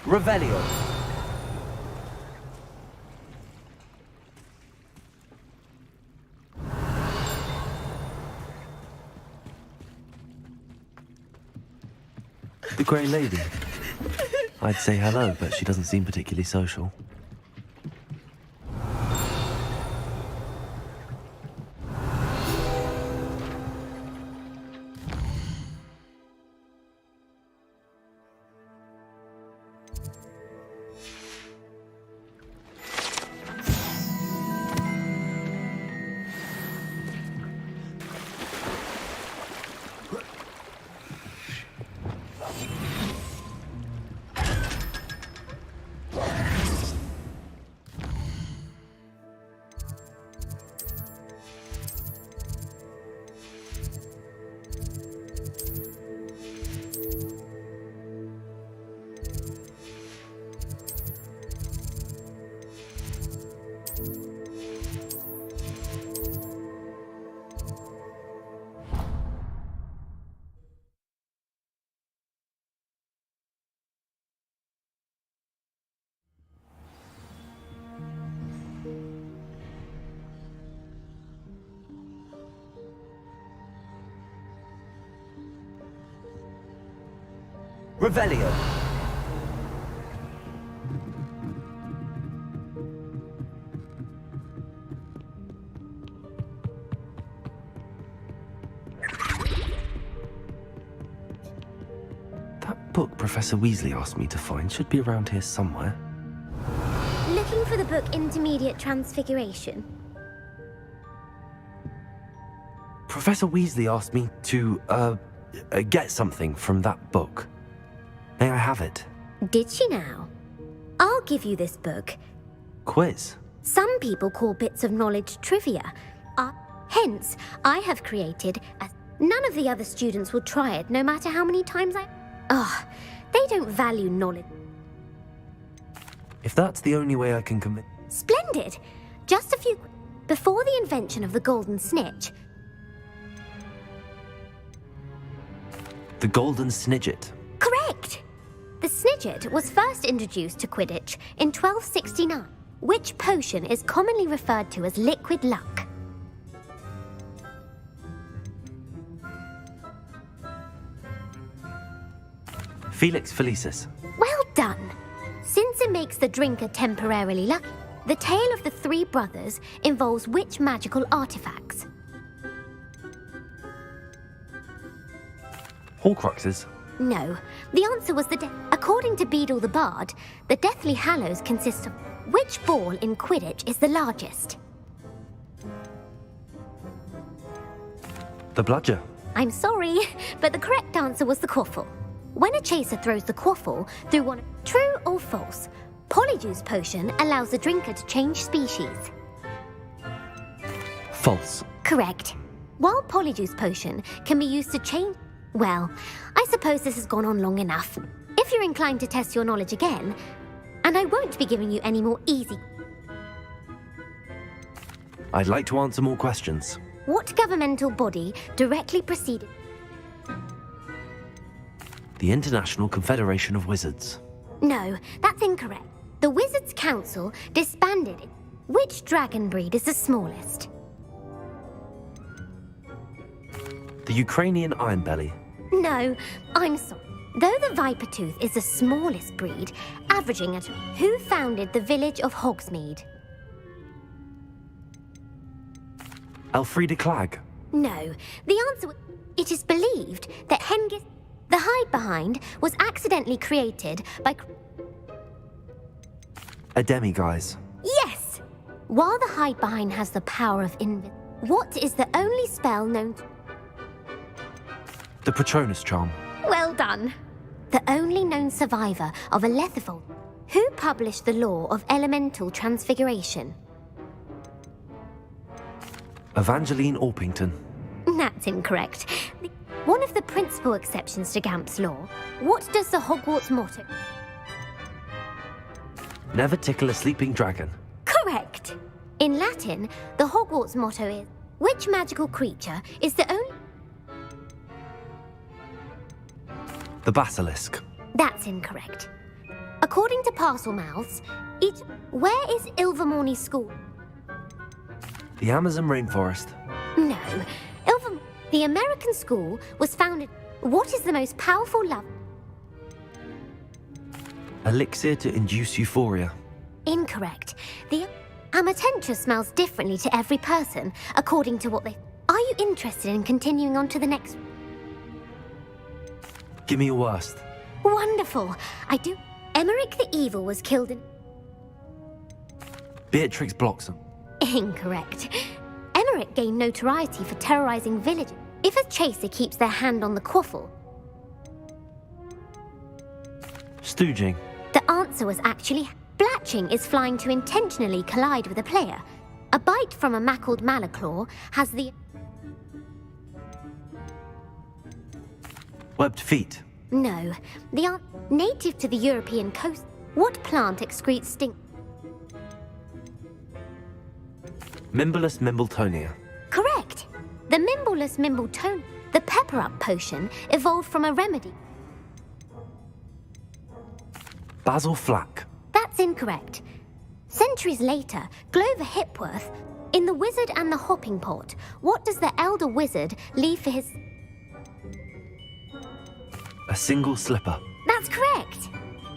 Revelio. The Grey Lady. I'd say hello, but she doesn't seem particularly social. Revelio. That book Professor Weasley asked me to find should be around here somewhere. Looking for the book Intermediate Transfiguration? Professor Weasley asked me to, get something from that book. May I have it? Did she now? I'll give you this book. Quiz? Some people call bits of knowledge trivia. Hence, I have created a... None of the other students will try it, no matter how many times they don't value knowledge. If that's the only way I can commit... Splendid! Just a few... Before the invention of the Golden Snitch... The Golden Snidget. Correct! The Snidget was first introduced to Quidditch in 1269, which potion is commonly referred to as liquid luck. Felix Felicis. Well done! Since it makes the drinker temporarily lucky, the tale of the three brothers involves which magical artifacts? Horcruxes. No, the answer was according to Beadle the Bard, the Deathly Hallows consist of... Which ball in Quidditch is the largest? The Bludger. I'm sorry, but the correct answer was the Quaffle. When a chaser throws the Quaffle through one... True or false? Polyjuice Potion allows the drinker to change species. False. Correct. While Polyjuice Potion can be used to change... Well, I suppose this has gone on long enough. If you're inclined to test your knowledge again, and I won't be giving you any more easy... I'd like to answer more questions. What governmental body directly preceded... The International Confederation of Wizards. No, that's incorrect. The Wizards' Council disbanded it. Which dragon breed is the smallest? The Ukrainian Ironbelly. No, I'm sorry. Though the Vipertooth is the smallest breed, averaging at... Who founded the village of Hogsmeade? Elfrida Clegg. No, the answer was... It is believed that Hengist... The Hide-Behind was accidentally created by... A Demiguise. Yes! While the Hide-Behind has the power of what is the only spell known to... The Patronus Charm. Well done. The only known survivor of Elethfold. Who published the law of elemental transfiguration? Evangeline Orpington. That's incorrect. One of the principal exceptions to Gamp's law. What does the Hogwarts motto... Never tickle a sleeping dragon. Correct! In Latin, the Hogwarts motto is... Which magical creature is the only... The Basilisk. That's incorrect. According to parcel mouths, where is Ilvermorny School? The Amazon rainforest. No. The American school was founded... What is the most powerful love? Elixir to induce euphoria. Incorrect. The Amatentia smells differently to every person, according to what they... Are you interested in continuing on to the next... Give me your worst. Wonderful. I do... Emmerich the Evil was killed in... Beatrix Bloxham. Incorrect. Emmerich gained notoriety for terrorizing villages. If a chaser keeps their hand on the quaffle... Stooging. The answer was actually... Blatching is flying to intentionally collide with a player. A bite from a mackled malaclaw has the... Webbed feet. No. Native to the European coast. What plant excretes stink? Mimblus Mimbletonia. Correct. The Mimbleless Mimbletonia, the pepper-up potion, evolved from a remedy. Basil Flack. That's incorrect. Centuries later, Glover Hipworth, in The Wizard and the Hopping Pot, what does the elder wizard leave for his... A single slipper. That's correct.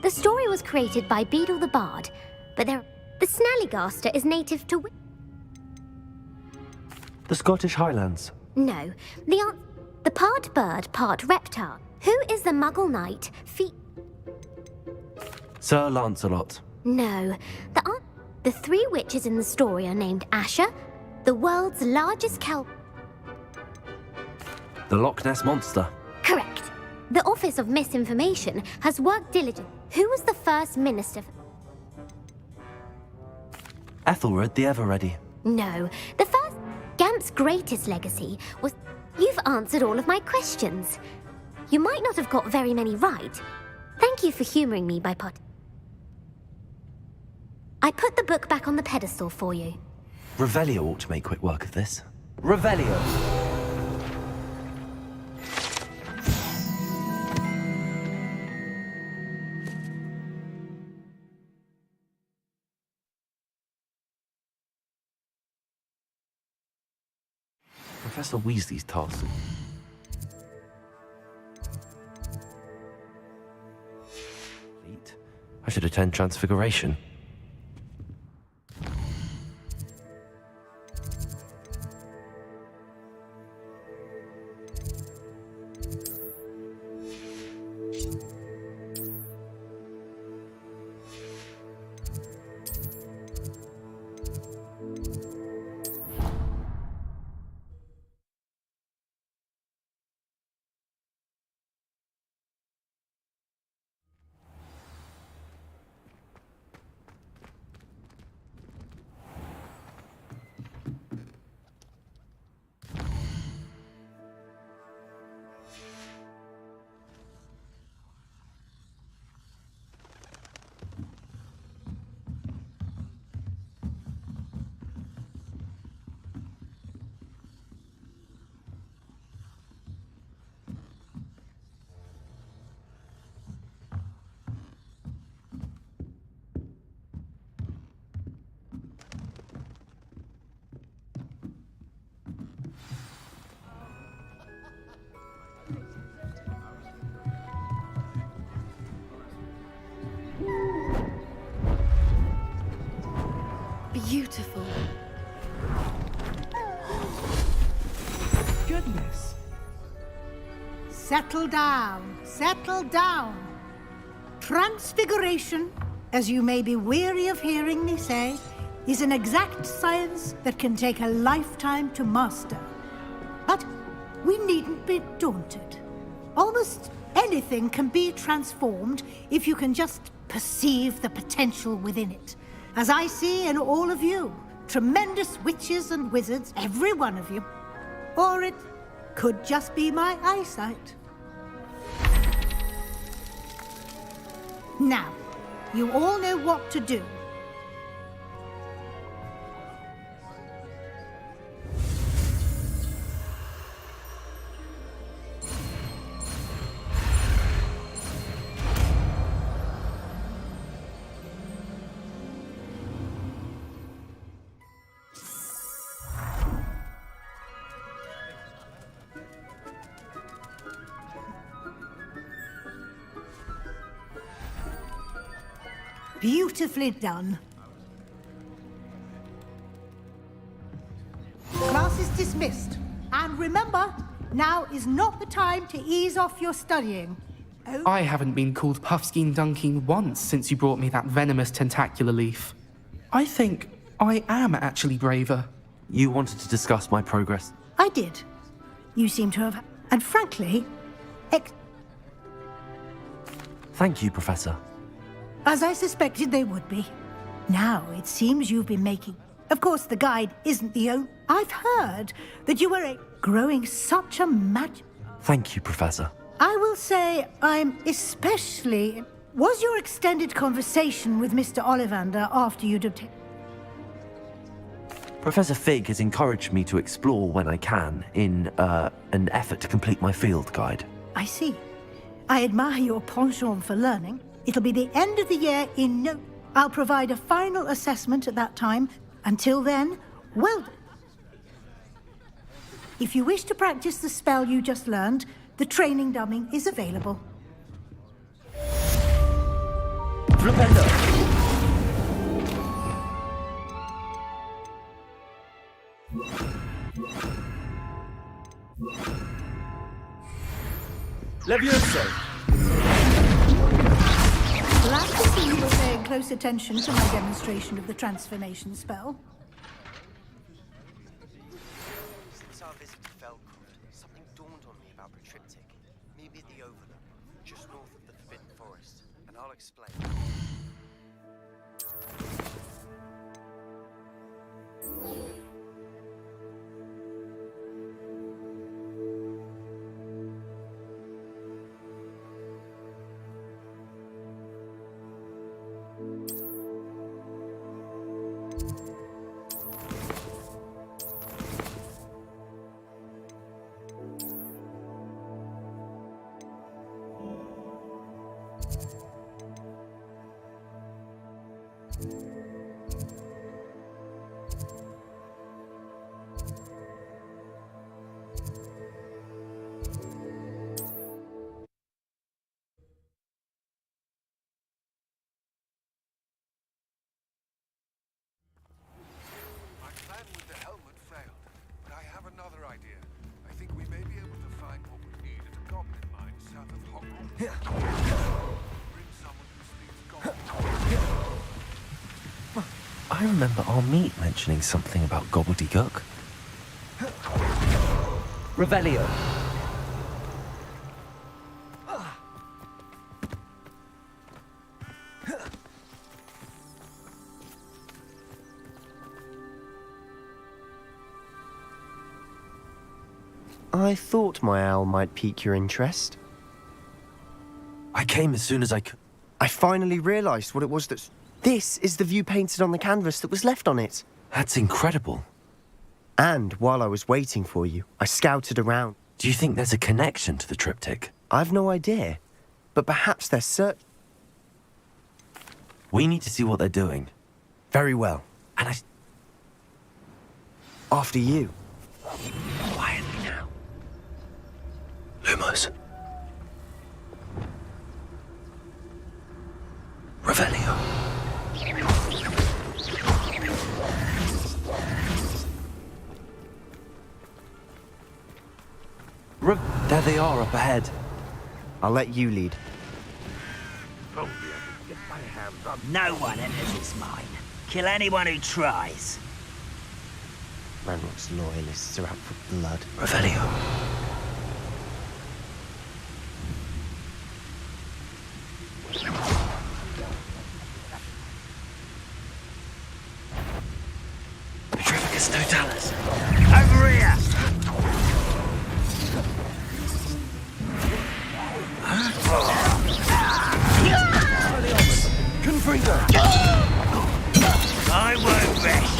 The story was created by Beadle the Bard, but the Snallygaster is native to... The Scottish Highlands. No. The part bird, part reptile. Who is the Muggle knight? Sir Lancelot. No. The three witches in the story are named Asher, the world's largest kelp... The Loch Ness Monster. Correct. The Office of Misinformation has worked diligently. Who was the first minister? Ethelred the Ever-Ready. No. The first... Gamp's greatest legacy was... You've answered all of my questions. You might not have got very many right. Thank you for humouring me by I put the book back on the pedestal for you. Revelio ought to make quick work of this. Revelio. Professor Weasley's task. I should attend Transfiguration. Beautiful. Goodness. Settle down, settle down. Transfiguration, as you may be weary of hearing me say, is an exact science that can take a lifetime to master. But we needn't be daunted. Almost anything can be transformed if you can just perceive the potential within it. As I see in all of you, tremendous witches and wizards, every one of you. Or it could just be my eyesight. Now, you all know what to do. Beautifully done. Class is dismissed. And remember, now is not the time to ease off your studying. I haven't been called Puffskein Dunking once since you brought me that venomous tentacular leaf. I think I am actually braver. You wanted to discuss my progress? I did. You seem to have... And frankly, Thank you, Professor. as I suspected they would be. Now it seems you've been making... Of course, the guide isn't the only... I've heard that you were growing such a Thank you, Professor. I will say I'm especially... Was your extended conversation with Mr. Ollivander after you'd obtained... Professor Fig has encouraged me to explore when I can in an effort to complete my field guide. I see. I admire your penchant for learning. It'll be the end of the year in no... I'll provide a final assessment at that time. Until then, well done. If you wish to practice the spell you just learned, the training dummy is available. Revelio. Levioso. Glad to see you were paying close attention to my demonstration of the transformation spell. Since our visit to Felcroft, something dawned on me about the triptych. Maybe at the Overlook, just north of the Forbidden Forest. And I'll explain. I think we may be able to find what we need at a goblin mine south of Hogwarts. Bring someone who speaks goblin. I remember our meet mentioning something about gobbledygook. Revelio. I thought my owl might pique your interest. I came as soon as I could. I finally realised what it was that... This is the view painted on the canvas that was left on it. That's incredible. And while I was waiting for you, I scouted around. Do you think there's a connection to the triptych? I've no idea, but perhaps they're We need to see what they're doing. Very well. And After you. Quietly now. Lumos. Revelio. There they are up ahead. I'll let you lead. No one enters this mine. Kill anyone who tries. Ranrock's loyalists are out for blood. Revelio. Petrificus Totalis. Over here! Confringo. I won't rest.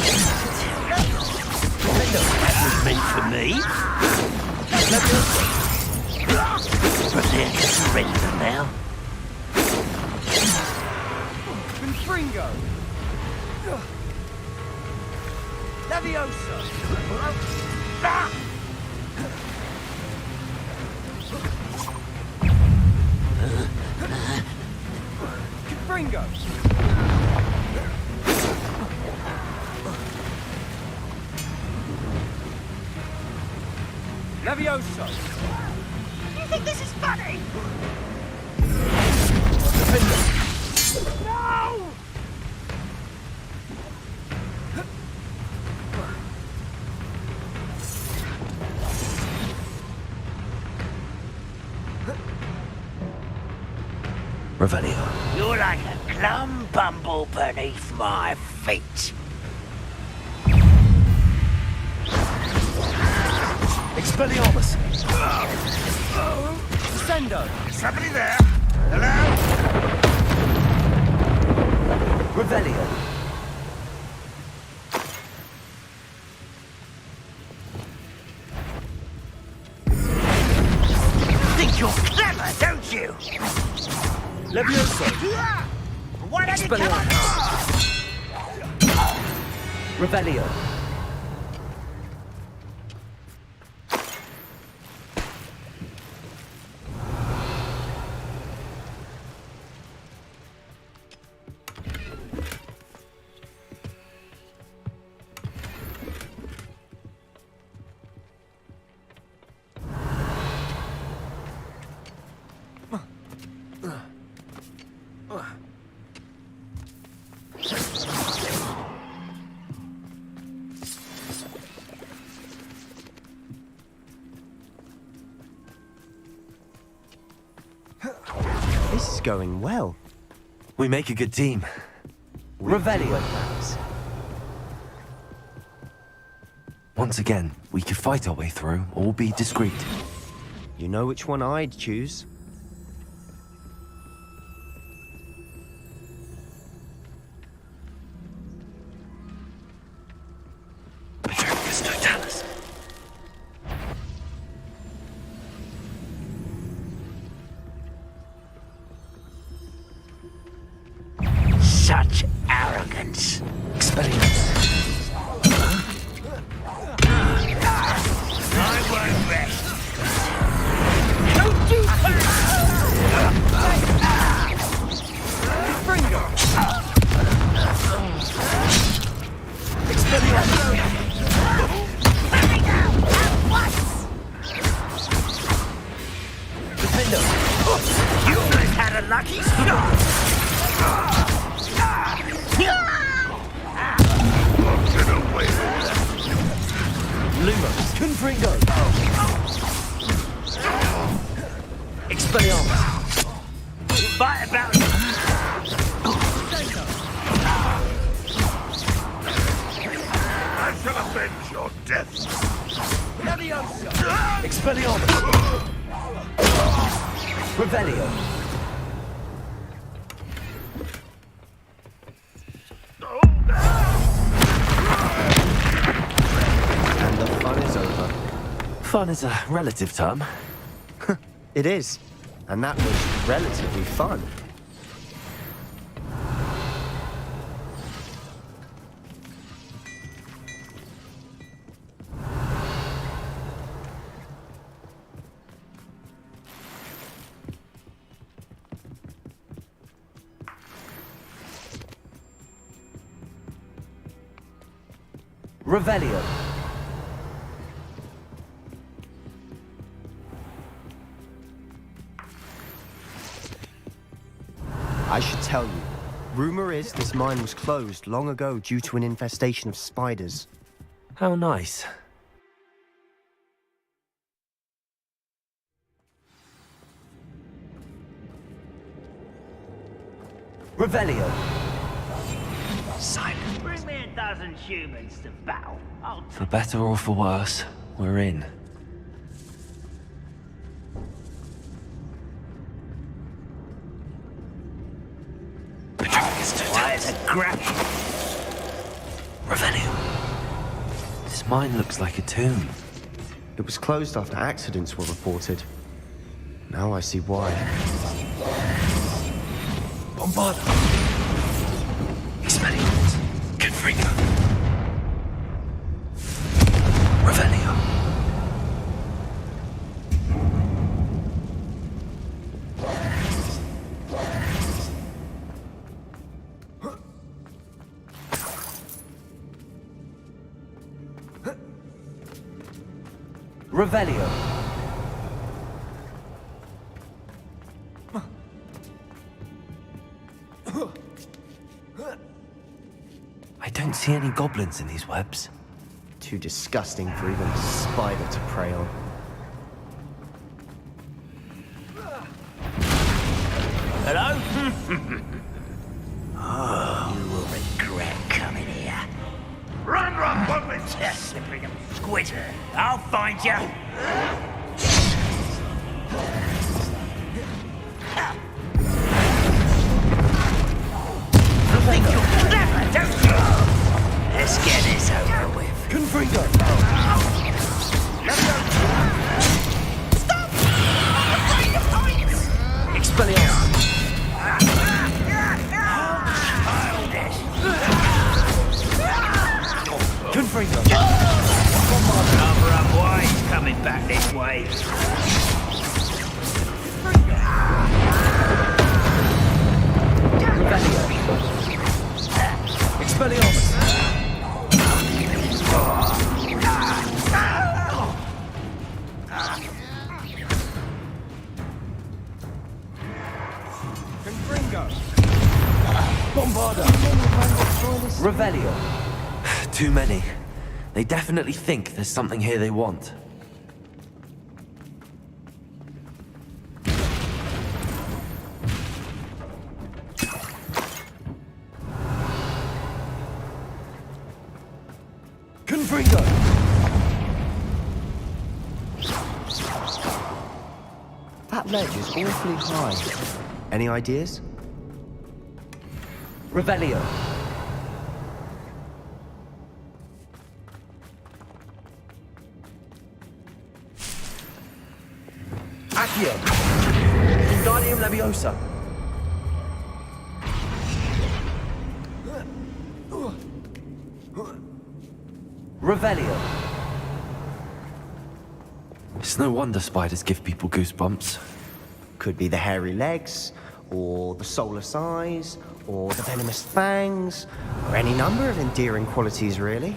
That was meant for me. But they're to surrender now. Confringo. Levioso. Confringo. Levioso! You think this is funny? No! Revelio. You're like a plum bumble beneath my feet. Expelliarmus! Descendo! Somebody there? Hello? Revelio! Think you're clever, don't you? Levioso! Why don't you come on? Revelio! This is going well. We make a good team. Revelio! Once again, we could fight our way through or be discreet. You know which one I'd choose? Petronius Totalis. Such arrogance. Expelliarmus. I won't rest. Fringo! Expelliarmus! Defendo! You guys had a lucky shot. Lumos! Confringo! Expelliarmus! Fight about I shall avenge your death. Levioso! Expelliarmus! Revelio! And the fun is over. Fun is a relative term. It is. And that was relatively fun. Revelio! I should tell you. Rumor is this mine was closed long ago due to an infestation of spiders. How nice. Revelio! Silent. Bring me 1,000 humans to battle. I'll For better or for worse, we're in. Petronius Why, Totalis. it's a grab. Revelio. This mine looks like a tomb. It was closed after accidents were reported. Now I see why. Bombarda. Expelliarmus. Confringo. Revelio. Revelio! don't see any goblins in these webs. Too disgusting for even a spider to prey on. Hello? Oh, you will regret coming here. Run, Woodlands! Slippery little squid. I'll find you. You think you're clever, don't you? Let's get this over with. Confringo! Stop! Expelliarmus! Confringo! Cover up why he's coming back this way. Revelio! Expelliarmus! Confringo! Bombarda! Revelio! Too many. They definitely think there's something here they want. Confringo! That ledge is awfully high. Any ideas? Revelio! Accio! Wingardium Leviosa! Revelio! It's no wonder spiders give people goosebumps. Could be the hairy legs, or the soulless eyes, or the venomous fangs, or any number of endearing qualities, really.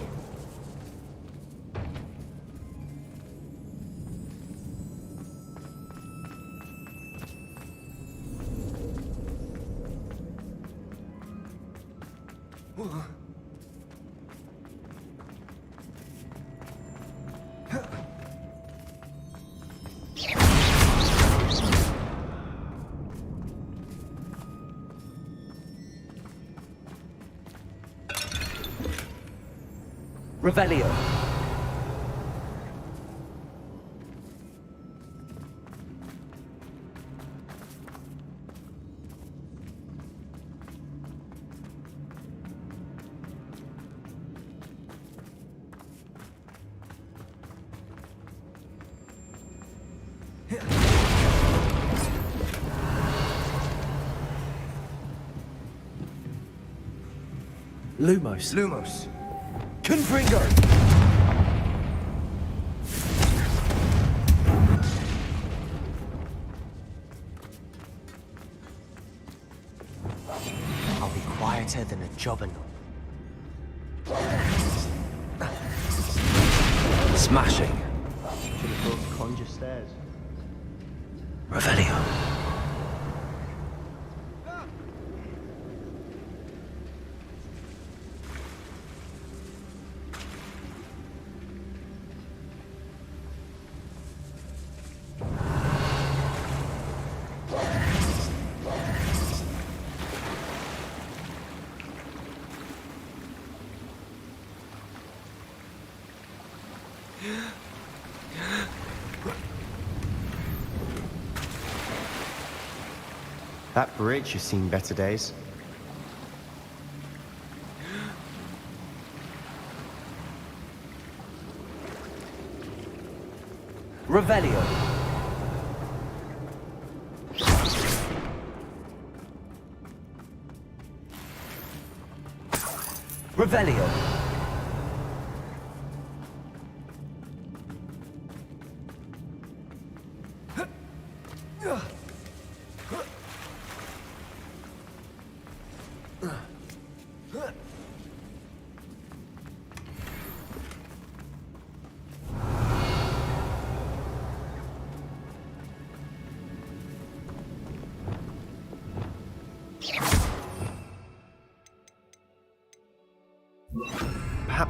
Revelio! Lumos. Lumos! Confringo! I'll be quieter than a jobberknoll. Smashing. Should have built conjure stairs. Revelio. That bridge has seen better days. Revelio! Revelio!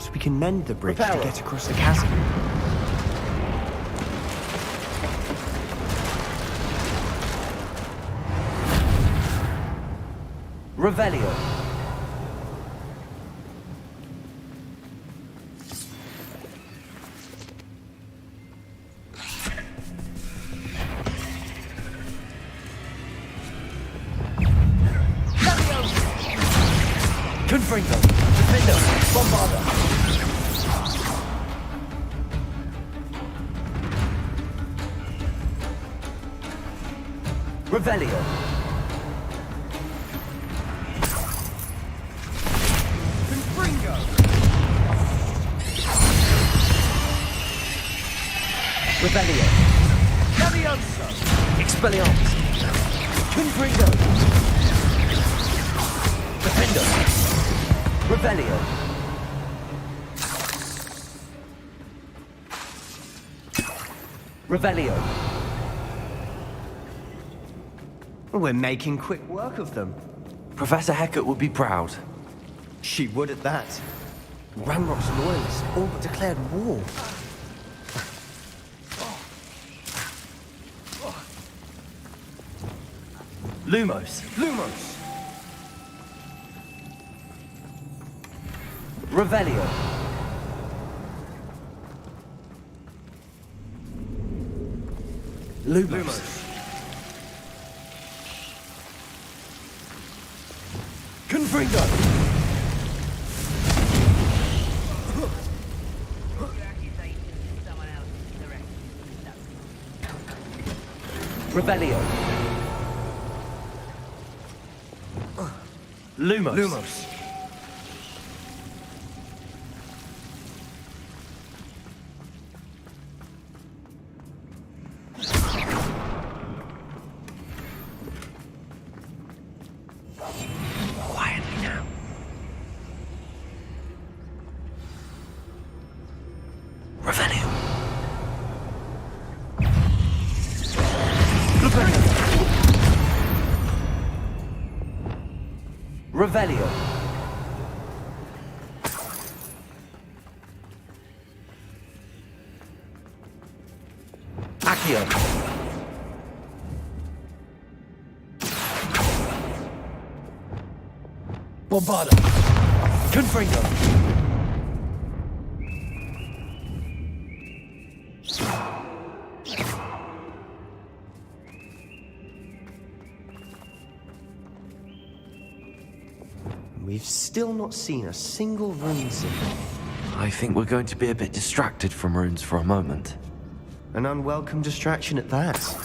Perhaps we can mend the bridge to Reparo. get across the chasm. Revelio. Confringo. Defendo. Bombarda. Revelio. Confringo. Revelio. Leviosa. Expelliarmus. Confringo. Defendo. Revelio. Revelio. We're making quick work of them. Professor Hecat would be proud. She would at that. Ranrock's loyalists all but declared war. Lumos. Lumos! Revelio. Lumos. Confringo. Revelio. Lumos. Lumos. Quietly now. Revelio. Revelio. Accio. Bombarda. Confringo. We've still not seen a single rune symbol. I think we're going to be a bit distracted from runes for a moment. An unwelcome distraction at that.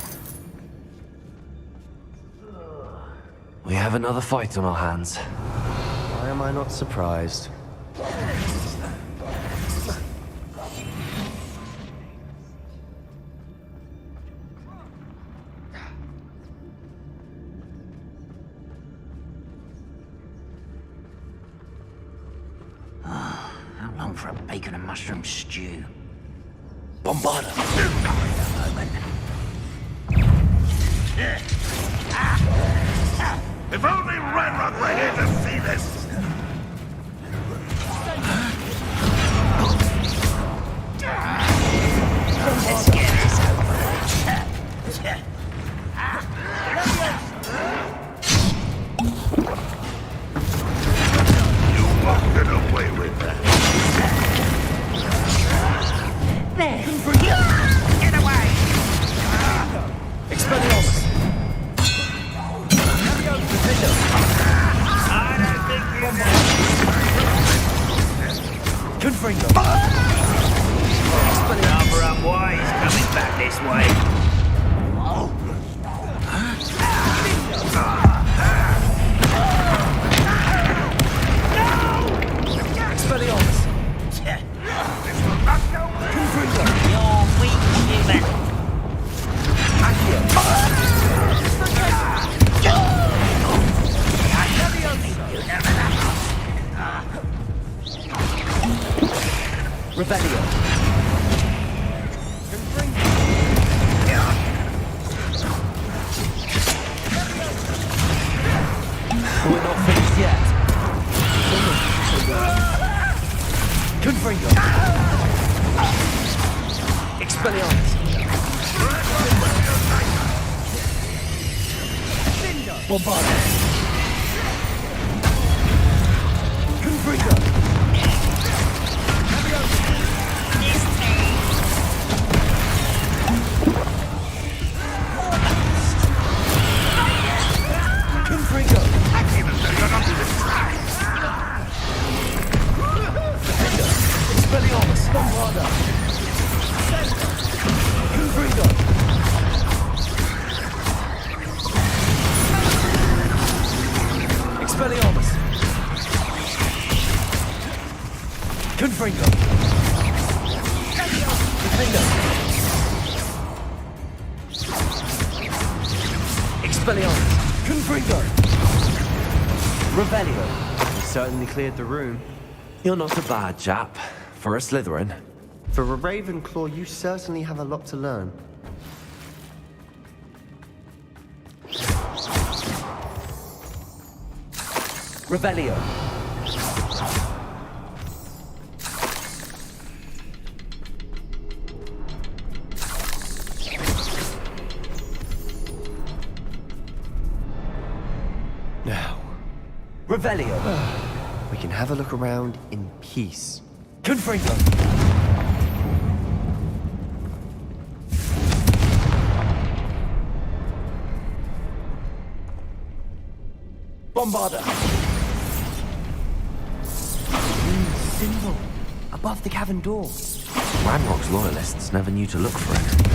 We have another fight on our hands. Why am I not surprised? How long for a bacon and mushroom stew? Bombarda. If only Ranrock were here to see this! Let's get this over You won't get away with that. Get away! Expelliarmus. Defendo. I don't think you Confringo. Rather unwise coming back this way. Expelliarmus. Confringo. You're weak, human. Accio. Revelio. We're not finished yet. Confringo. Expelliarmus. Bombarda. Confringo. Confringo. Expelliarmus. Bombarda. Confringo. Expelliarmus. Confringo. Defender. Expelliarmus. Confringo. Revelio. You certainly cleared the room. You're not a bad chap for a Slytherin. For a Ravenclaw, you certainly have a lot to learn. Revelio. Now, Revelio. we can have a look around in peace. Confringo. Bombarda. Symbol above the cavern door. Ranrock's loyalists never knew to look for it.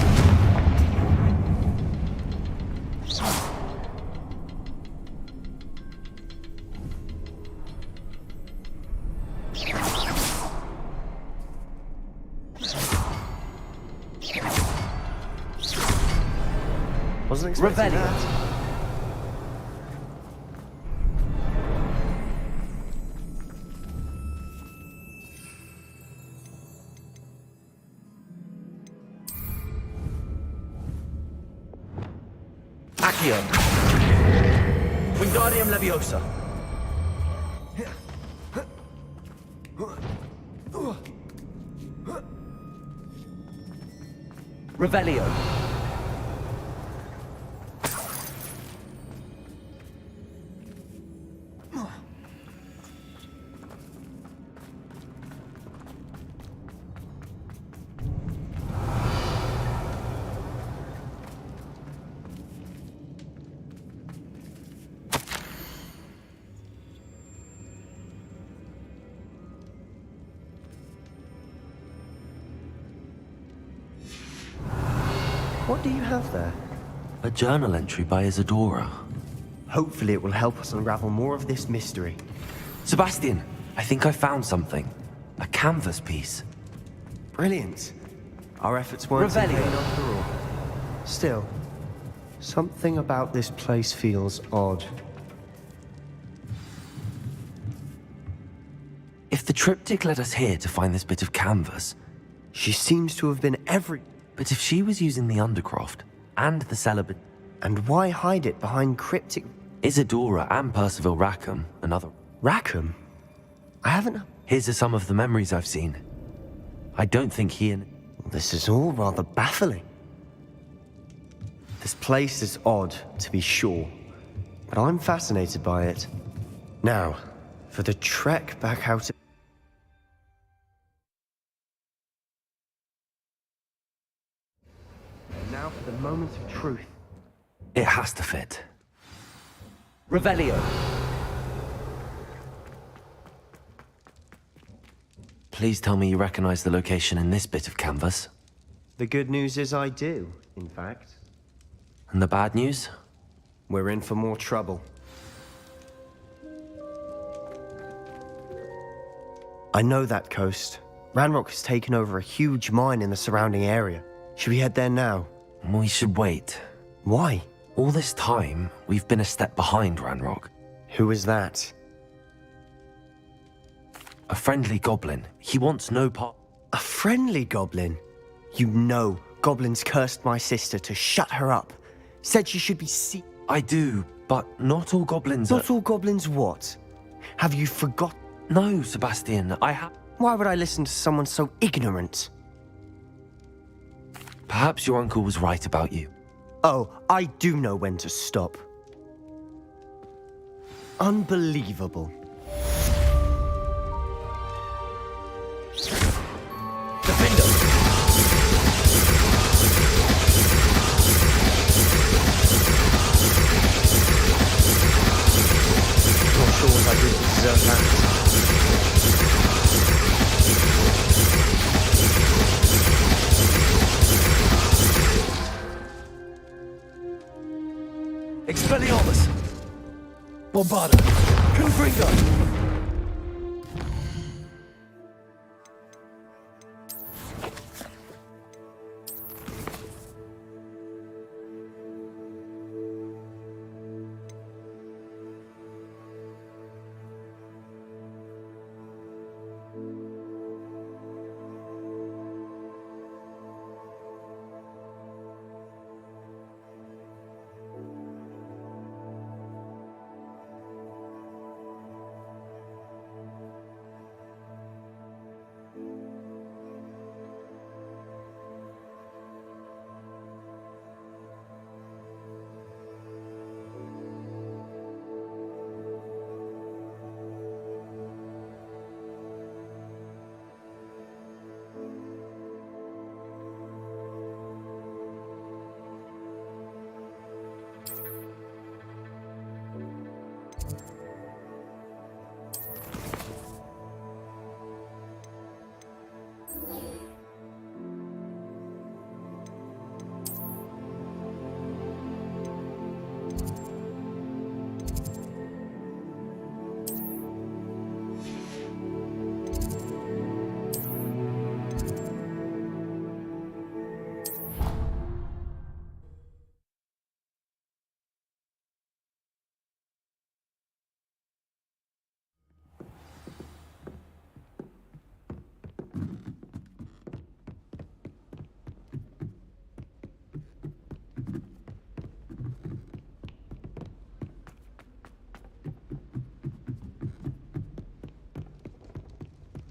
Wasn't expecting Revelio. that. Accio. Wingardium Leviosa. Revelio. What do you have there? A journal entry by Isadora. Hopefully it will help us unravel more of this mystery. Sebastian, I think I found something. A canvas piece. Brilliant. Our efforts weren't in Revelio. vain after all. Still, something about this place feels odd. If the triptych led us here to find this bit of canvas, She seems to have been every... but if she was using the Undercroft and the celibate, And why hide it behind cryptic... Isadora and Percival Rackham, another. Rackham? I haven't... Here's are some of the memories I've seen. I don't think he and... This is all rather baffling. This place is odd, to be sure, but I'm fascinated by it. Now, for the trek back out... And now for the moment of truth. It has to fit. Revelio. Please tell me you recognize the location in this bit of canvas. The good news is I do, in fact. And the bad news? We're in for more trouble. I know that coast. Ranrock has taken over a huge mine in the surrounding area. Should we head there now? We should wait. Why? All this time, we've been a step behind Ranrock. Who is that? A friendly goblin. He wants no part. A friendly goblin? You know, goblins cursed my sister to shut her up. Said she should be I do, but not all goblins are... Not all goblins what? Have you forgotten? No, Sebastian, I have... Why would I listen to someone so ignorant? Perhaps your uncle was right about you. Oh, I do know when to stop. Unbelievable. Defender! Not sure what I did to deserve that. Expelliarmus! Bombarda! Confringo!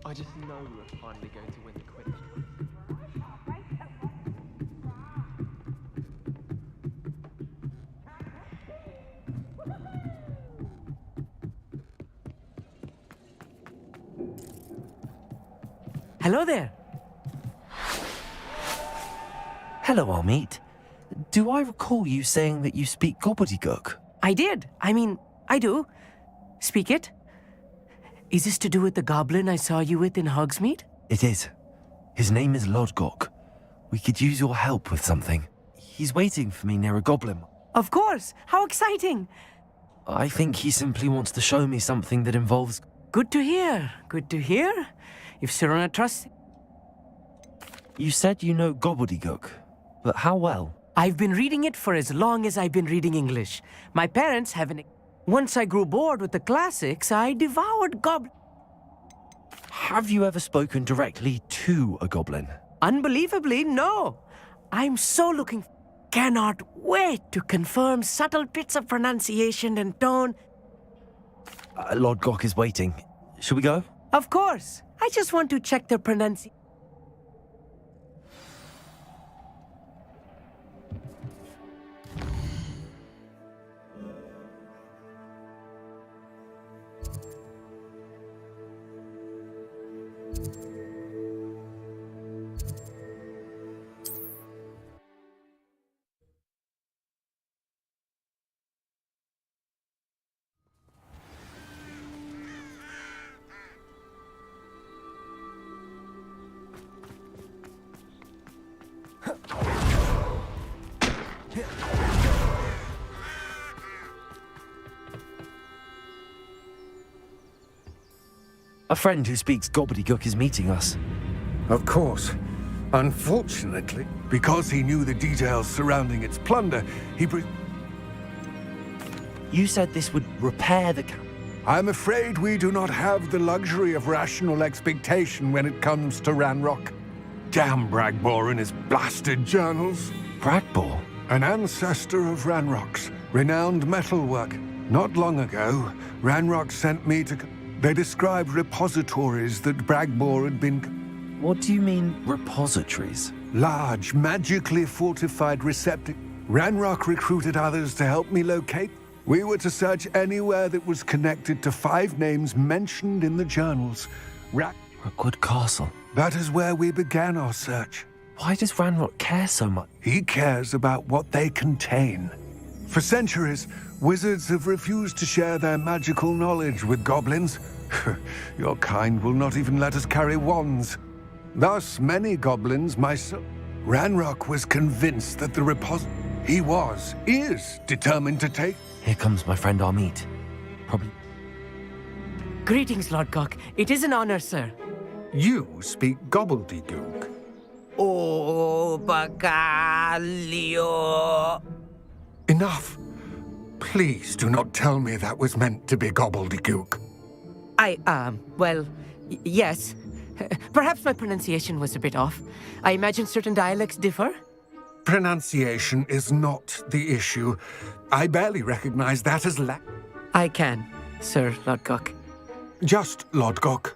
I just know we're finally going to win the Quidditch. Hello there! Hello, Armeet. Do I recall you saying that you speak gobbledygook? I did. I do. Speak it. Is this to do with the goblin I saw you with in Hogsmeade? It is. His name is Lodgok. We could use your help with something. He's waiting for me near a goblin. Of course. How exciting. I think he simply wants to show me something that involves... Good to hear. Good to hear. If Sirona trusts... You said you know gobbledygook, but how well? I've been reading it for as long as I've been reading English. My parents have an... Once I grew bored with the classics, I devoured goblin... Have you ever spoken directly to a goblin? Unbelievably, no. I'm so looking... Cannot wait to confirm subtle bits of pronunciation and tone. Lodgok is waiting. Shall we go? Of course. I just want to check the pronunciation. A friend who speaks gobbledygook is meeting us. Of course. Unfortunately, because he knew the details surrounding its plunder, You said this would repair the camp. I'm afraid we do not have the luxury of rational expectation when it comes to Ranrock. Damn Bragbor and his blasted journals. Bragbor? An ancestor of Ranrock's, renowned metalwork. Not long ago, Ranrock sent me to... They described repositories that Bragbor had been... What do you mean, repositories? Large, magically fortified receptacles. Ranrock recruited others to help me locate. We were to search anywhere that was connected to 5 names mentioned in the journals. Rookwood Castle. That is where we began our search. Why does Ranrock care so much? He cares about what they contain. For centuries, wizards have refused to share their magical knowledge with goblins. Your kind will not even let us carry wands. Thus, many goblins, myself... Ranrock was convinced that the is determined to take... Here comes my friend Amit. Probably... Greetings, Lord Cock. It is an honor, sir. You speak gobbledygook. Oh, Bacalio. Enough. Please do not tell me that was meant to be gobbledygook. Well, yes. Perhaps my pronunciation was a bit off. I imagine certain dialects differ. Pronunciation is not the issue. I barely recognize that as I can, Sir Lodgok. Just Lodgok.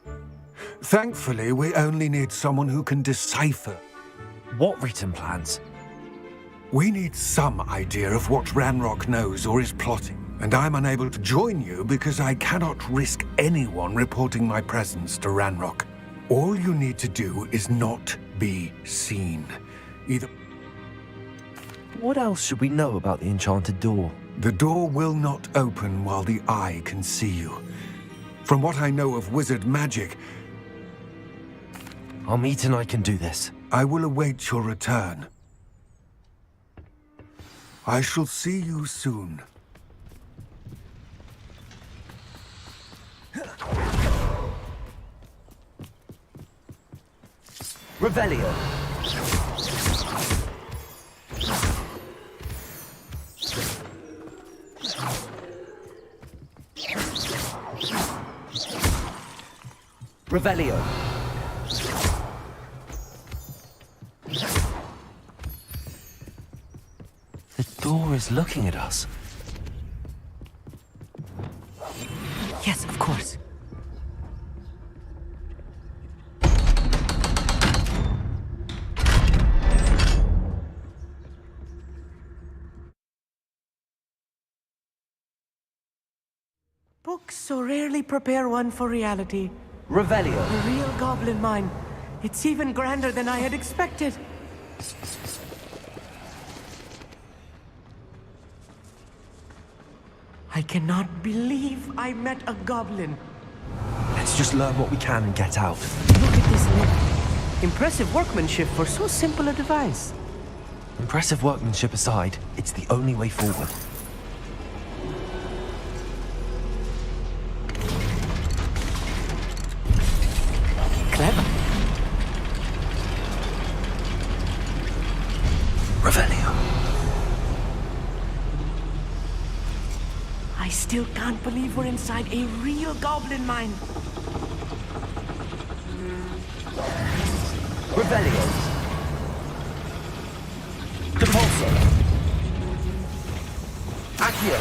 Thankfully, we only need someone who can decipher. What written plans? We need some idea of what Ranrock knows or is plotting. And I'm unable to join you because I cannot risk anyone reporting my presence to Ranrock. All you need to do is not be seen. Either... What else should we know about the enchanted door? The door will not open while the eye can see you. From what I know of wizard magic... Amit and I can do this. I will await your return. I shall see you soon. Revelio. Revelio. The door is looking at us. Yes, of course. Books so rarely prepare one for reality. Revelio. The real goblin mine. It's even grander than I had expected. I cannot believe I met a goblin. Let's just learn what we can and get out. Look at this lip. Impressive workmanship for so simple a device. Impressive workmanship aside, it's the only way forward. Clever. Revelio. I still can't believe we're inside a real goblin mine. Revelio. Depulso. Accio.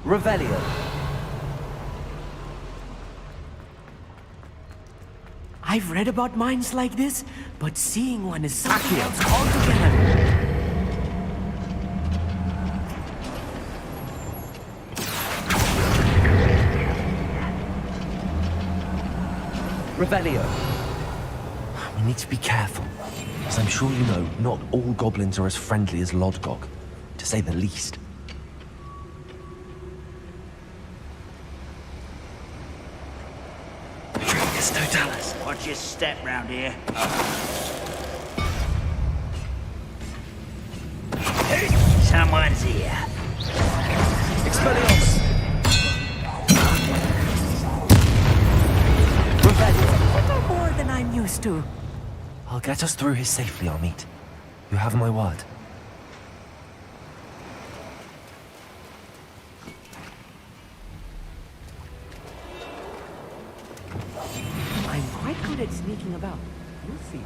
Revelio. I've read about mines like this, but seeing one is something else altogether. Revelio. We need to be careful, as I'm sure you know, not all goblins are as friendly as Lodgok, to say the least. Totalis, watch your step round here. Someone's here. Expelliarmus. Revelio. More than I'm used to. I'll get us through here safely, Amit. You have my word. I'm quite good at sneaking about. You'll see.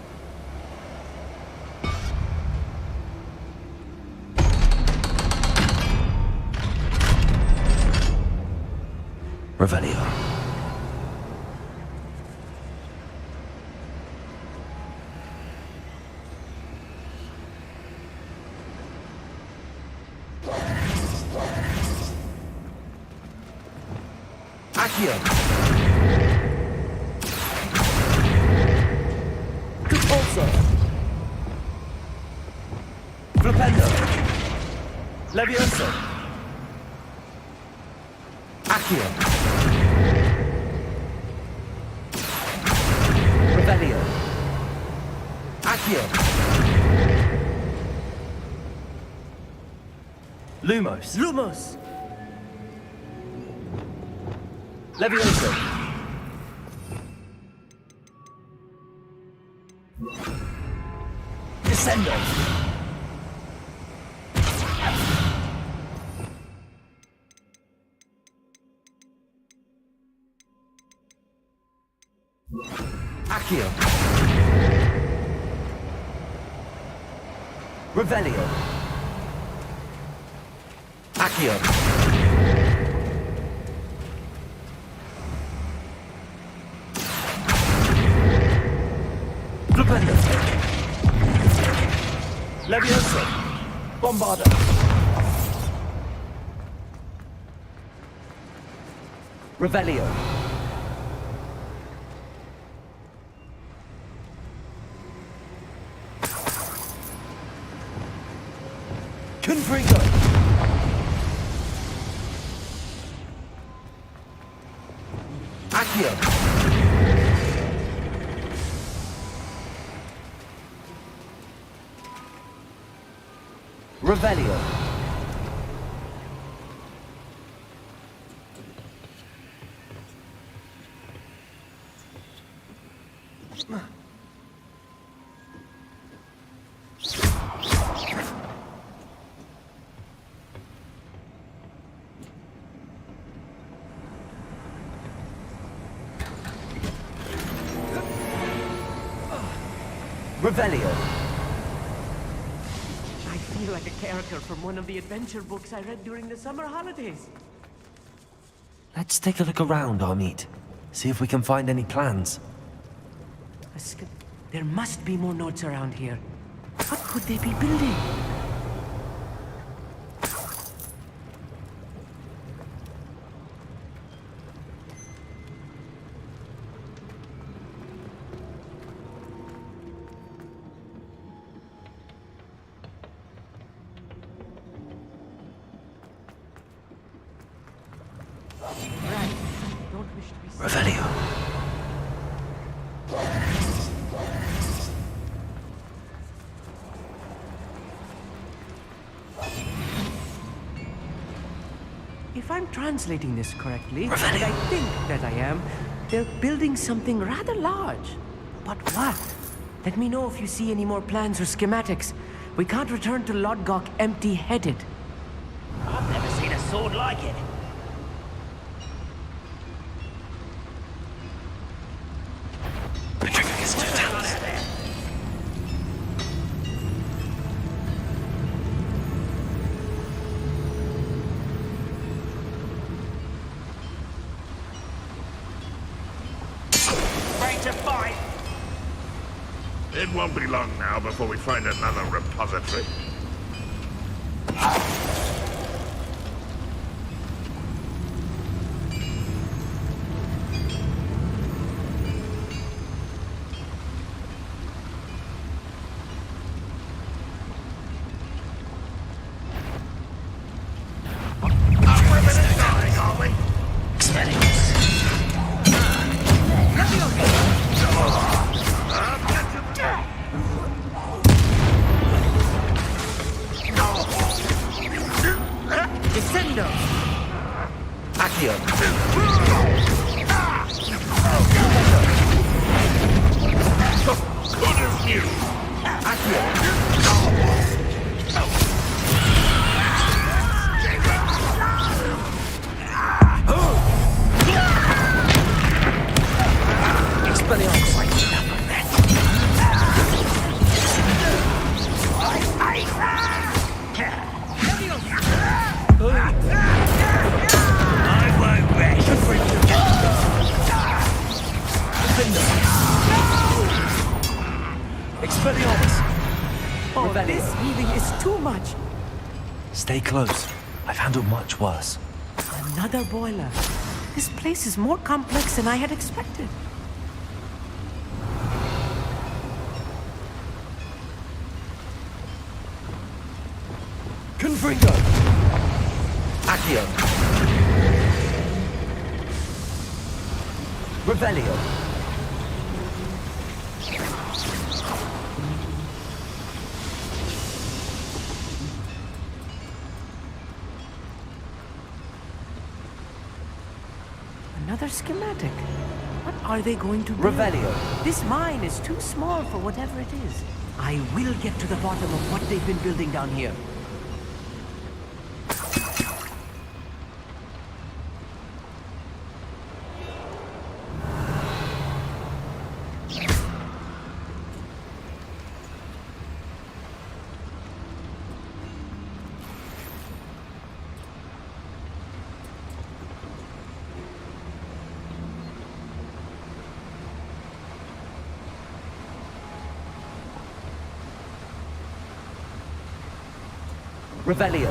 Revelio. Accio. Compulso. Flipendo. Levioso. Accio. Revelio. Accio. Lumos. Lumos! Levioso. Descendo. Accio. Revelio. Accio. Flipendo. Levioso. Bombarda. Revelio. Confringo. Accio. Revelio. Revelio. I feel like a character from one of the adventure books I read during the summer holidays. Let's take a look around, Amit. See if we can find any plans. There must be more notes around here. What could they be building? Right. Don't wish to be seen. Revelio. If I'm translating this correctly, and Revelio. I think that I am, they're building something rather large. But what? Let me know if you see any more plans or schematics. We can't return to Lodgok empty-headed. I've never seen a sword like it. Ready to fight? It won't be long now before we find another repository. Descendo! Accio. Good as new. Accio. Expelliarmus. Revelio. This healing is too much. Stay close. I've handled much worse. Another boiler. This place is more complex than I had expected. Confringo. Accio. Revelio. Another schematic. What are they going to do? Revelio. This mine is too small for whatever it is. I will get to the bottom of what they've been building down here. Revelio.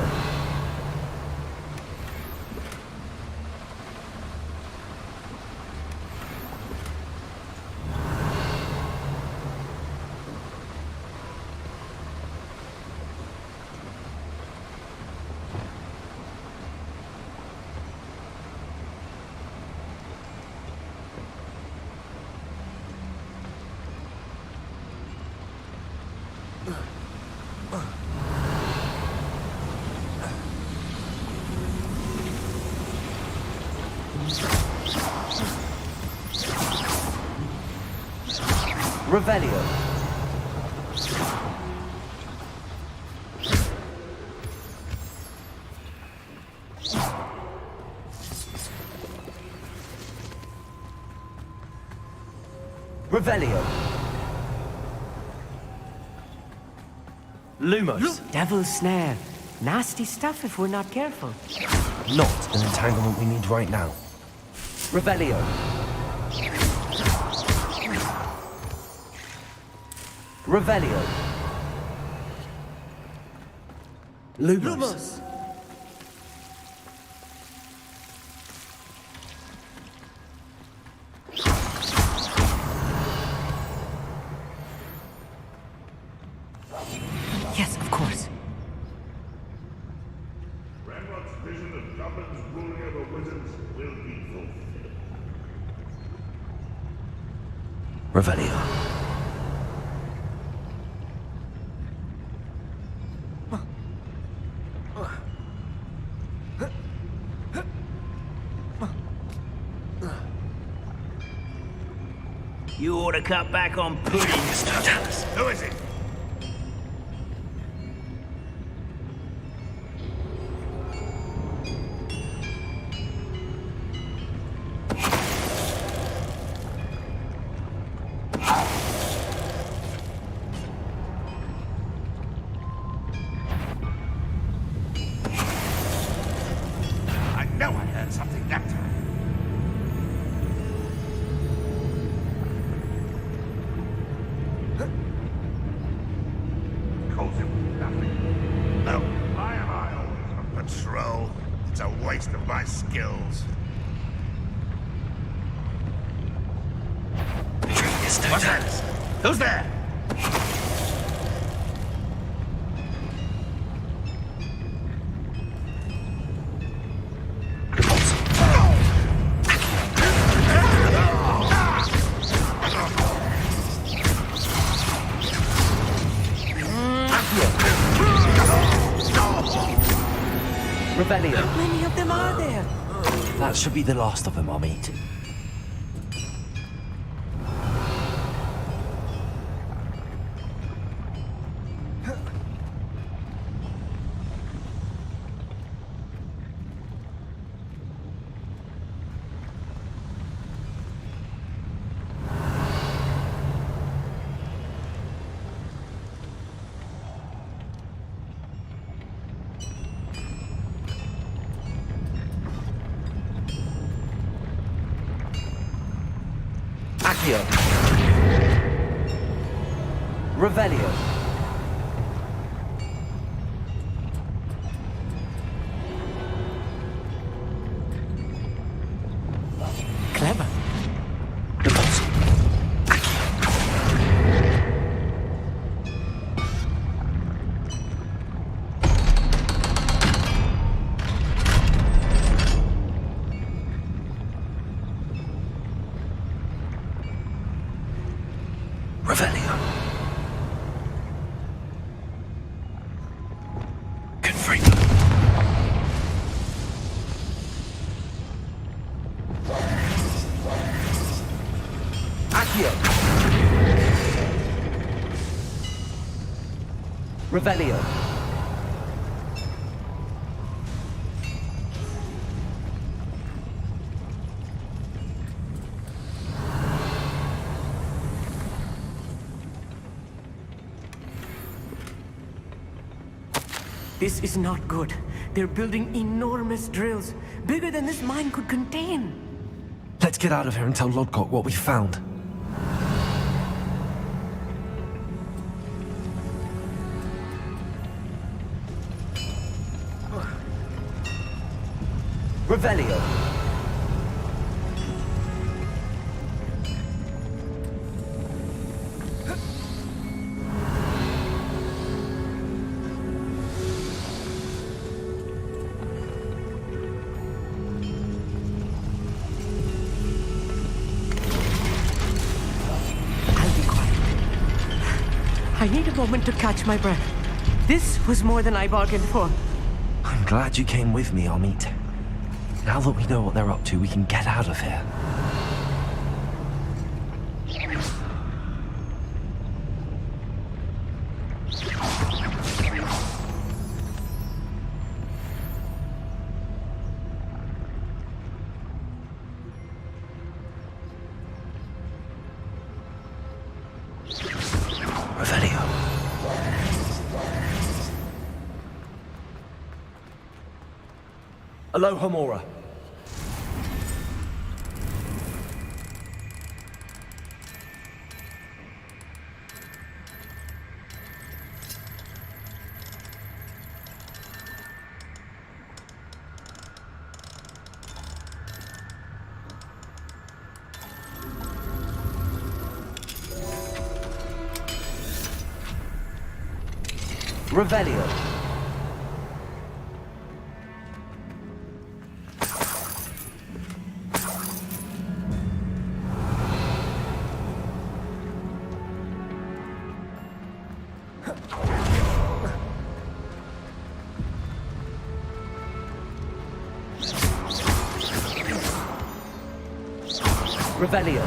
Revelio. Revelio. Lumos. Devil's snare. Nasty stuff if we're not careful. Not an entanglement we need right now. Revelio. Revelio. Lumos. Yes, of course. Ranrock's vision of goblins ruling over wizards will be fulfilled. Revelio. You ought to cut back on pudding, Mr. Dallas. Who is it? I know I heard something that time. Calls him nothing. No, why am I always on patrol? It's a waste of my skills. What's that? Who's there? Revelio. How many of them are there? That should be the last of them I'll meet. Accio. Revelio. Revelio. Confringo. Accio. Revelio. This is not good. They're building enormous drills, bigger than this mine could contain. Let's get out of here and tell Lodgok what we found. Revelio. I need a moment to catch my breath. This was more than I bargained for. I'm glad you came with me, Amit. Now that we know what they're up to, we can get out of here. Revelio. Alohomora. Revelio. Revelio.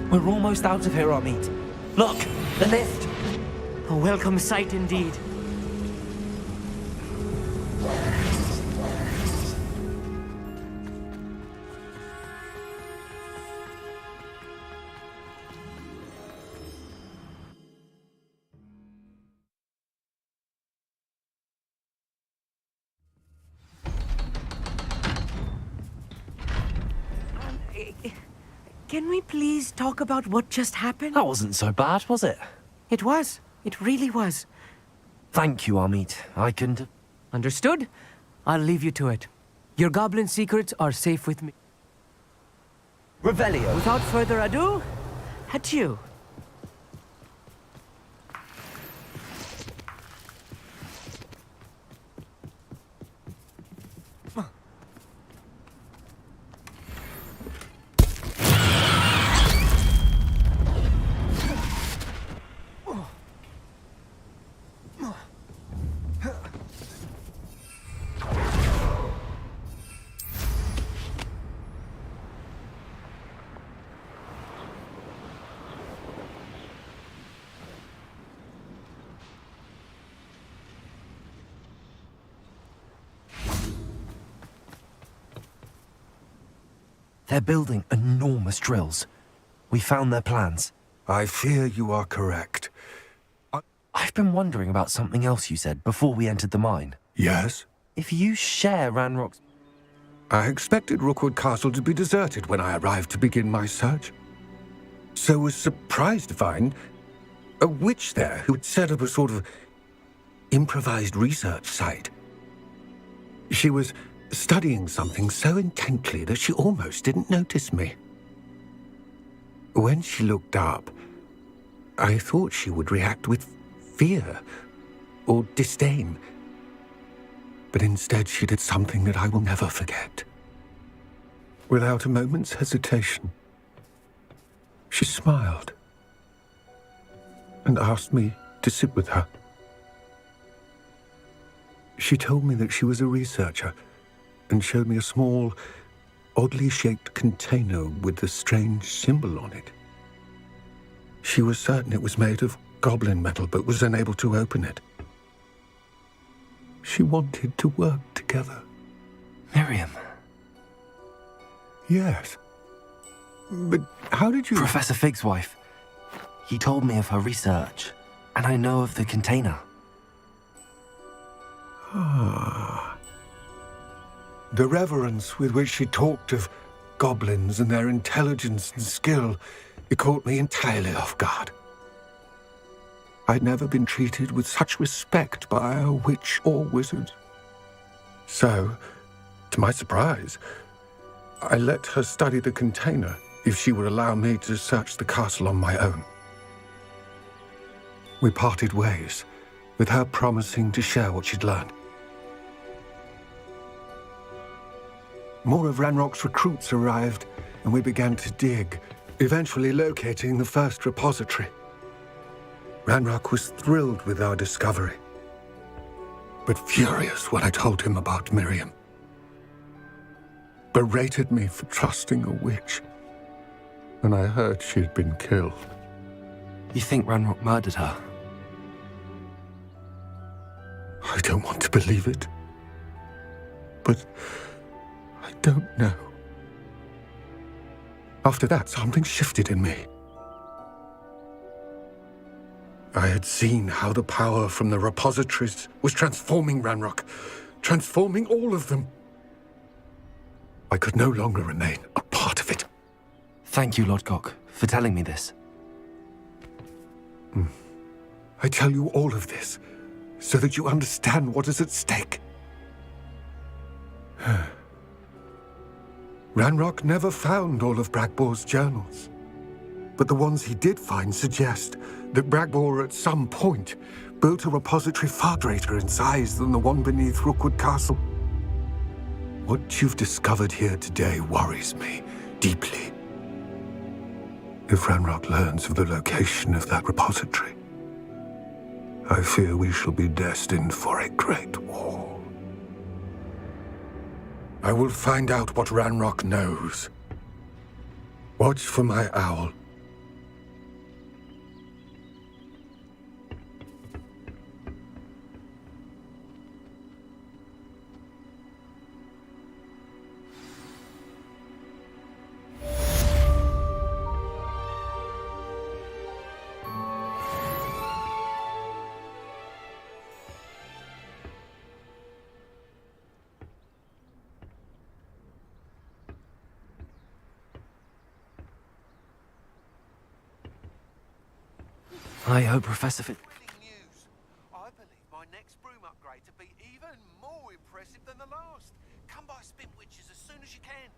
We're almost out of here, Amit. Look, the lift. A welcome sight indeed. Can we please talk about what just happened? That wasn't so bad, was it? It was. It really was. Thank you, Amit. I can... Understood? I'll leave you to it. Your goblin secrets are safe with me. Revelio. Without further ado, adieu. They're building enormous drills. We found their plans. I fear you are correct. I've been wondering about something else you said before we entered the mine. Yes? If you share Ranrock's... I expected Rookwood Castle to be deserted when I arrived to begin my search. So was surprised to find a witch there who had set up a sort of improvised research site. She was studying something so intently that she almost didn't notice me. When she looked up, I thought she would react with fear or disdain. But instead she did something that I will never forget. Without a moment's hesitation, She smiled and asked me to sit with her. She told me that she was a researcher and showed me a small, oddly shaped container with a strange symbol on it. She was certain it was made of goblin metal, but was unable to open it. She wanted to work together. Miriam. Yes. But how did you... Professor Fig's wife. He told me of her research, and I know of the container. Ah. The reverence with which she talked of goblins and their intelligence and skill, it caught me entirely off guard. I'd never been treated with such respect by a witch or wizard. So, to my surprise, I let her study the container if she would allow me to search the castle on my own. We parted ways, with her promising to share what she'd learned. More of Ranrock's recruits arrived, and we began to dig, eventually locating the first repository. Ranrock was thrilled with our discovery, but furious when I told him about Miriam. Berated me for trusting a witch, and I heard she'd been killed. You think Ranrock murdered her? I don't want to believe it, but I don't know. After that, something shifted in me. I had seen how the power from the repositories was transforming Ranrock, transforming all of them. I could no longer remain a part of it. Thank you, Lodgok, for telling me this. I tell you all of this so that you understand what is at stake. Ranrock never found all of Bragbor's journals, but the ones he did find suggest that Bragbor at some point built a repository far greater in size than the one beneath Rookwood Castle. What you've discovered here today worries me deeply. If Ranrock learns of the location of that repository, I fear we shall be destined for a great war. I will find out what Ranrock knows. Watch for my owl. I hope Professor Fig... Thrilling news. I believe my next broom upgrade to be even more impressive than the last. Come by Spintwitches as soon as you can.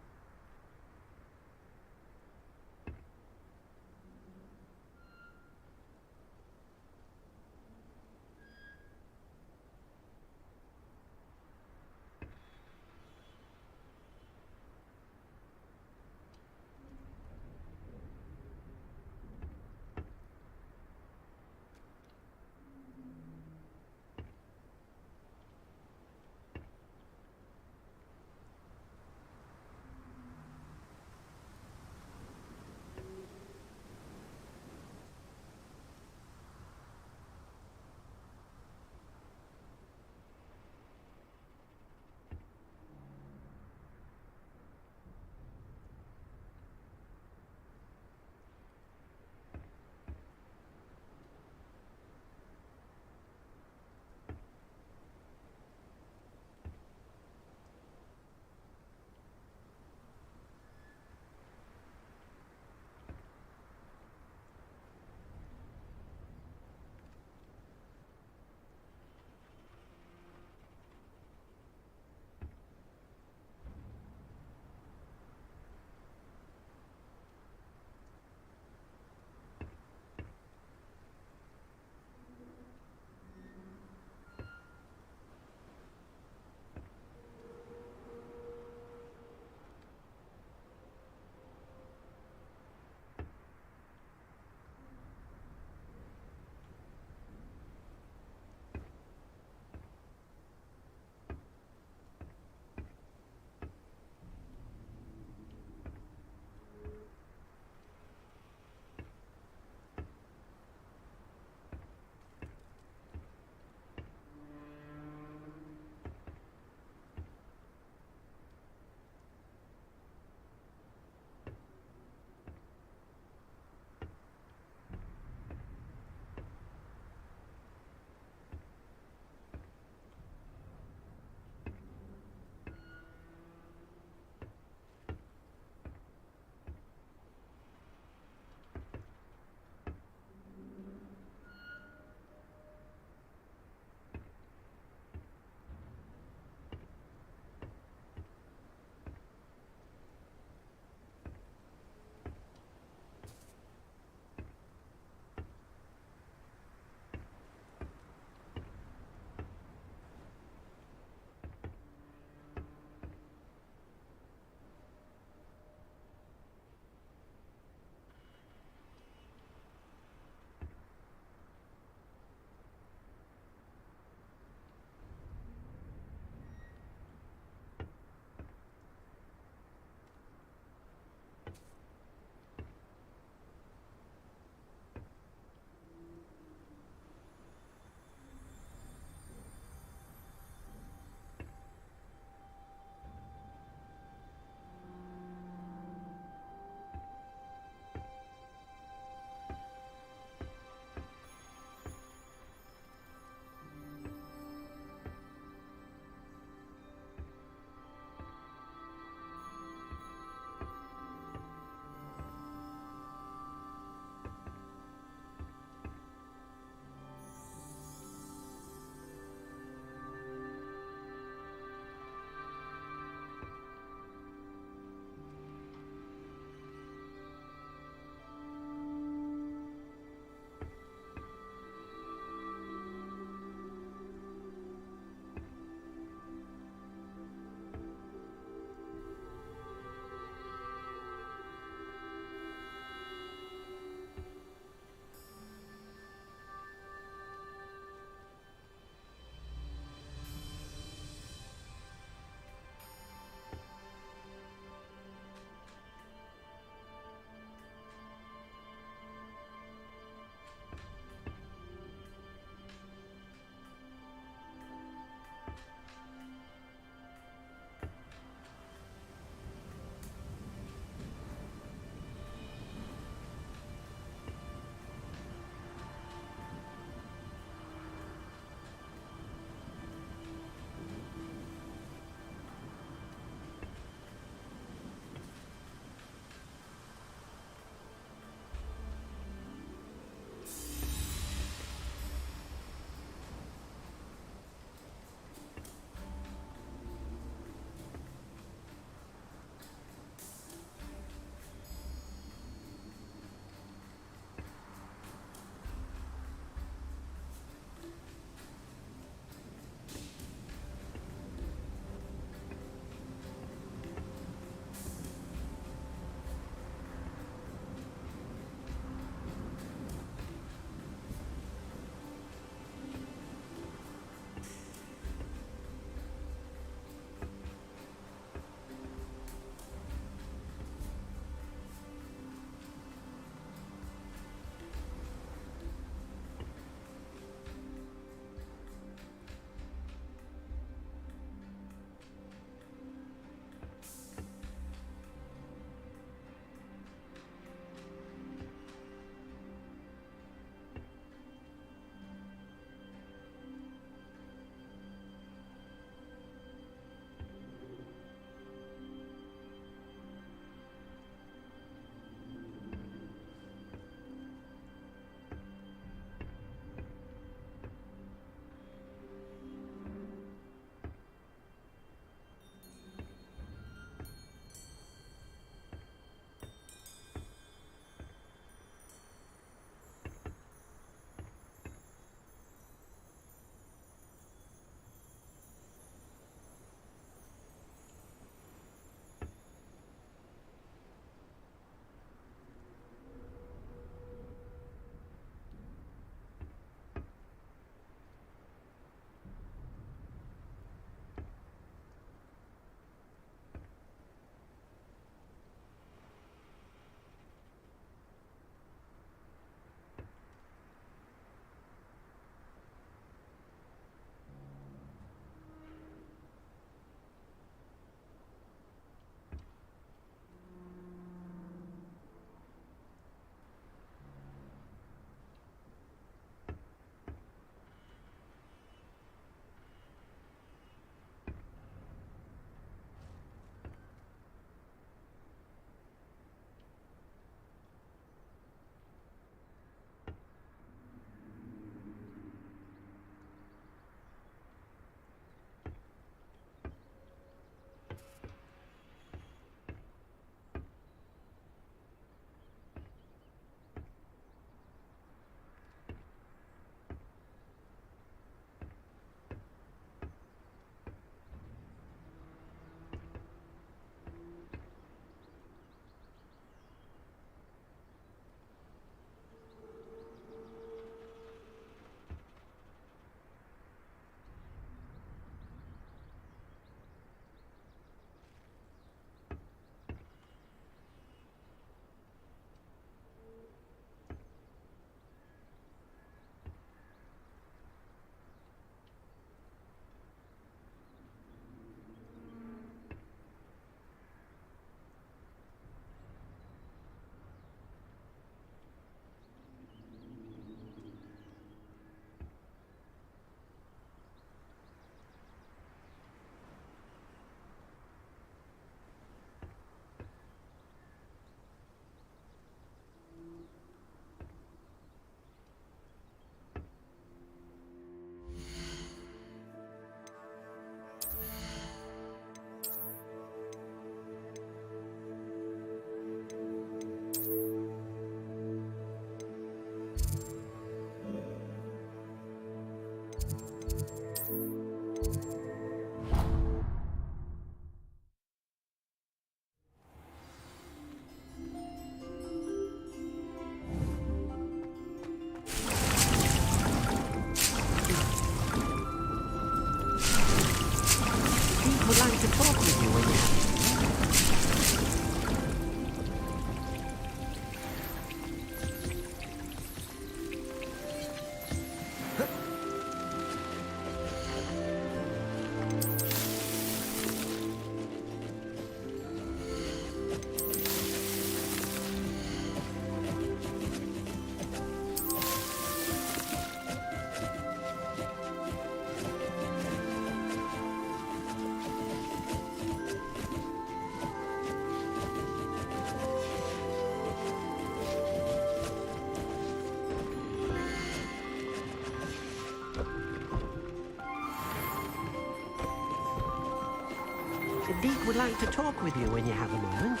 Deek would like to talk with you when you have a moment.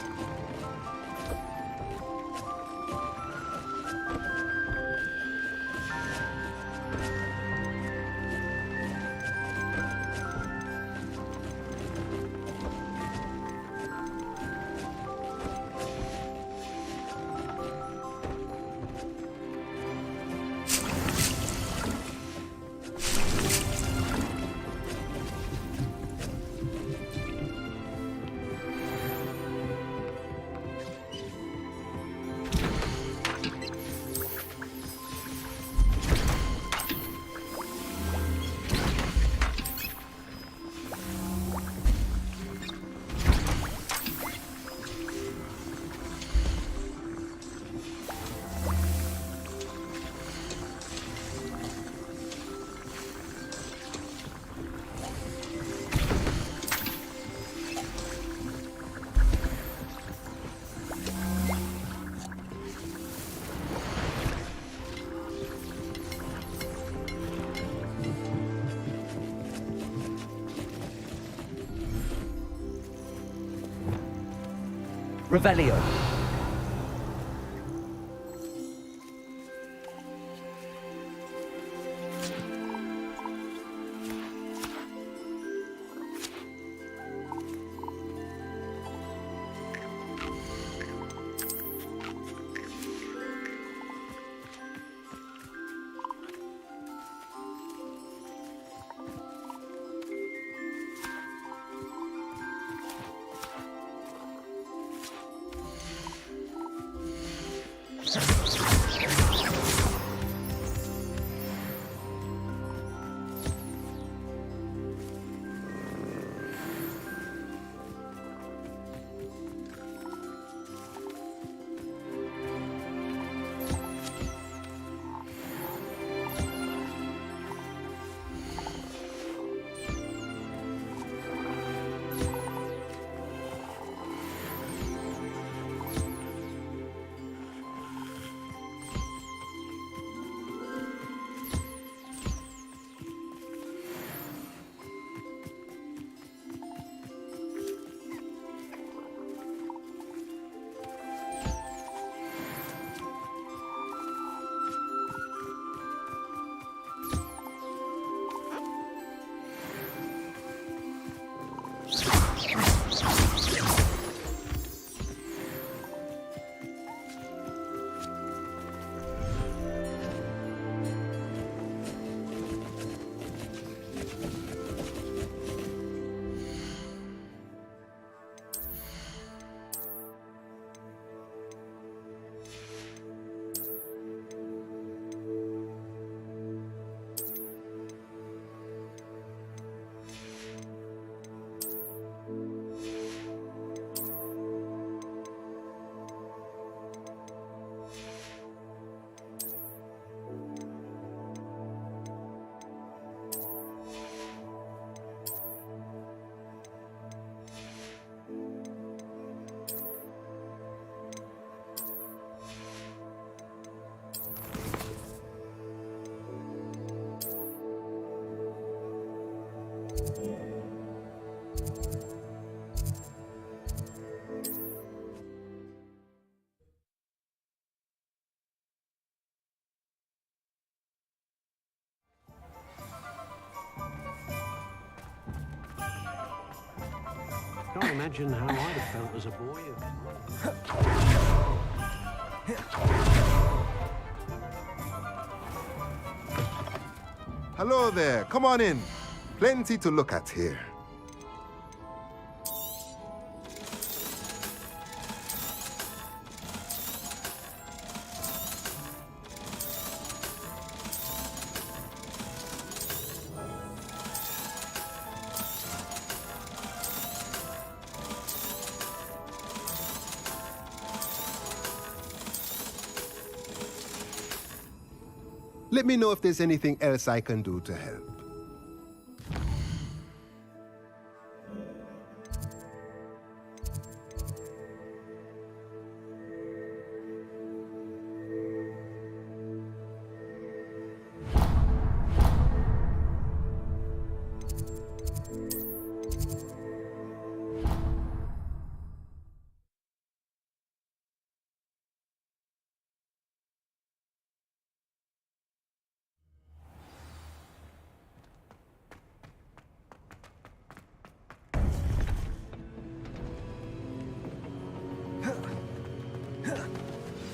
Revelio. Can't imagine how I'd have felt as a boy. Hello there, come on in. Plenty to look at here. Let me know if there's anything else I can do to help.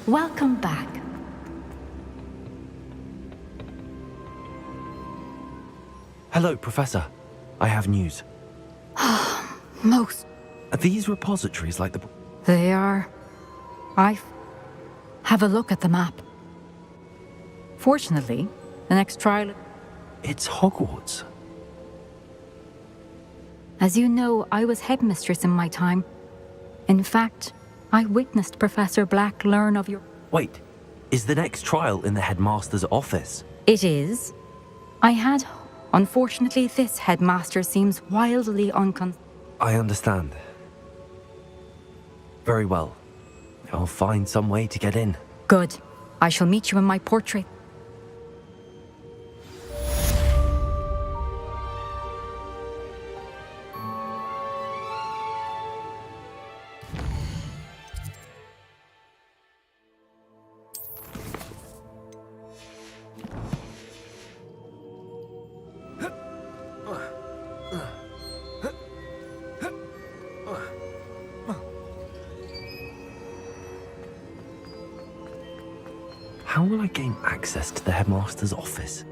Welcome back. Hello, Professor. I have news. Most. Are these repositories like the... They are. Have a look at the map. Fortunately, the next trial... It's Hogwarts. As you know, I was headmistress in my time. In fact, I witnessed Professor Black learn of your... Wait, is the next trial in the headmaster's office? It is. Unfortunately, this headmaster seems wildly I understand. Very well. I'll find some way to get in. Good. I shall meet you in my portrait. How will I gain access to the headmaster's office?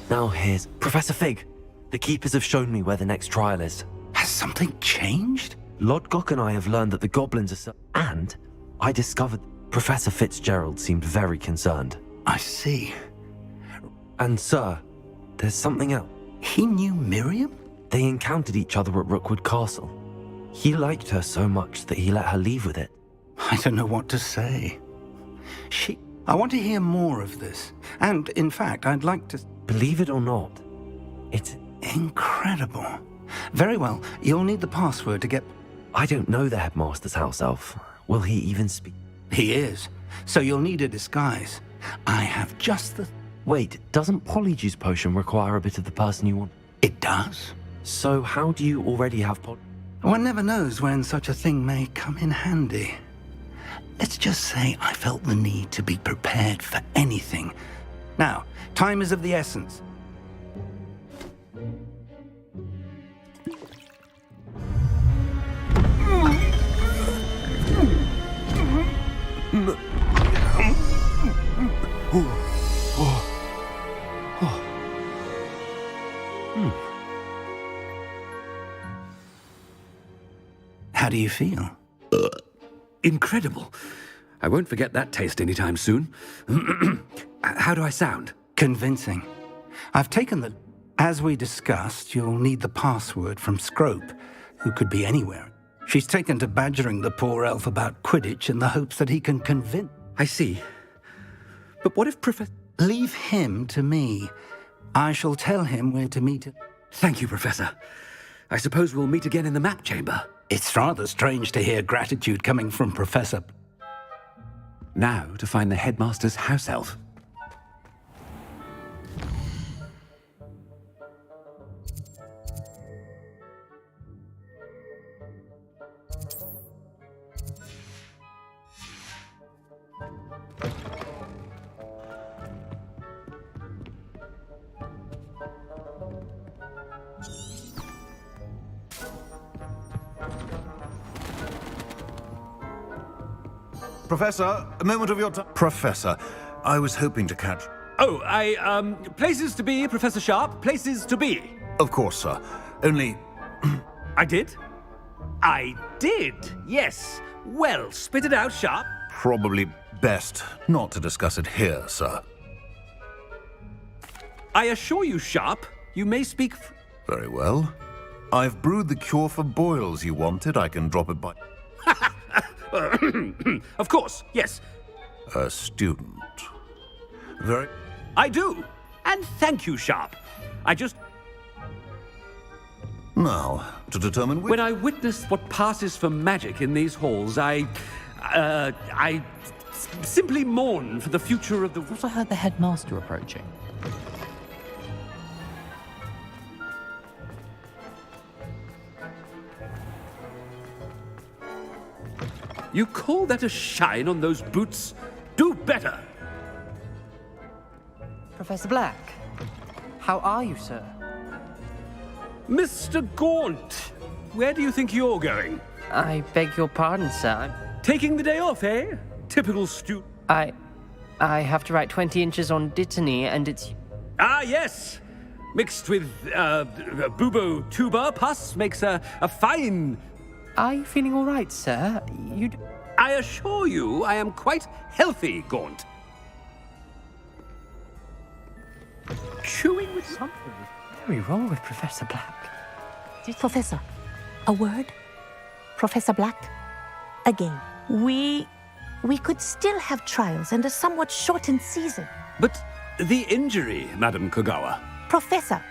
Now here's Professor Fig. The Keepers have shown me where the next trial is. Has something changed? Lodgok and I have learned that the goblins are and I discovered Professor Fitzgerald seemed very concerned. I see. And sir, there's something else. He knew Miriam? They encountered each other at Rookwood Castle. He liked her so much that he let her leave with it. I don't know what to say. I want to hear more of this. And, in fact, I'd like to... Believe it or not, it's... incredible. Very well, you'll need the password to get... I don't know the headmaster's house elf. Will he even speak? He is. So you'll need a disguise. I have just the... Wait, doesn't Polyjuice Potion require a bit of the person you want? It does. So how do you already have One never knows when such a thing may come in handy. Let's just say I felt the need to be prepared for anything. Now, time is of the essence. How do you feel? Incredible. I won't forget that taste anytime soon. How do I sound? Convincing. I've taken the... As we discussed, you'll need the password from Scrope, who could be anywhere. She's taken to badgering the poor elf about Quidditch in the hopes that he can convince... I see. But what if Professor... Leave him to me. I shall tell him where to meet him. Thank you, Professor. I suppose we'll meet again in the map chamber. It's rather strange to hear gratitude coming from Professor... Now to find the headmaster's house elf. Professor, a moment of your time. Professor, I was hoping to catch... Oh, places to be, Professor Sharp, places to be. Of course, sir. Only... I did? I did, yes. Well, spit it out, Sharp. Probably best not to discuss it here, sir. I assure you, Sharp, you may speak... Very well. I've brewed the cure for boils you wanted. I can drop it by... Of course, yes. A student. Very... I do. And thank you, Sharp. I just... Now, to determine which... When I witness what passes for magic in these halls, I simply mourn for the future of the... I also heard the headmaster approaching. You call that a shine on those boots? Do better! Professor Black, how are you, sir? Mr. Gaunt, where do you think you're going? I beg your pardon, sir. Taking the day off, eh? Typical student. I have to write 20 inches on Dittany, and it's... Ah, yes! Mixed with, bubo tuba pus makes a fine... Are you feeling all right, sir? I assure you I am quite healthy, Gaunt. Chewing with something very wrong with Professor Black. Professor, a word? Professor Black? Again, we could still have trials and a somewhat shortened season. But the injury, Madam Kogawa. Professor,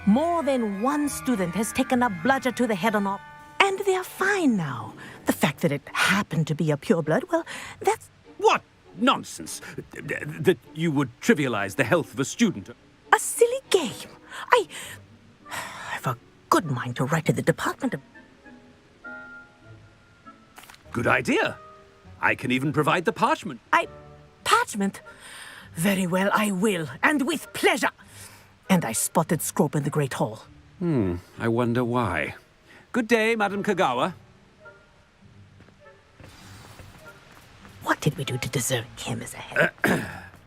more than one student has taken a bludger to the head or not, and they're fine now. The fact that it happened to be a pureblood, well, that's... What nonsense! That you would trivialize the health of a student. A silly game. I've a good mind to write to the Department of... Good idea. I can even provide the parchment. Parchment? Very well, I will, and with pleasure. And I spotted Scrope in the Great Hall. I wonder why. Good day, Madam Kogawa. What did we do to deserve him as a head?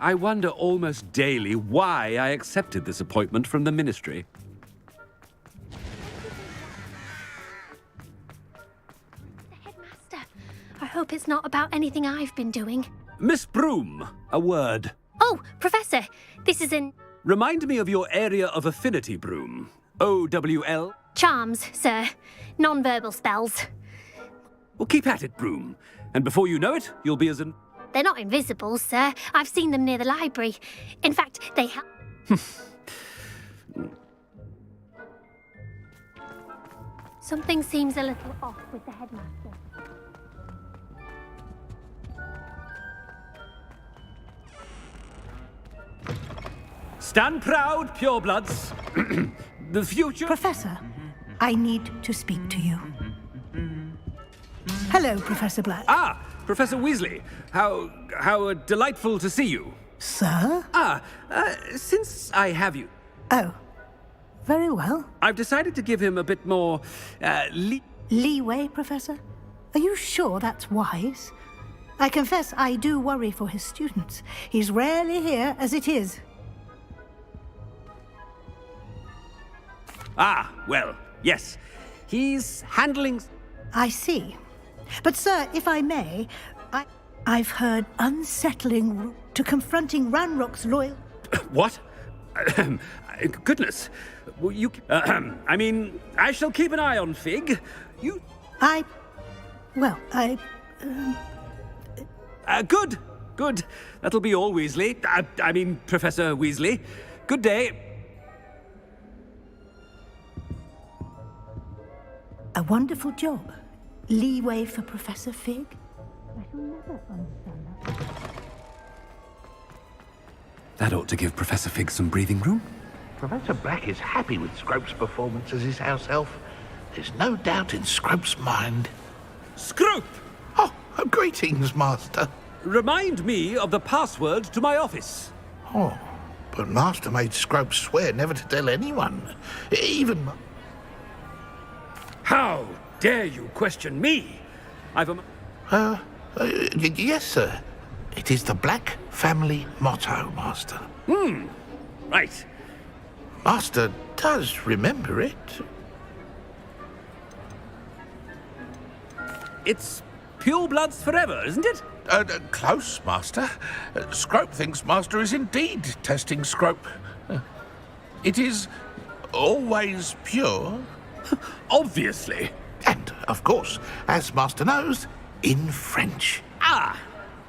I wonder almost daily why I accepted this appointment from the Ministry. The headmaster. I hope it's not about anything I've been doing. Miss Broom, a word. Oh, Professor, this is in... Remind me of your area of affinity, Broom. OWL? Charms, sir. Non-verbal spells. Well, keep at it, Broom. And before you know it, you'll be as an... They're not invisible, sir. I've seen them near the library. In fact, they help... Something seems a little off with the headmaster. Stand proud, purebloods. The future... Professor, I need to speak to you. Hello, Professor Black. Ah, Professor Weasley. How delightful to see you. Sir? Since I have you... Oh, very well. I've decided to give him a bit more, leeway, Professor? Are you sure that's wise? I confess I do worry for his students. He's rarely here as it is. Ah, well, yes. He's handling... I see. But, sir, if I may, I've heard unsettling to confronting Ranrock's loyal... What? Goodness. Well, you... I mean, I shall keep an eye on Fig. You... Good. Good. That'll be all, Weasley. I mean, Professor Weasley. Good day. A wonderful job. Leeway for Professor Fig? I shall never understand that. That ought to give Professor Fig some breathing room. Professor Black is happy with Scrope's performance as his house elf. There's no doubt in Scrope's mind. Scrope! Oh, greetings, Master. Remind me of the password to my office. Oh, but Master made Scrope swear never to tell anyone. Even... How dare you question me? I've a... yes, sir. It is the Black family motto, Master. Right. Master does remember it. It's purebloods forever, isn't it? Close, Master. Scrope thinks Master is indeed testing Scrope. It is always pure. Obviously. And of course, as Master knows, in French. Ah,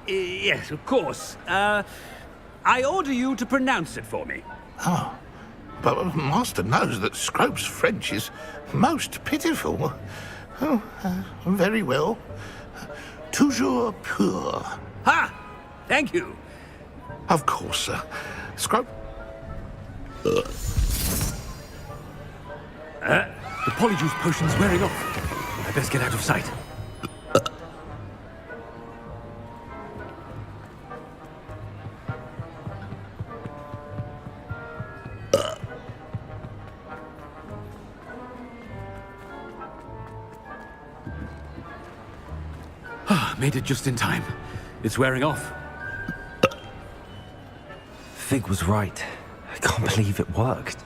yes, of course. I order you to pronounce it for me. Oh, but Master knows that Scrope's French is most pitiful. Oh, very well. Toujours pur. Ha! Thank you. Of course, sir. Scrope. The Polyjuice potion's wearing off. I best get out of sight. Made it just in time. It's wearing off. Fig was right. I can't believe it worked.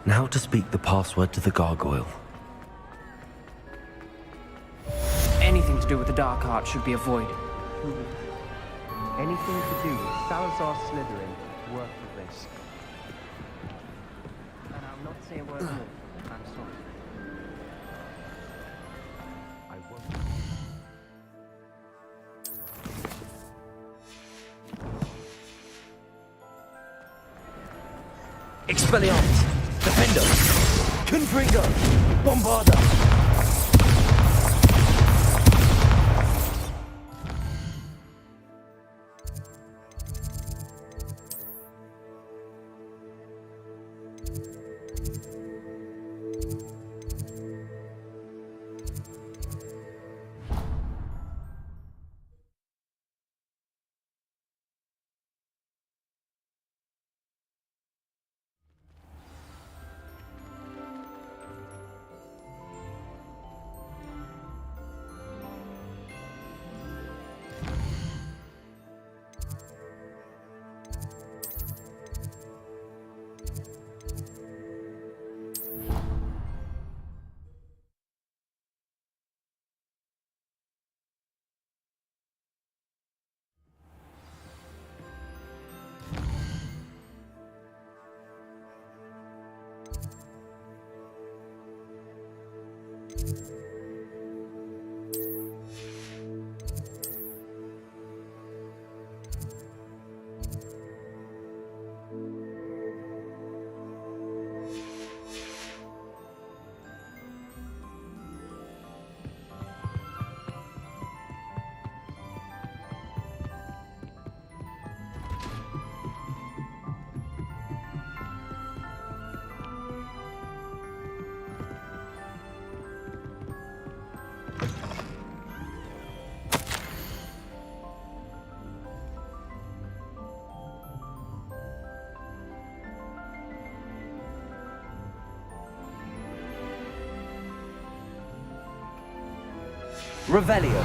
Now to speak the password to the gargoyle. Anything to do with the dark art should be avoided. Anything to do with Salazar Slytherin worth the risk. And I'll not say a word more. I'm sorry. I won't. Expelliarmus! Defender! Confringo! Bombarda! Revelio.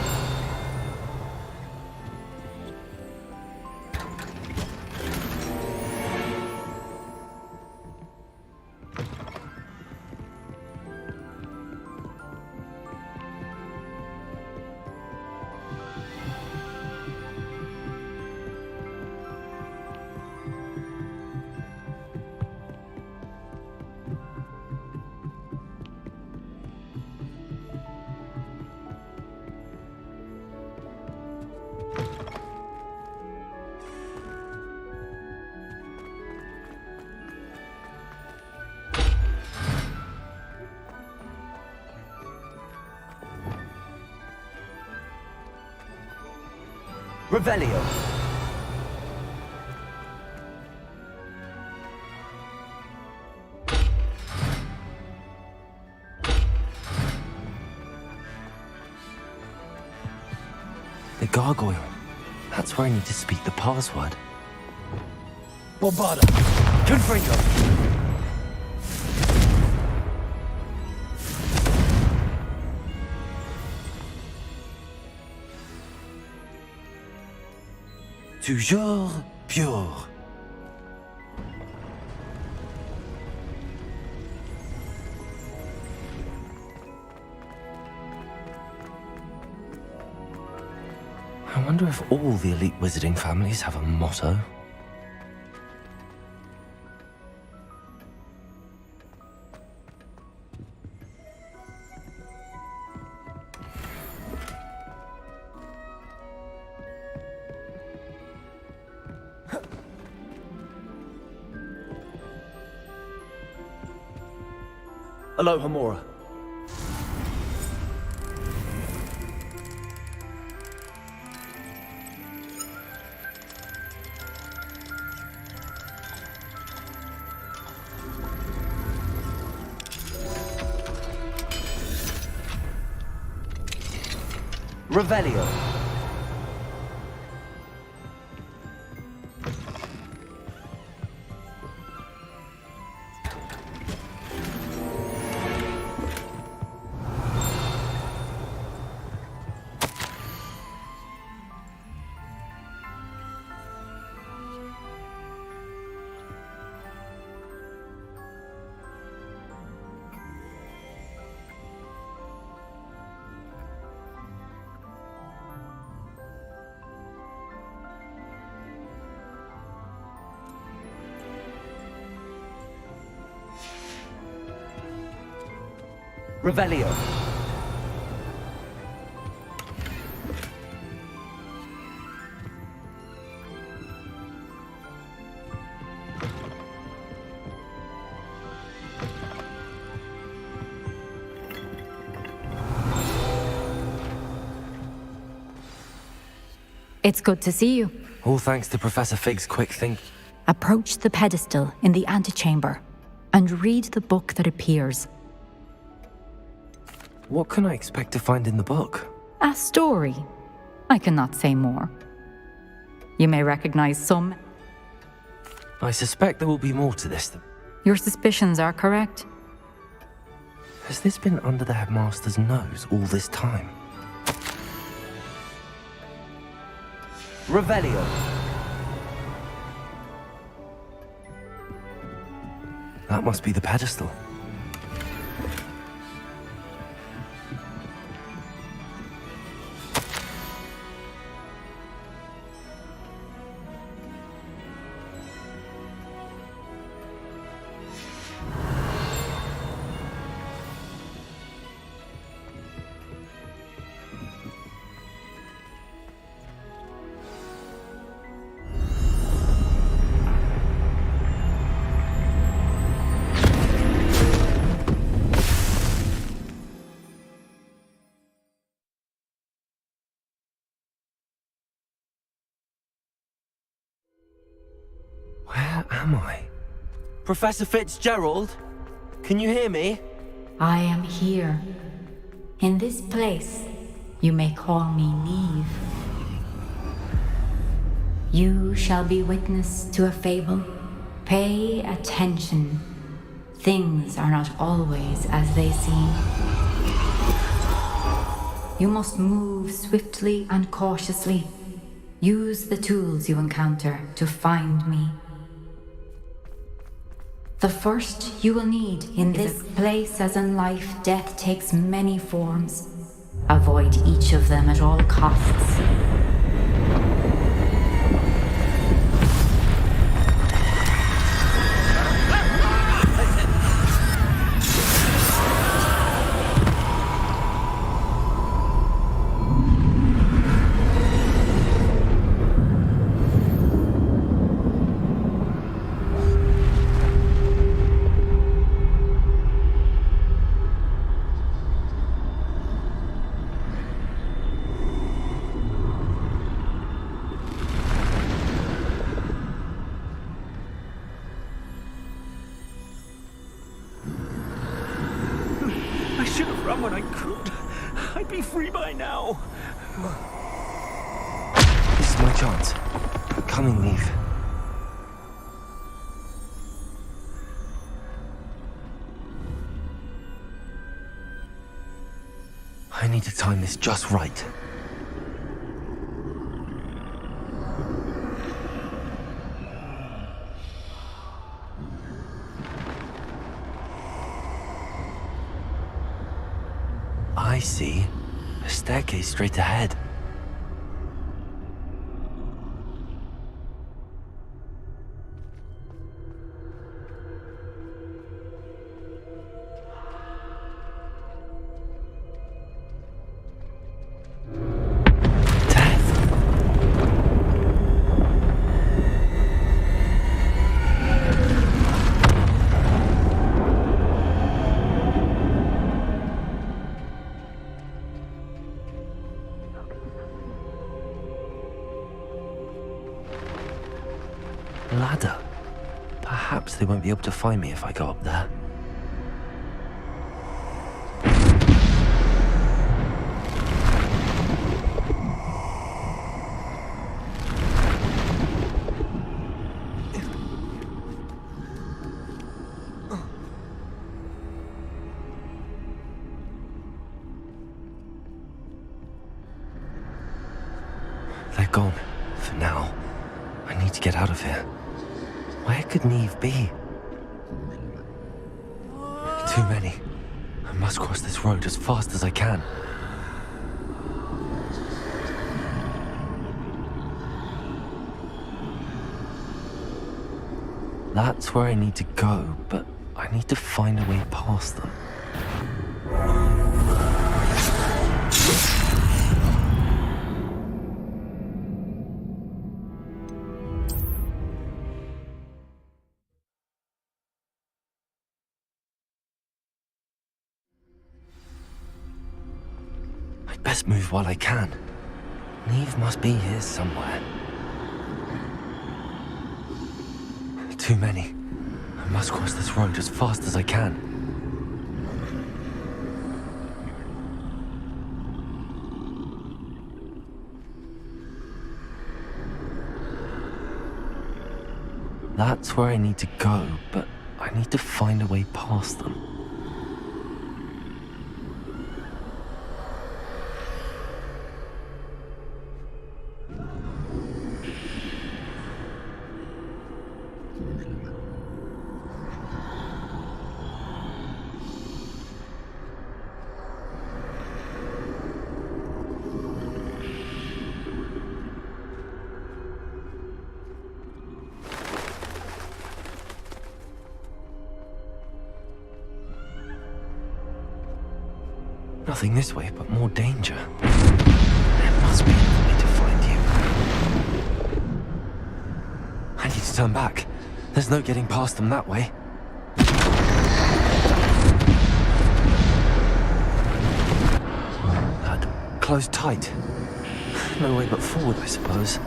Revelio. The gargoyle. That's where I need to speak the password. Bombarda. Confringo. Toujours pure. I wonder if all the elite wizarding families have a motto. Alohomora. Revelio. Revelio. It's good to see you. All thanks to Professor Fig's quick think. Approach the pedestal in the antechamber and read the book that appears. What can I expect to find in the book? A story. I cannot say more. You may recognize some. I suspect there will be more to this. Your suspicions are correct. Has this been under the headmaster's nose all this time? Revelio. That must be the pedestal. Where am I? Professor Fitzgerald? Can you hear me? I am here. In this place, you may call me Neve. You shall be witness to a fable. Pay attention. Things are not always as they seem. You must move swiftly and cautiously. Use the tools you encounter to find me. The first you will need in this place, as in life, death takes many forms. Avoid each of them at all costs. I should have run when I could. I'd be free by now. This is my chance. I'm coming, Neve. I need to time this just right. I see. A staircase straight ahead. won't be able to find me if I go up there. They're gone. For now. I need to get out of here. Where could Neve be? Too many. I must cross this road as fast as I can. That's where I need to go, but I need to find a way past them. I'd best move while I can. Neve must be here somewhere. Too many. I must cross this road as fast as I can. That's where I need to go, but I need to find a way past them. Nothing this way, but more danger. There must be a way to find you. I need to turn back. There's no getting past them that way. That closed tight. No way but forward, I suppose.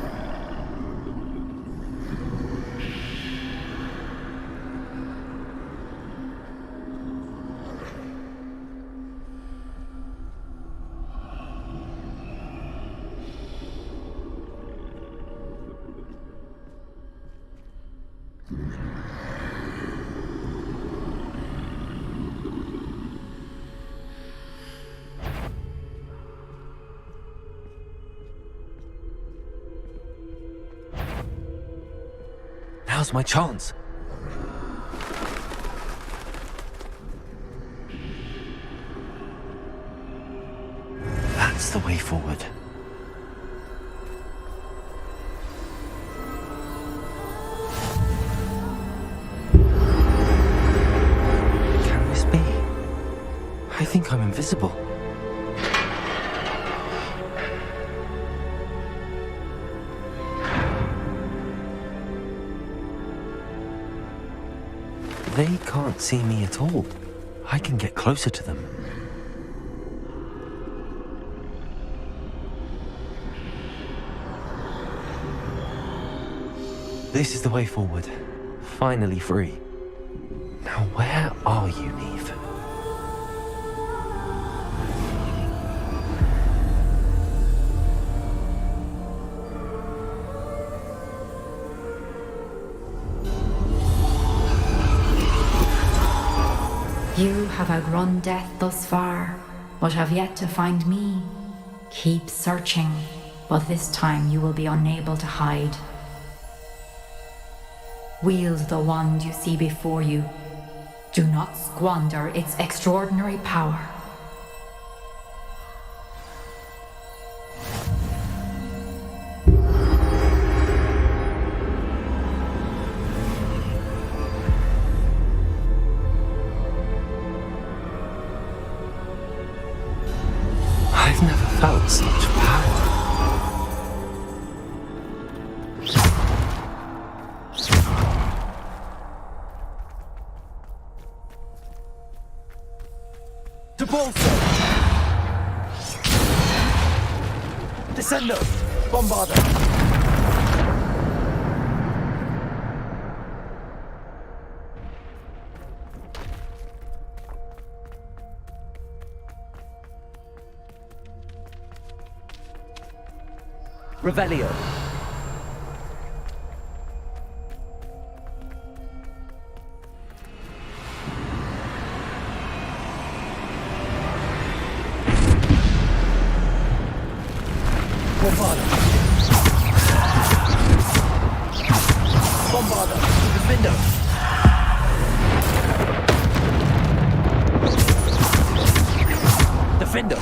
Now's my chance. That's the way forward. Can this be? I think I'm invisible. They can't see me at all. I can get closer to them. This is the way forward. Finally free. Now where are you, Neve? You have outrun death thus far, but have yet to find me. Keep searching, but this time you will be unable to hide. Wield the wand you see before you. Do not squander its extraordinary power. I've never felt such power. To Bolster! Descendo! Bombarda! Revelio. Bombarda. Bombarda. Defender. Defender.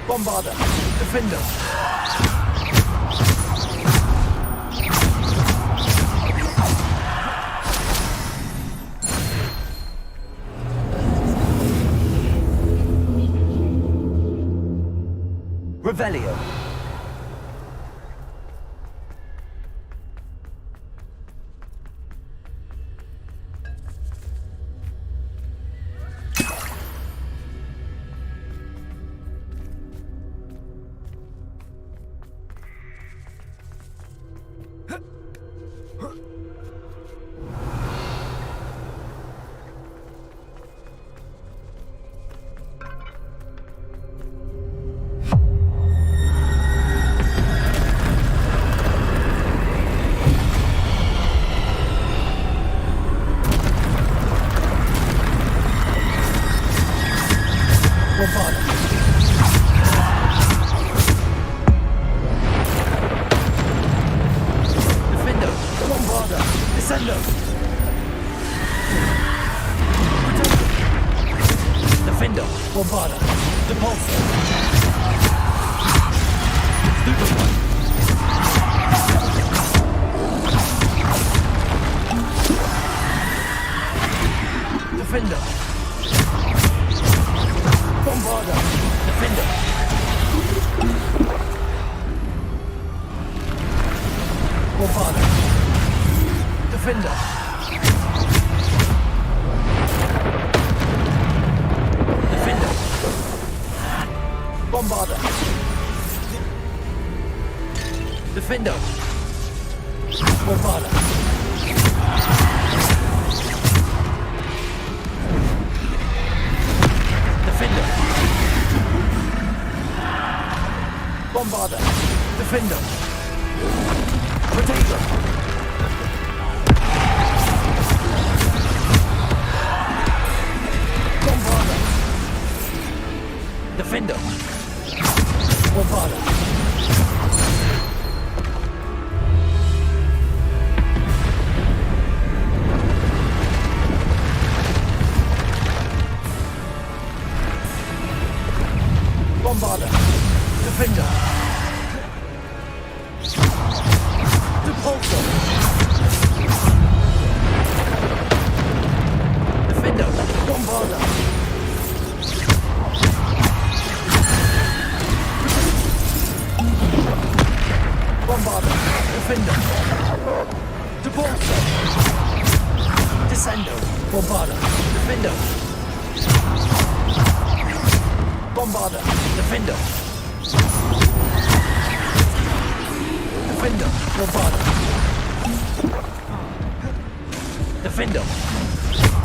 Bombarda. Defender. Revelio.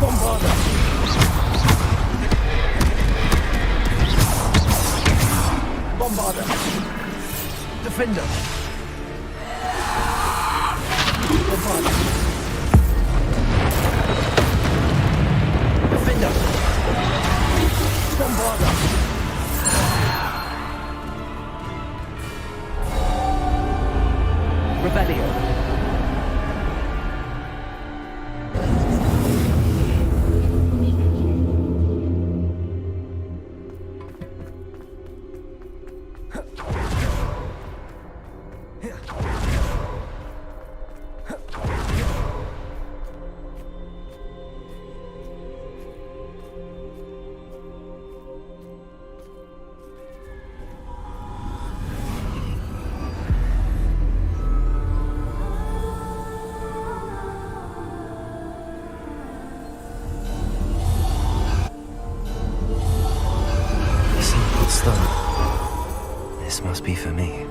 Bombarda! Bombarda! Defender! Bombarda! Defender! Bombarda! Revelio! This must be for me.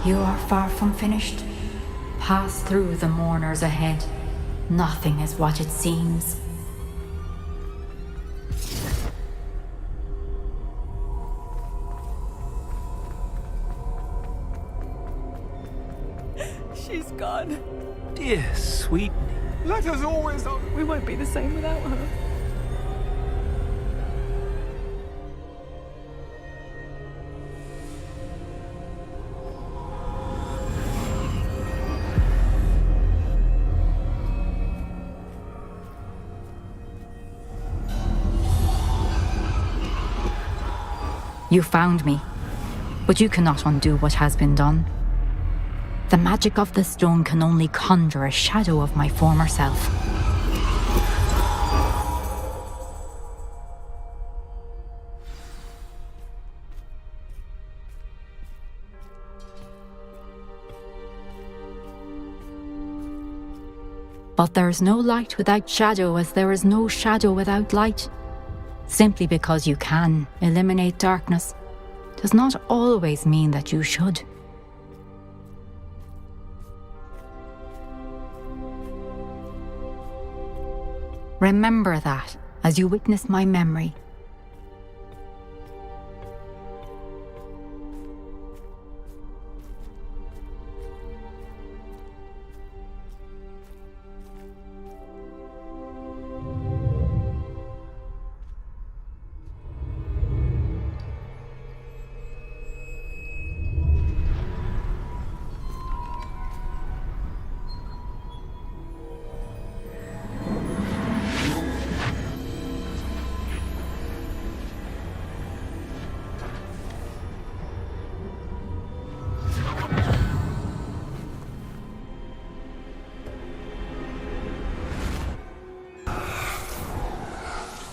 You are far from finished. Pass through the mourners ahead. Nothing is what it seems. She's gone. Dear sweet. Let us always. We won't be the same without her. You found me, but you cannot undo what has been done. The magic of the stone can only conjure a shadow of my former self. But there is no light without shadow, as there is no shadow without light. Simply because you can eliminate darkness does not always mean that you should. Remember that as you witness my memory.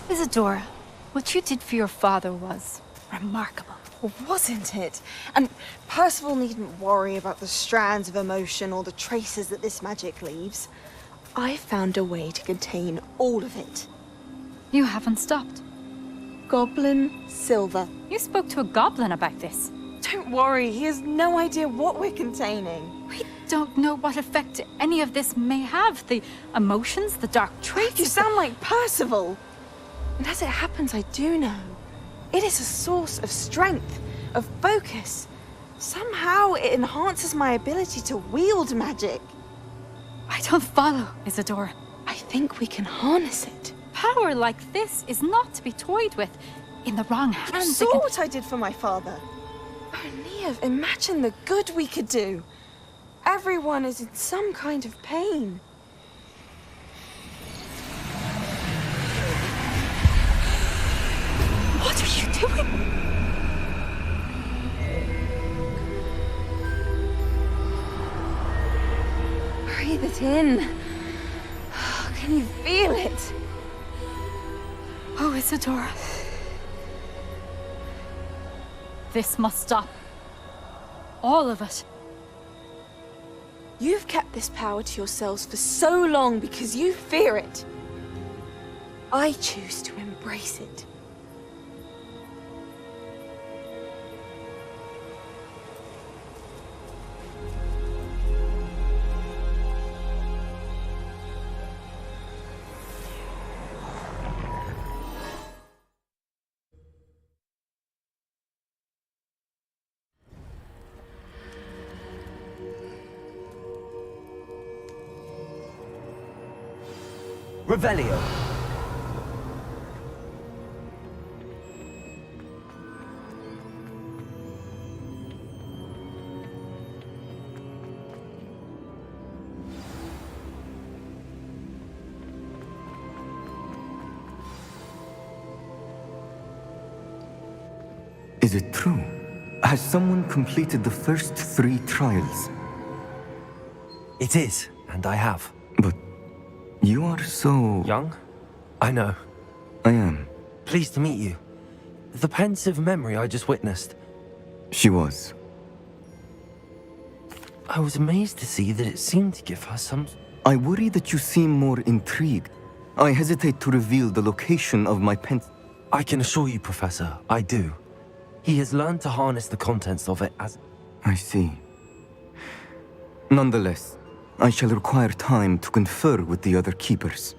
Isadora, what you did for your father was remarkable. Wasn't it? And Percival needn't worry about the strands of emotion or the traces that this magic leaves. I found a way to contain all of it. You haven't stopped. Goblin Silver. You spoke to a goblin about this. Don't worry, he has no idea what we're containing. We don't know what effect any of this may have. The emotions, the dark traits. You sound like Percival. And as it happens, I do know. It is a source of strength, of focus. Somehow it enhances my ability to wield magic. I don't follow, Isadora. I think we can harness it. Power like this is not to be toyed with. In the wrong hands, You saw what I did for my father. Oh, Neve, imagine the good we could do. Everyone is in some kind of pain. What are you doing? Breathe it in. Can you feel it? Oh, Isadora. This must stop. All of it. You've kept this power to yourselves for so long because you fear it. I choose to embrace it. Revelio. Is it true? Has someone completed the first 3 trials? It is, and I have. But you are so... Young? I know. I am. Pleased to meet you. The pensive memory I just witnessed. She was. I was amazed to see that it seemed to give her some... I worry that you seem more intrigued. I hesitate to reveal the location of my pen... I can assure you, Professor, I do. He has learned to harness the contents of it as... I see. Nonetheless, I shall require time to confer with the other keepers.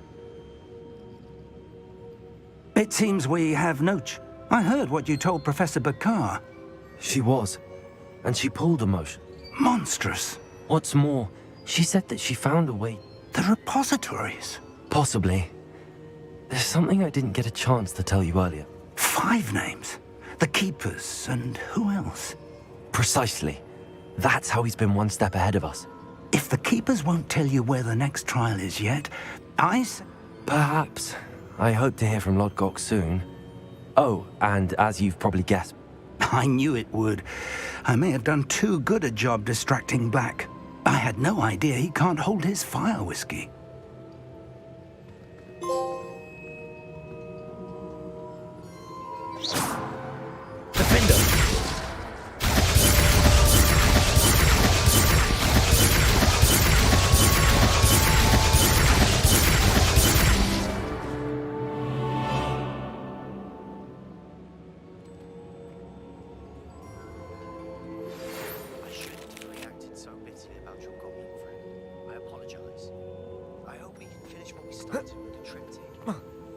It seems we have Noach. I heard what you told Professor Bakar. She was, and she pulled a motion. Monstrous. What's more, she said that she found a way... The repositories? Possibly. There's something I didn't get a chance to tell you earlier. 5 names? The keepers, and who else? Precisely. That's how he's been one step ahead of us. If the keepers won't tell you where the next trial is yet, Perhaps. I hope to hear from Lodgok soon. Oh, and as you've probably guessed... I knew it would. I may have done too good a job distracting Black. I had no idea he can't hold his fire whiskey. Defender! I shouldn't have reacted so bitterly about your goblin friend. I apologize. I hope we can finish what we started with the triptych.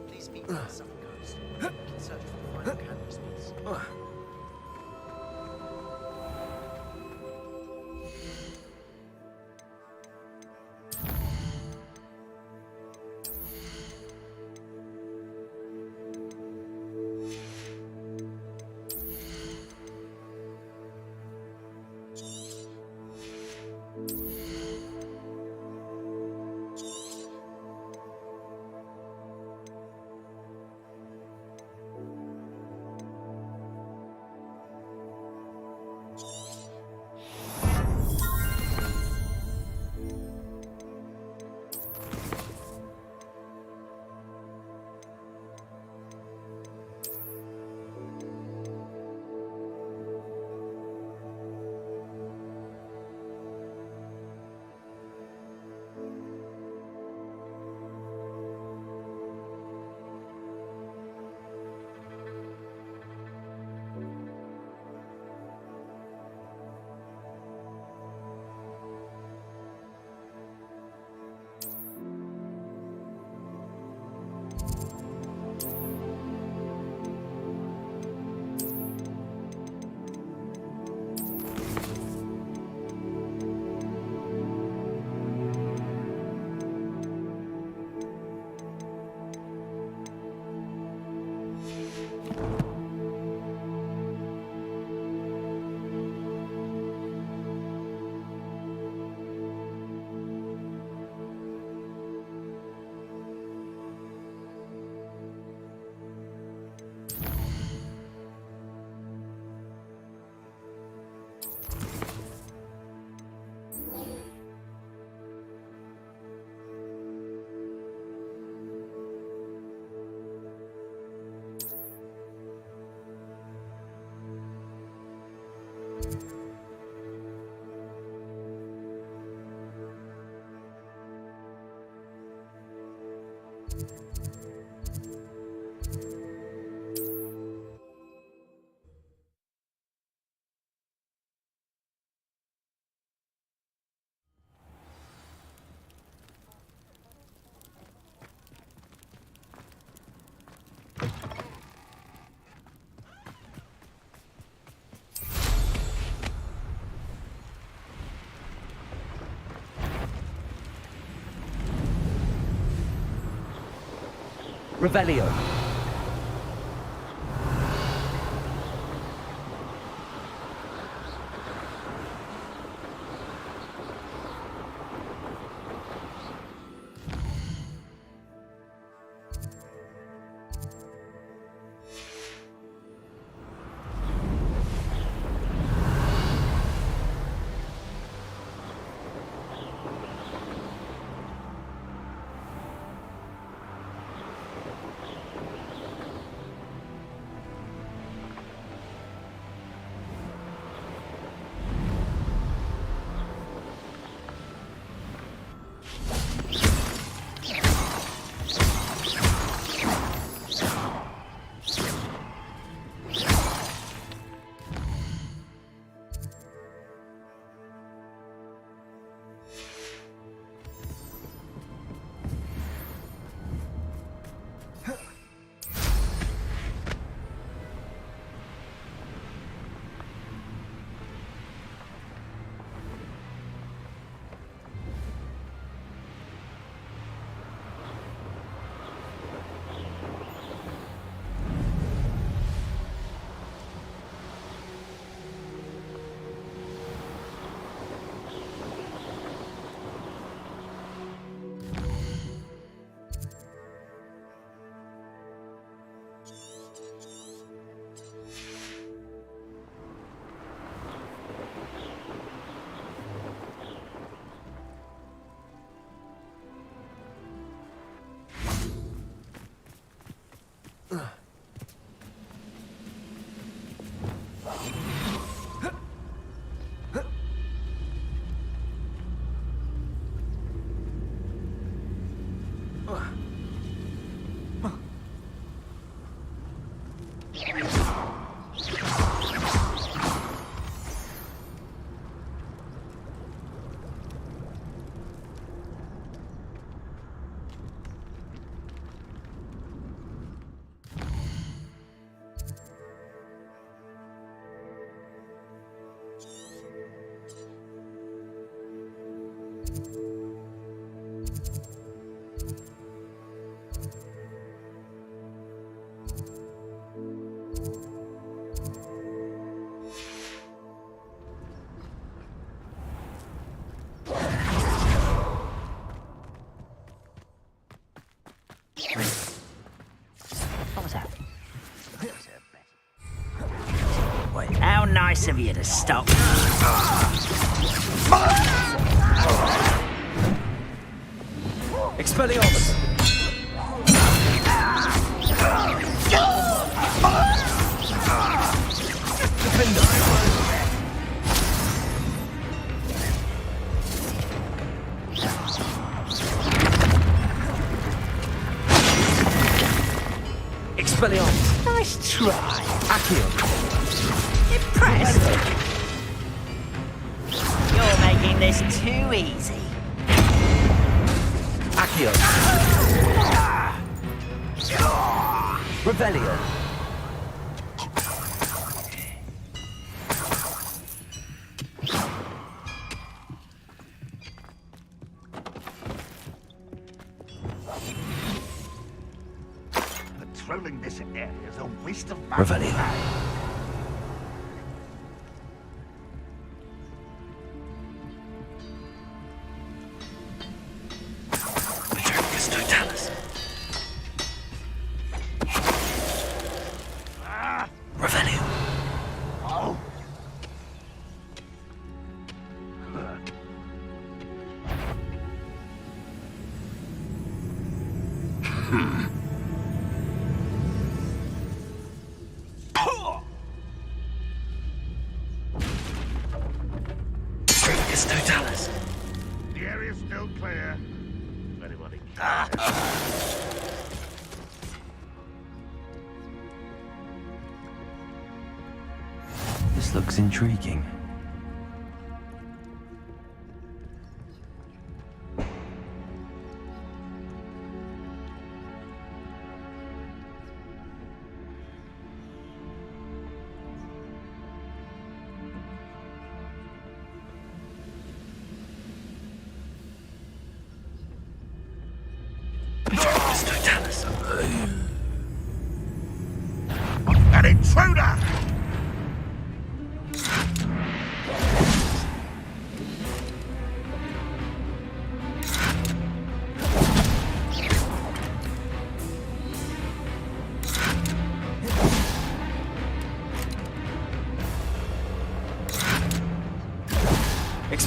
Please meet me at the Southern Coast. We can search for the final canvas piece. Revelio. How nice of you to stop. Expelliarmus! Expelliarmus! Nice try. Accio! Impressed? You're making this too easy. Accio! Revelio! Patrolling this area is a waste of Revelio! Totalis. The area's still clear. Anybody? This looks intriguing. Totalis.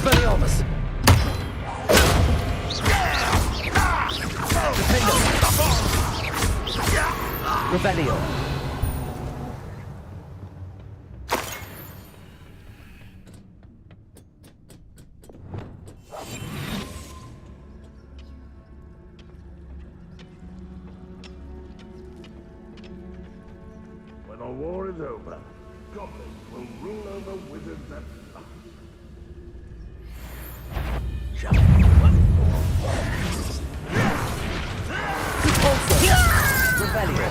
Expelliarmus! Defendo! Revelio! When the war is over, goblins will rule over wizards and... Revelio!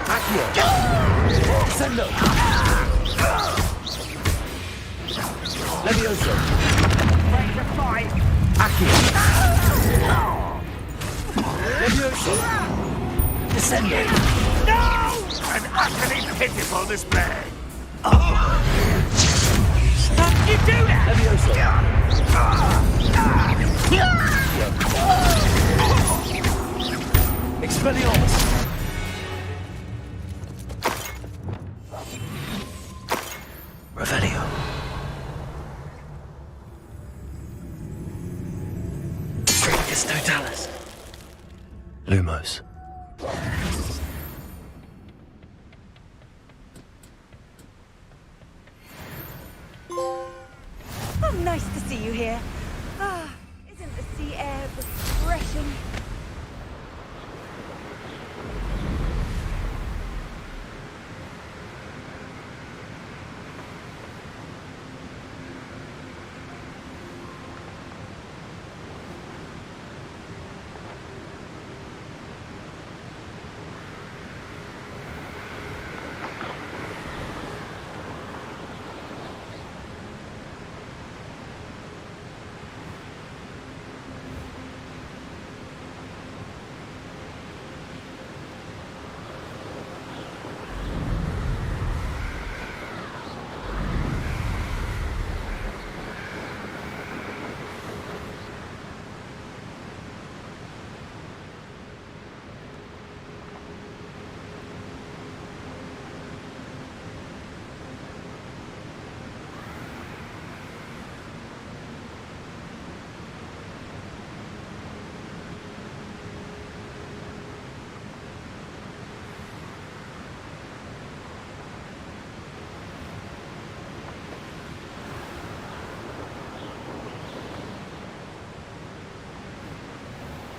Accio! Sendo! Levioso! Break the fight! Accio! Levioso! Descendo! No! An utterly pitiful display! How did you do that? Levioso! Expelliarmus! Revelio! Strictus Totalis! Lumos. Oh, nice to see you here. Ah, isn't the sea air refreshing?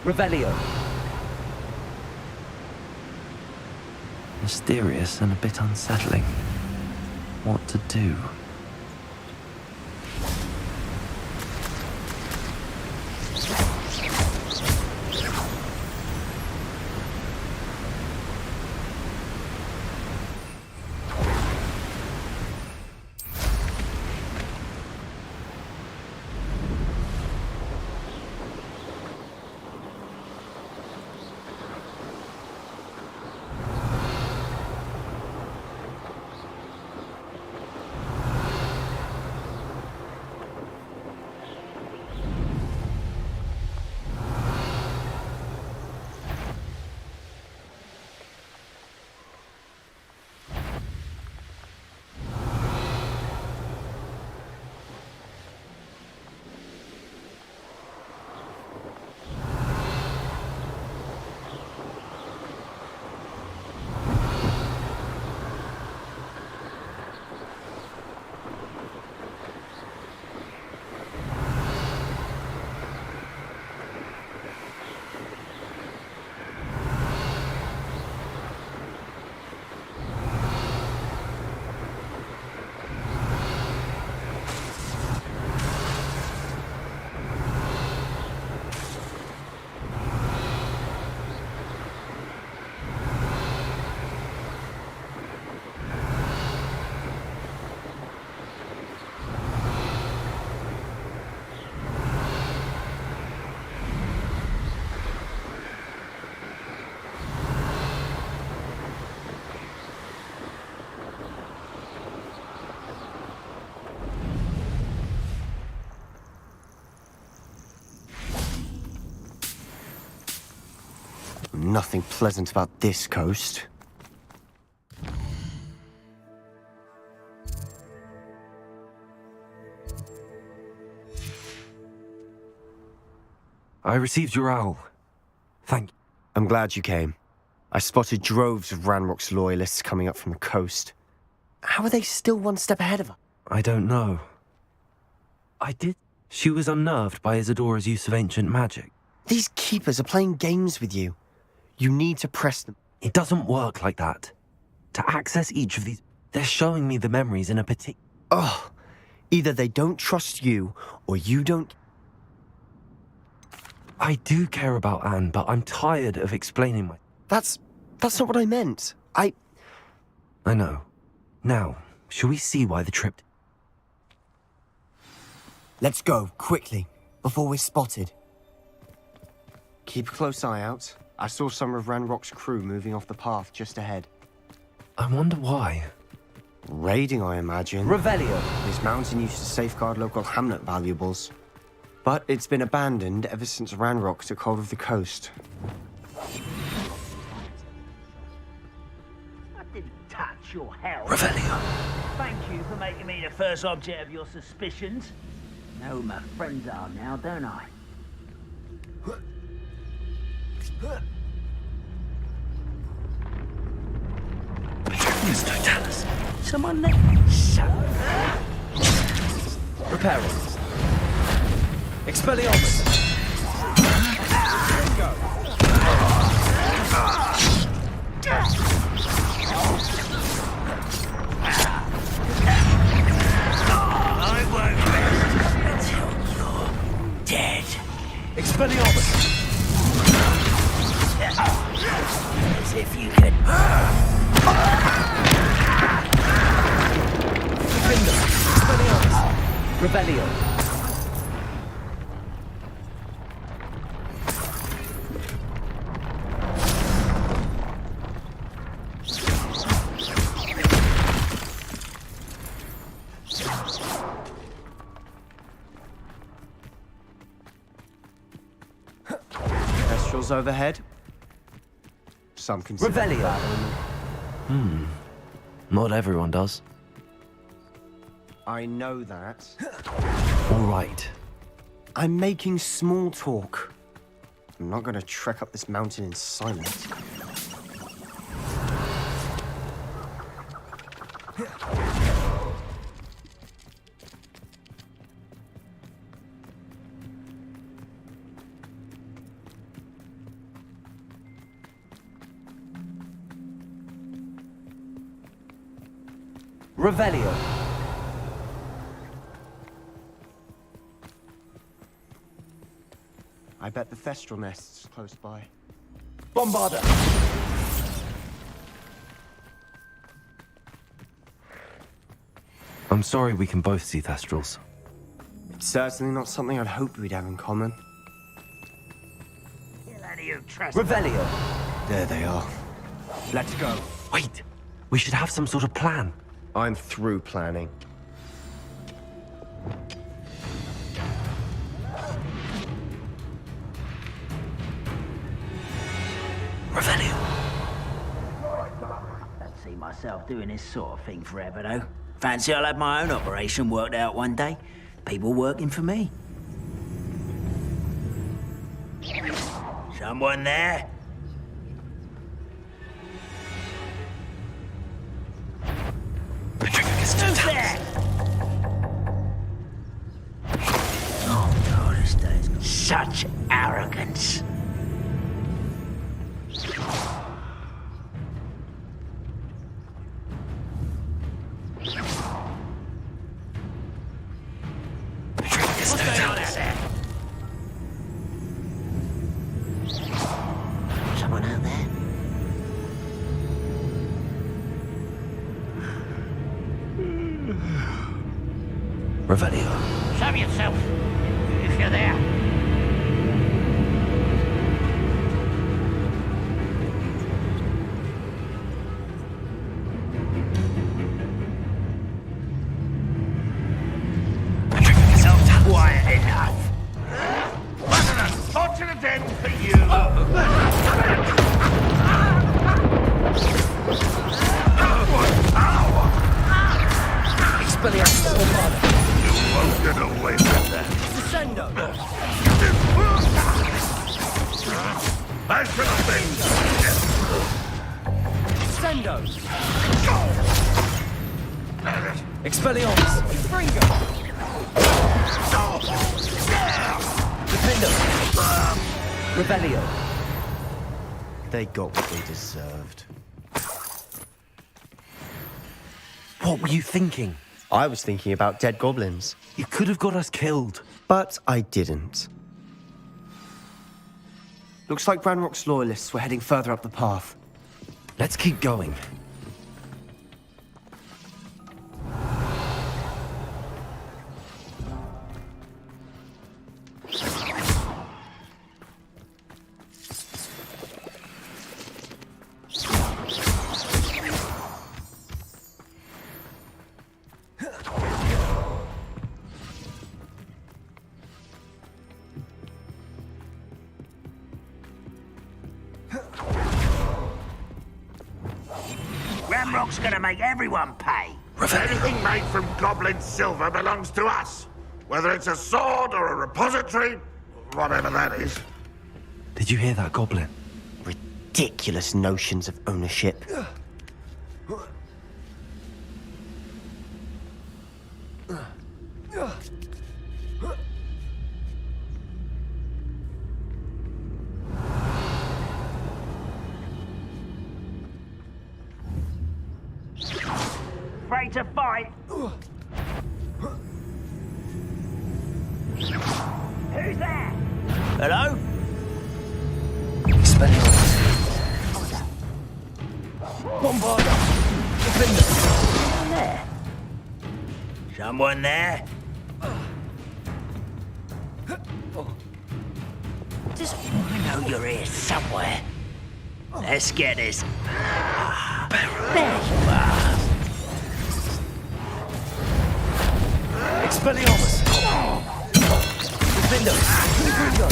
Revelio. Mysterious and a bit unsettling. What to do? nothing pleasant about this coast. I received your owl. Thank you. I'm glad you came. I spotted droves of Ranrock's loyalists coming up from the coast. How are they still one step ahead of us? I don't know. She was unnerved by Isadora's use of ancient magic. These keepers are playing games with you. You need to press them. It doesn't work like that. To access each of these, they're showing me the memories in a particular... Oh, either they don't trust you, or you don't... I do care about Anne, but I'm tired of explaining my... That's not what I meant. I know. Now, shall we see why the trip... Let's go, quickly, before we're spotted. Keep a close eye out. I saw some of Ranrock's crew moving off the path just ahead. I wonder why. Raiding, I imagine. Revelio. This mountain used to safeguard local hamlet valuables. But it's been abandoned ever since Ranrock took hold of the coast. I didn't touch your health. Revelio. Thank you for making me the first object of your suspicions. Know who my friends are now, don't I? Petronius Totalis. Someone there? Repairers. Expelliarmus. Go. I won't rest until you're dead. Expelliarmus. As if you could. Defender. Expelliarmus. Revelio. Kestrels overhead. Some consider Revelio. Not everyone does. I know that. All right. I'm making small talk. I'm not gonna trek up this mountain in silence. Revelio. I bet the Thestral nest's close by. Bombarder. I'm sorry we can both see Thestrals. It's certainly not something I'd hoped we'd have in common. Revelio. There they are. Let's go. Wait! We should have some sort of plan. I'm through planning. Revelio. Don't see myself doing this sort of thing forever, though. Fancy I'll have my own operation worked out one day. People working for me. Someone there? Who's there? Oh God, this day's got such arrogance. What's going on out there? Someone out there? Revelio. Show yourself, if you're there. Quiet enough. Wasn't a fortunate end for you. Expelliarmus. You won't get away with that. Descendo. I should have been. Descendo. Expelliarmus. Fringo. Defendo. Revelio. They got what they deserved. What were you thinking? I was thinking about dead goblins. You could have got us killed. But I didn't. Looks like Ranrock's loyalists were heading further up the path. Let's keep going. Ranrock's gonna make everyone pay. Anything made from goblin silver belongs to us. Whether it's a sword or a repository, whatever that is. Did you hear that, Goblin? Ridiculous notions of ownership. Afraid to fight? Who's there? Hello? Expelliarmus. Bombarda. Defender. Someone there? Someone there? Just I know you're here somewhere. Let's get this. There you are. Expelliarmus. Defender. Fringo.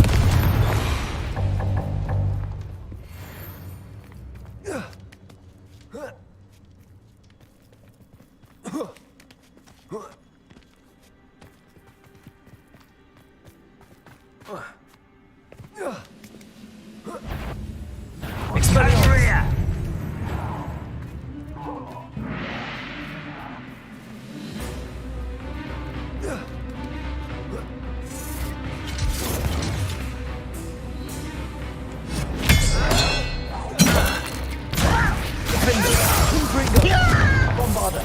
Expelliarmus. Bombarda.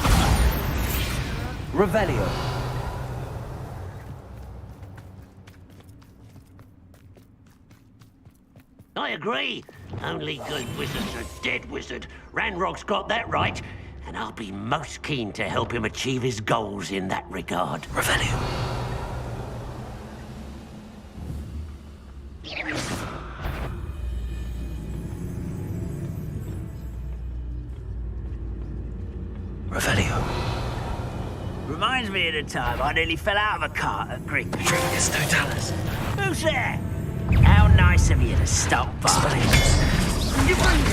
Revelio. I agree. Only good wizards are dead wizard. Ranrock's got that right. And I'll be most keen to help him achieve his goals in that regard. Revelio. Revelio. Reminds me of the time I nearly fell out of a cart at Greek. Travis Totalis. Who's there? How nice of you to stop by. You bring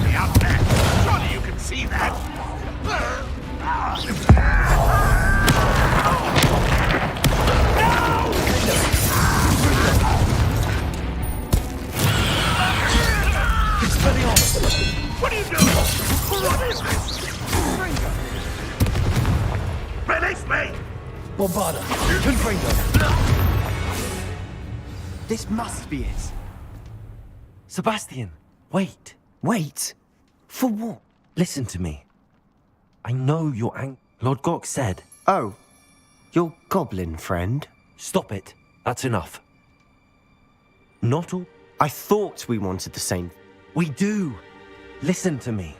me up there. Surely you can see that. What are you doing? What is this? Release me! Bombarda. Fringo. This must be it. Sebastian, wait. Wait? For what? Listen to me. I know you're angry. Lord Gok said... Oh, your goblin friend? Stop it. That's enough. Not all... I thought we wanted the same... We do. Listen to me.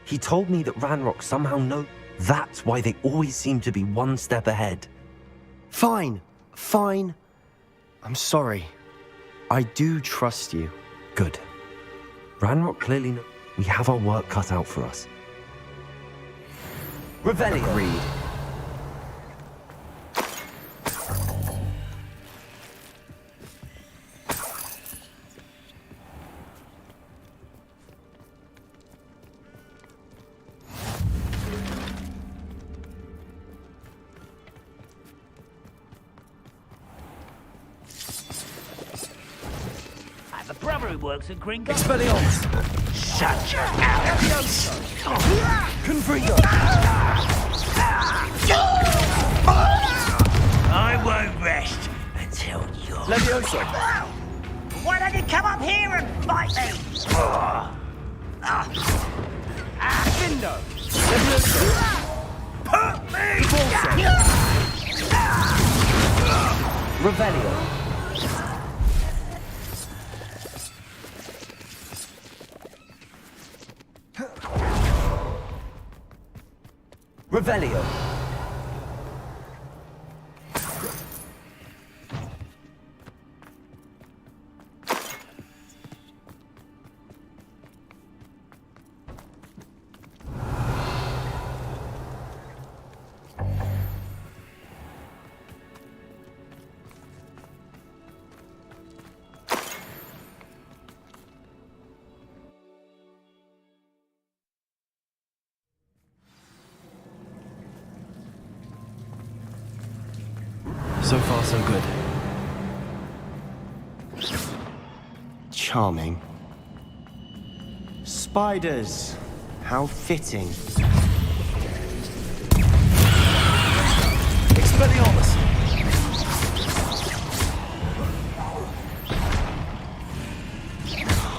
He told me that Ranrock somehow knows. That's why they always seem to be one step ahead. Fine. Fine. I'm sorry. I do trust you. Good. Ranrock clearly knows we have our work cut out for us. Revelio. Agreed. crew works at Gringo. Expelliarmus! Such arrogance! Confringo! I won't rest until you're... Levioso! Why don't you come up here and fight me? Findo! Levioso! Put me Revelio. Revelio. So far, so good. Charming. Spiders. How fitting. Expelliarmus!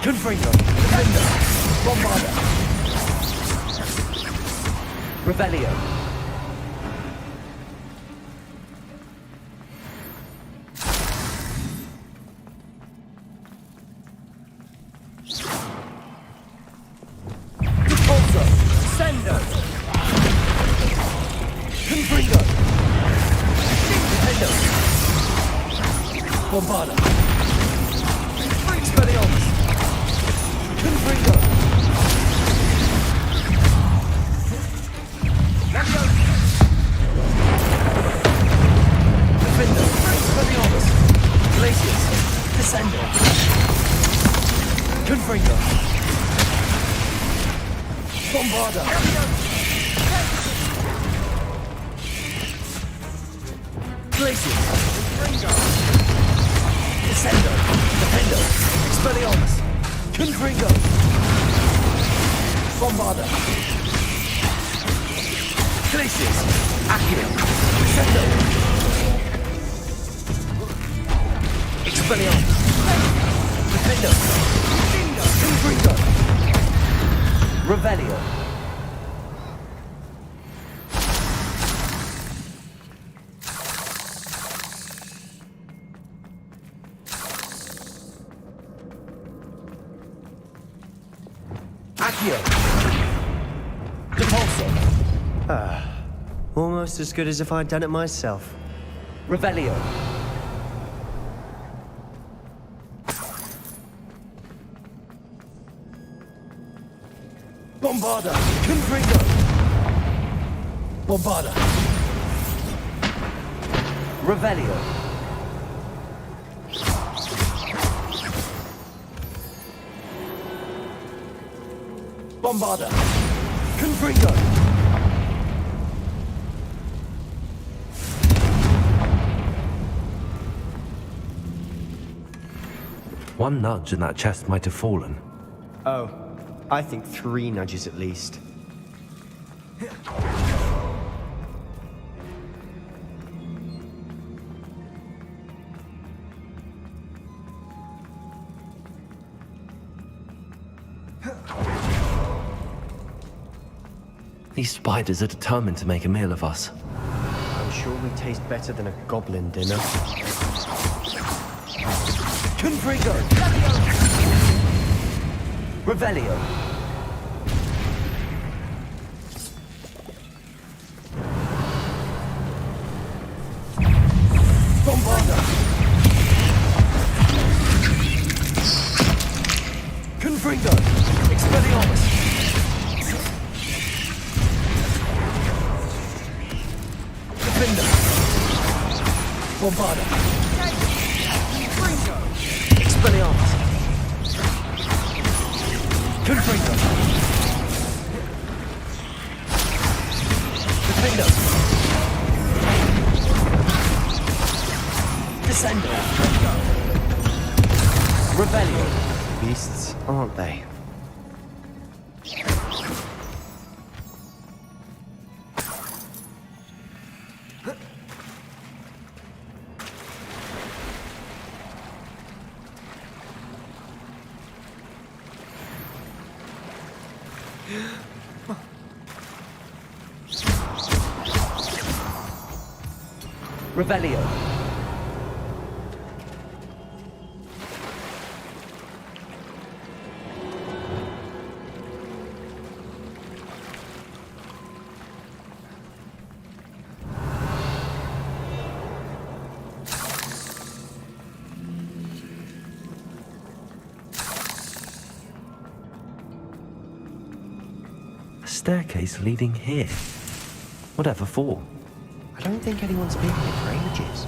Confringo! Defender! Bombarda! Revelio. Sendo! Confringo! Defendo! Bombarda! Expelliarmus! Confringo! Defendo! Expelliarmus! Glacius! Descendo! Confringo! Bombarda! Glacius! Descendo! Defendo! Expelliarmus! Confringo! Bombarda! Glacius! Accio! Descendo! Expelliarmus! Defendo! Confringo! Revelio. Accio. Depulso. Almost as good as if I'd done it myself. Revelio. Bombarda! Confringo! Bombarda! Revelio. Bombarda! Confringo! One nudge and that chest might have fallen. Oh, I think 3 nudges at least. These spiders are determined to make a meal of us. I'm sure we taste better than a goblin dinner. Confringo! Revelio. Bombarda! Confringo! Expelliarmus! Defender! Bombarda! Expelliarmus! Confringo! Defender! Descendo! Revelio. beasts, aren't they? Revelio. A staircase leading here. Whatever for? I don't think anyone's been here for ages.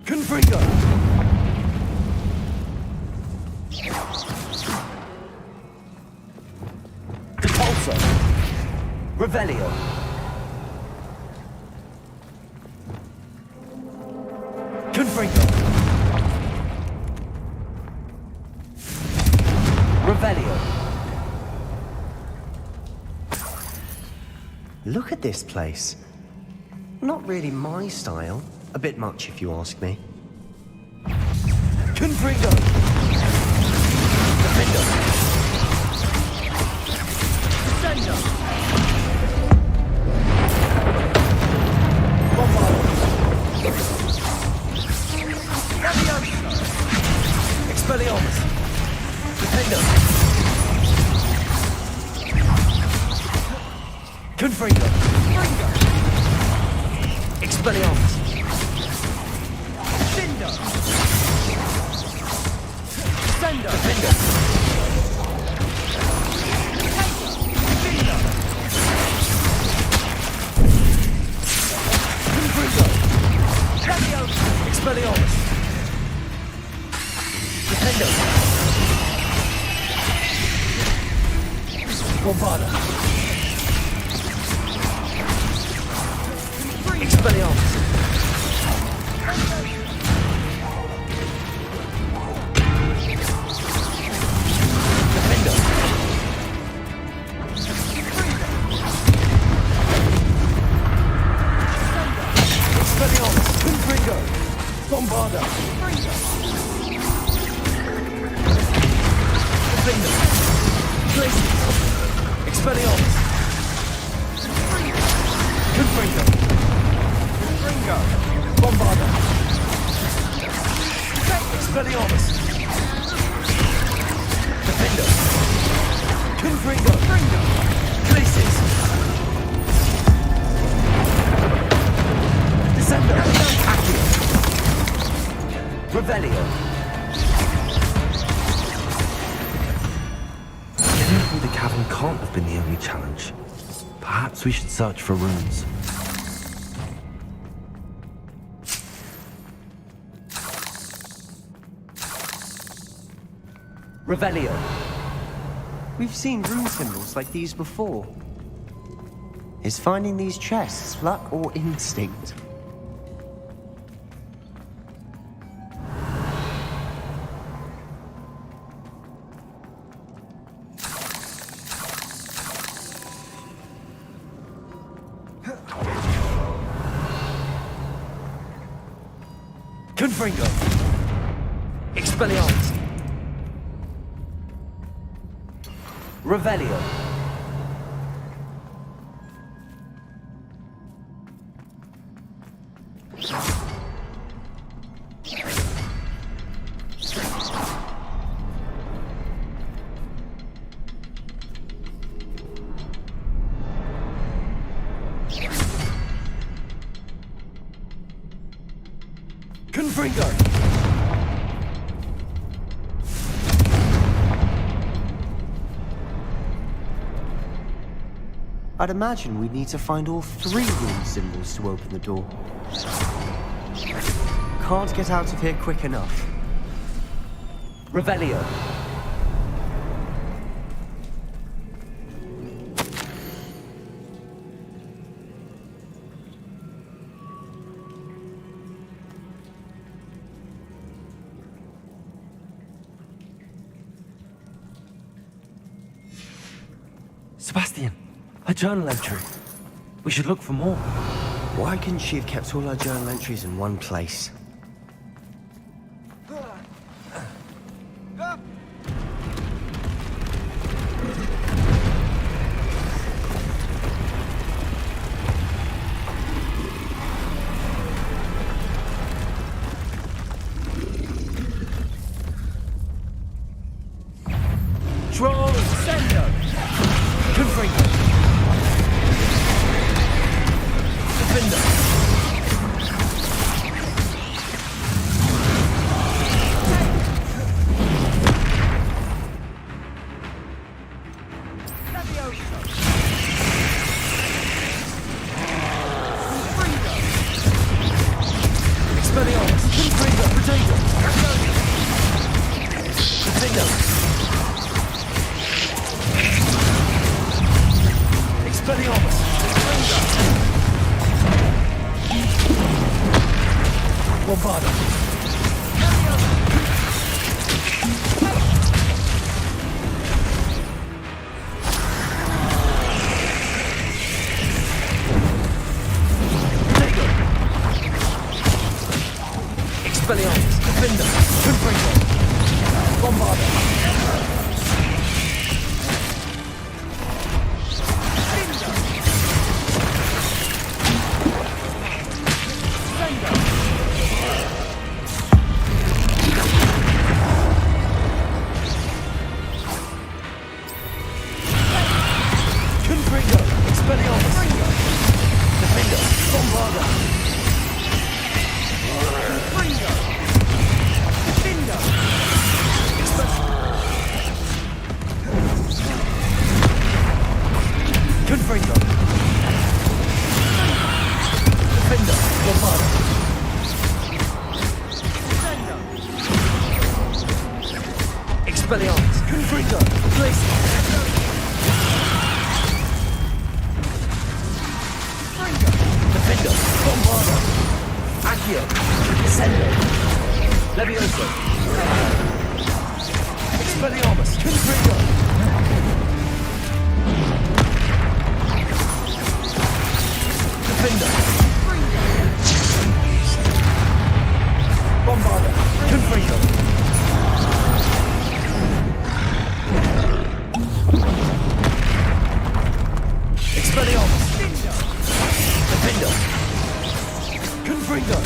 Confringo! Depulso. Revelio. Confringo! Revelio. Look at this place. Not really my style. A bit much, if you ask me. Confringo! Defendo. Descendo! Expelliarmus. Defendo. Confringo! Expelliarmus. Defendo! Descendo! Defendo. Confringo! Expelliarmus. Defendo. Bombarda! Expelliarmus. Defendo. Expelliarmus! Confringo! Bombarda! Defendo. Glacius. Expelliarmus. Confringo! Confringo! Bombarda! Expelliarmus. Defendo. Confringo! Confringo! Glacius. Descendo. Accio. Revelio. Getting through the cavern can't have been the only challenge. Perhaps we should search for runes. Revelio. We've seen rune symbols like these before. Is finding these chests luck or instinct? Confringo. Expelliarmus. Revelio. Confringo! I'd imagine we'd need to find all 3 rune symbols to open the door. Can't get out of here quick enough. Revelio. Sebastian, a journal entry. We should look for more. Why couldn't she have kept all her journal entries in one place? Sendo! Confringo! Defender! Expelliarmus! Confringo! Potato! Defender! Expelliarmus! Bombarda! Potato! Expelliarmus! Defender! Confringo! Bombarda! Expelliarmus! Confringo! Place! Defender! Bombarda! Accio! Sendo! Levioso! Expelliarmus! Confringo! Defender! Bombarda! Confringo! Expelliarmus! Defender! Confringo!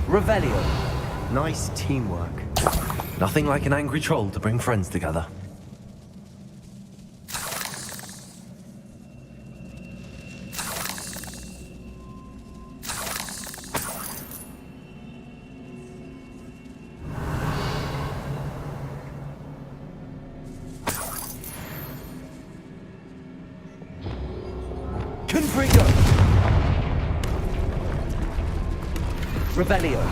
Revelio. Nice teamwork. Nothing like an angry troll to bring friends together. Confringo! Revelio.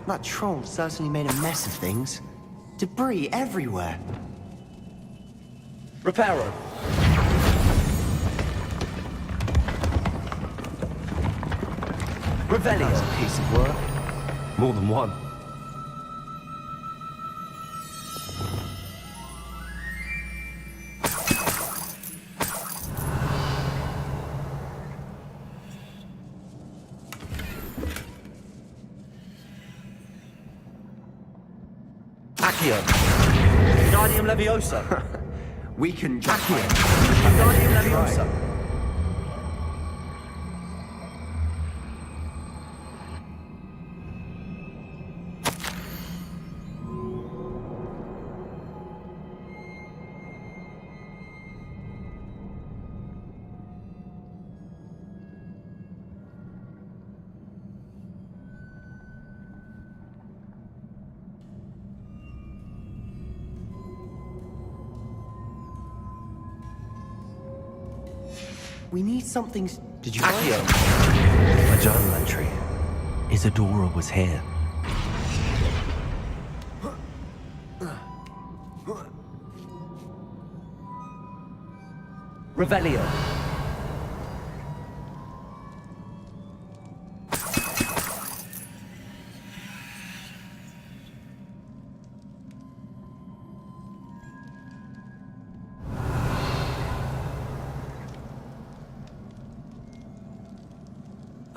That troll certainly made a mess of things. Debris everywhere. Reparo. Revelio. That's a piece of work. More than one. Accio. Guardium Leviosa. We can jump. Accio. Guardium Leviosa. We need something. Did you Accio. A journal entry. Isadora was here. Revelio.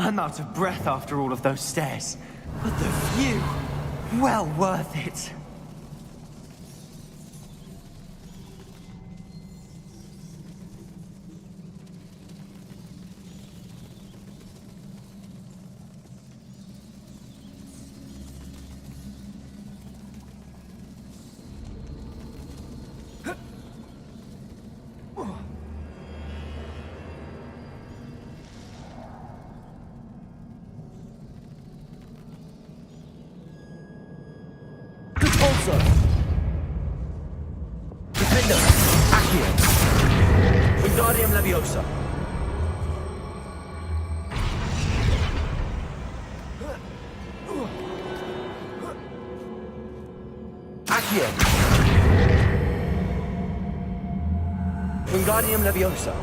I'm out of breath after all of those stairs. But the view, well worth it. Repulsor! Defender! Accio! Wingardium Leviosa! Accio! Wingardium Leviosa!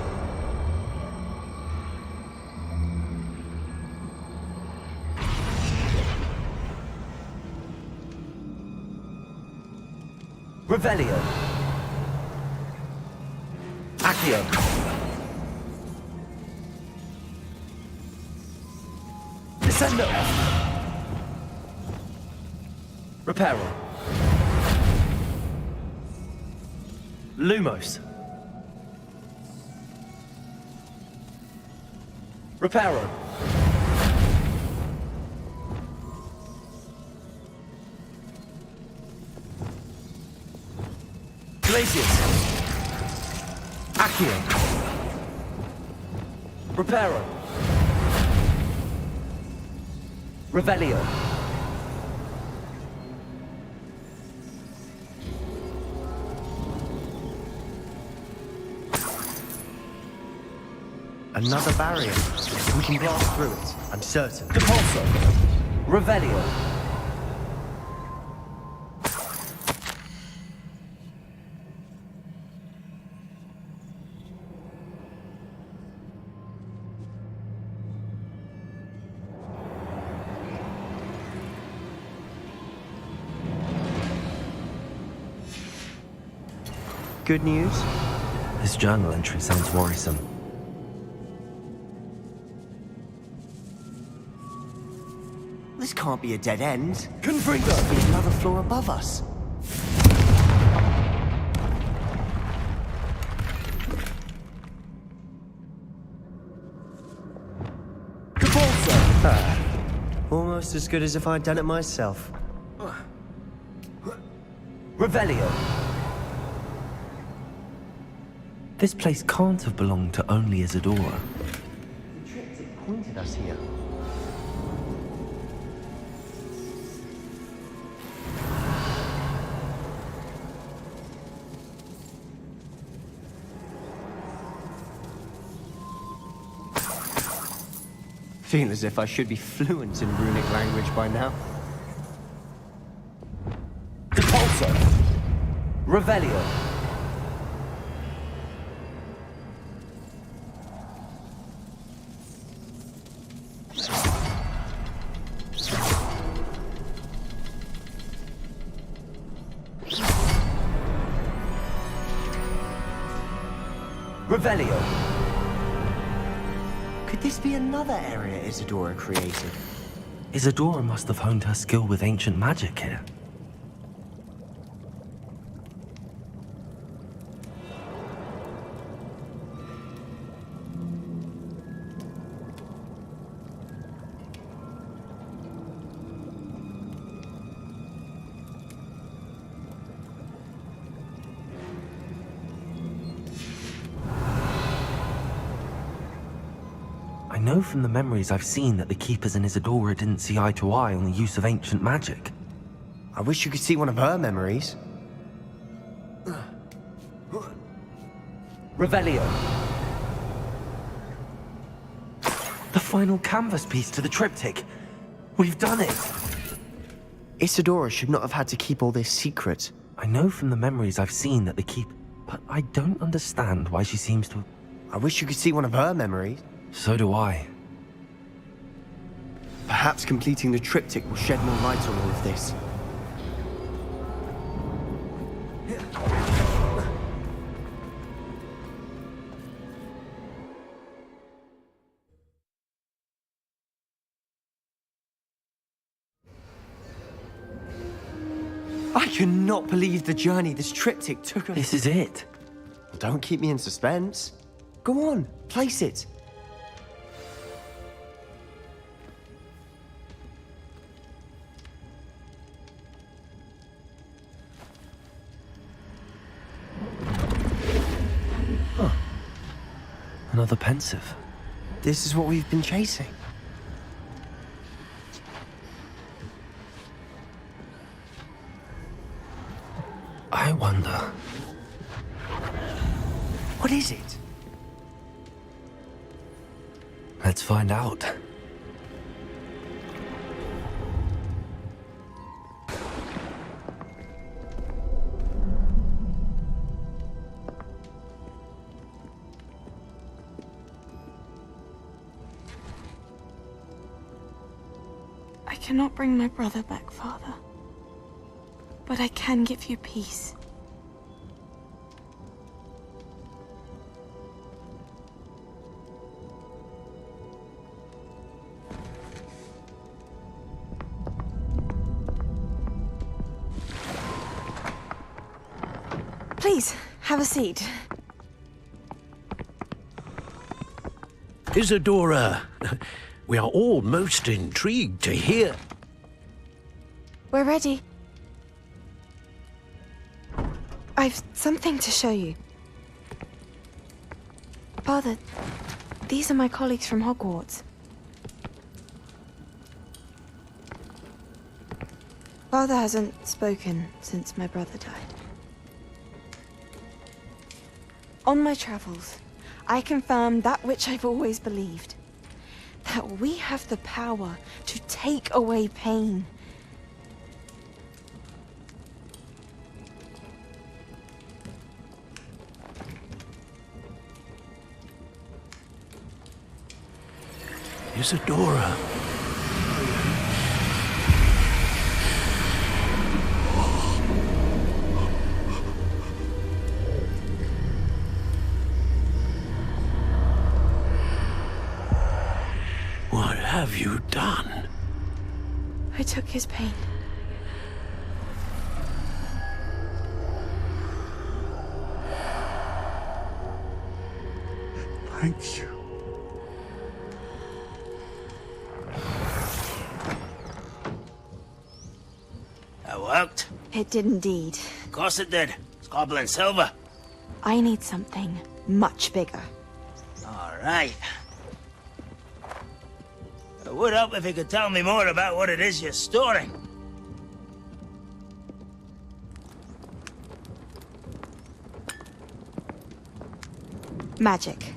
Revelio. Accio. Descendo. Reparo. Lumos. Reparo. Glacius. Accio. Reparo. Revelio. Another barrier. We can blast through it, I'm certain. Depulso. Revelio. Good news? This journal entry sounds worrisome. This can't be a dead end. Confringo! Must be another floor above us. Depulso! Almost as good as if I'd done it myself. Revelio. This place can't have belonged to only Isidora. The triptych pointed us here. Feel as if I should be fluent in runic language by now. Depulso. Revelio. Revelio. Could this be another area Isidora created? Isidora must have honed her skill with ancient magic here. I know from the memories I've seen that the Keepers and Isidora didn't see eye to eye on the use of ancient magic. I wish you could see one of her memories. Revelio. The final canvas piece to the triptych. We've done it! Isidora should not have had to keep all this secret. I know from the memories I've seen that the but I don't understand why she seems to... I wish you could see one of her memories. So do I. Perhaps completing the triptych will shed more light on all of this. I cannot believe the journey this triptych took us. This is it. Don't keep me in suspense. Go on, place it. Huh. Another pensive. This is what we've been chasing. I wonder. What is it? Let's find out. I cannot bring my brother back, Father. But I can give you peace. Please, have a seat. Isadora, we are all most intrigued to hear. We're ready. I've something to show you. Father, these are my colleagues from Hogwarts. Father hasn't spoken since my brother died. On my travels, I confirmed that which I've always believed. That we have the power to take away pain. Isadora. What have you done? I took his pain. Thank you. That worked? It did indeed. Of course it did. It's goblin silver. I need something much bigger. All right. It would help if you could tell me more about what it is you're storing. Magic.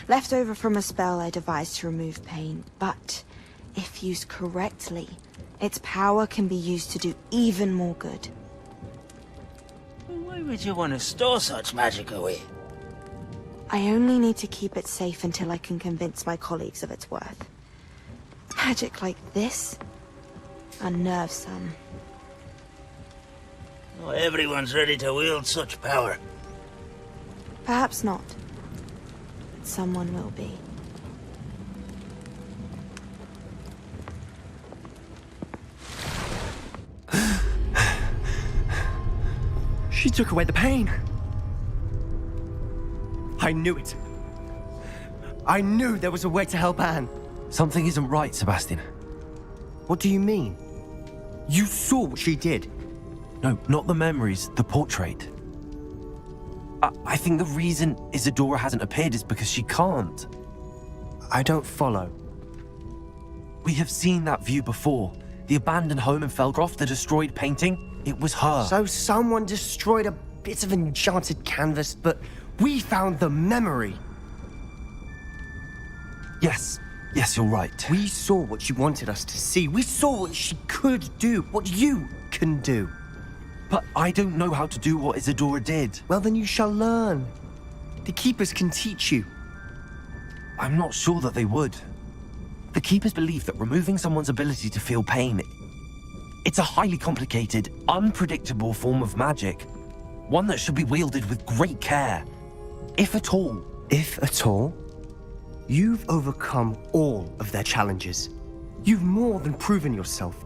Left over from a spell I devised to remove pain, but if used correctly, its power can be used to do even more good. Why would you want to store such magic away? I only need to keep it safe until I can convince my colleagues of its worth. Magic like this unnerves some. Not everyone's ready to wield such power. Perhaps not. But someone will be. She took away the pain. I knew it. I knew there was a way to help Anne. Something isn't right, Sebastian. What do you mean? You saw what she did. No, not the memories, the portrait. I think the reason Isadora hasn't appeared is because she can't. I don't follow. We have seen that view before. The abandoned home in Felgroth, the destroyed painting. It was her. So someone destroyed a bit of enchanted canvas, but we found the memory. Yes, you're right. We saw what she wanted us to see. We saw what she could do, what you can do. But I don't know how to do what Isadora did. Well, then you shall learn. The Keepers can teach you. I'm not sure that they would. The Keepers believe that removing someone's ability to feel pain, it's a highly complicated, unpredictable form of magic. One that should be wielded with great care. If at all. If at all? You've overcome all of their challenges. You've more than proven yourself.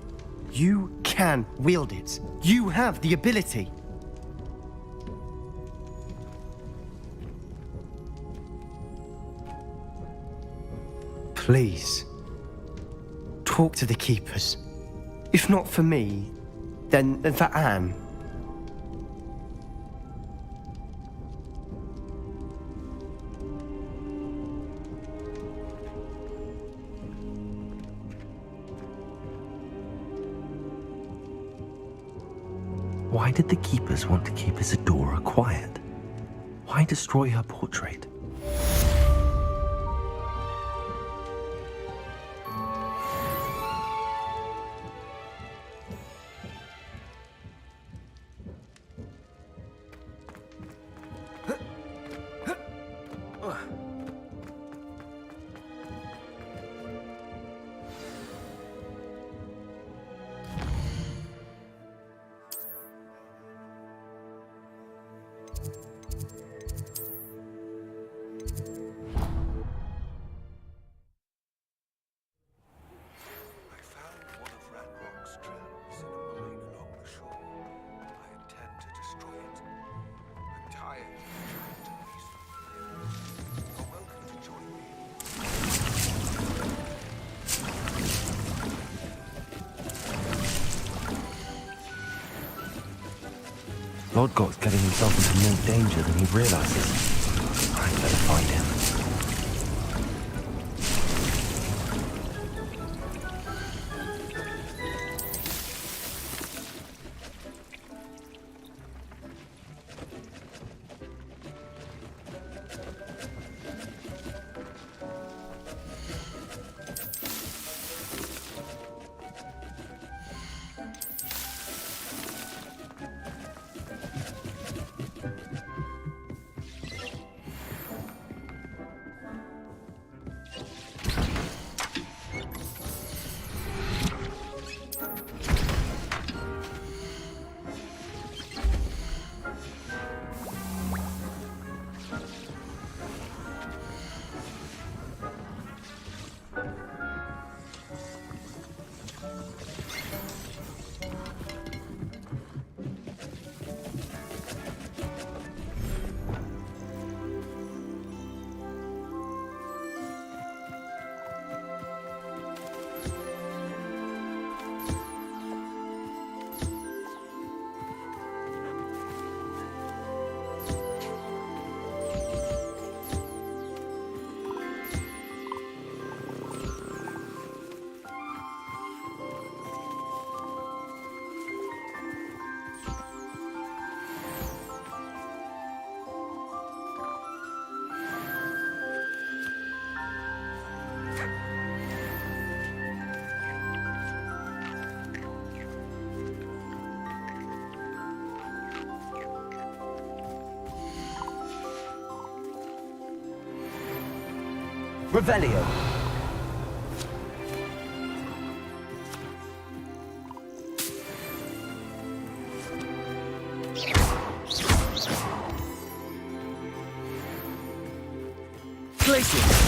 You can wield it. You have the ability. Please, talk to the Keepers. If not for me, then for Anne. Why did the Keepers want to keep Isadora quiet? Why destroy her portrait? Lodgok's getting himself into more danger than he realizes. I'd better find him. Revelio. Glacier.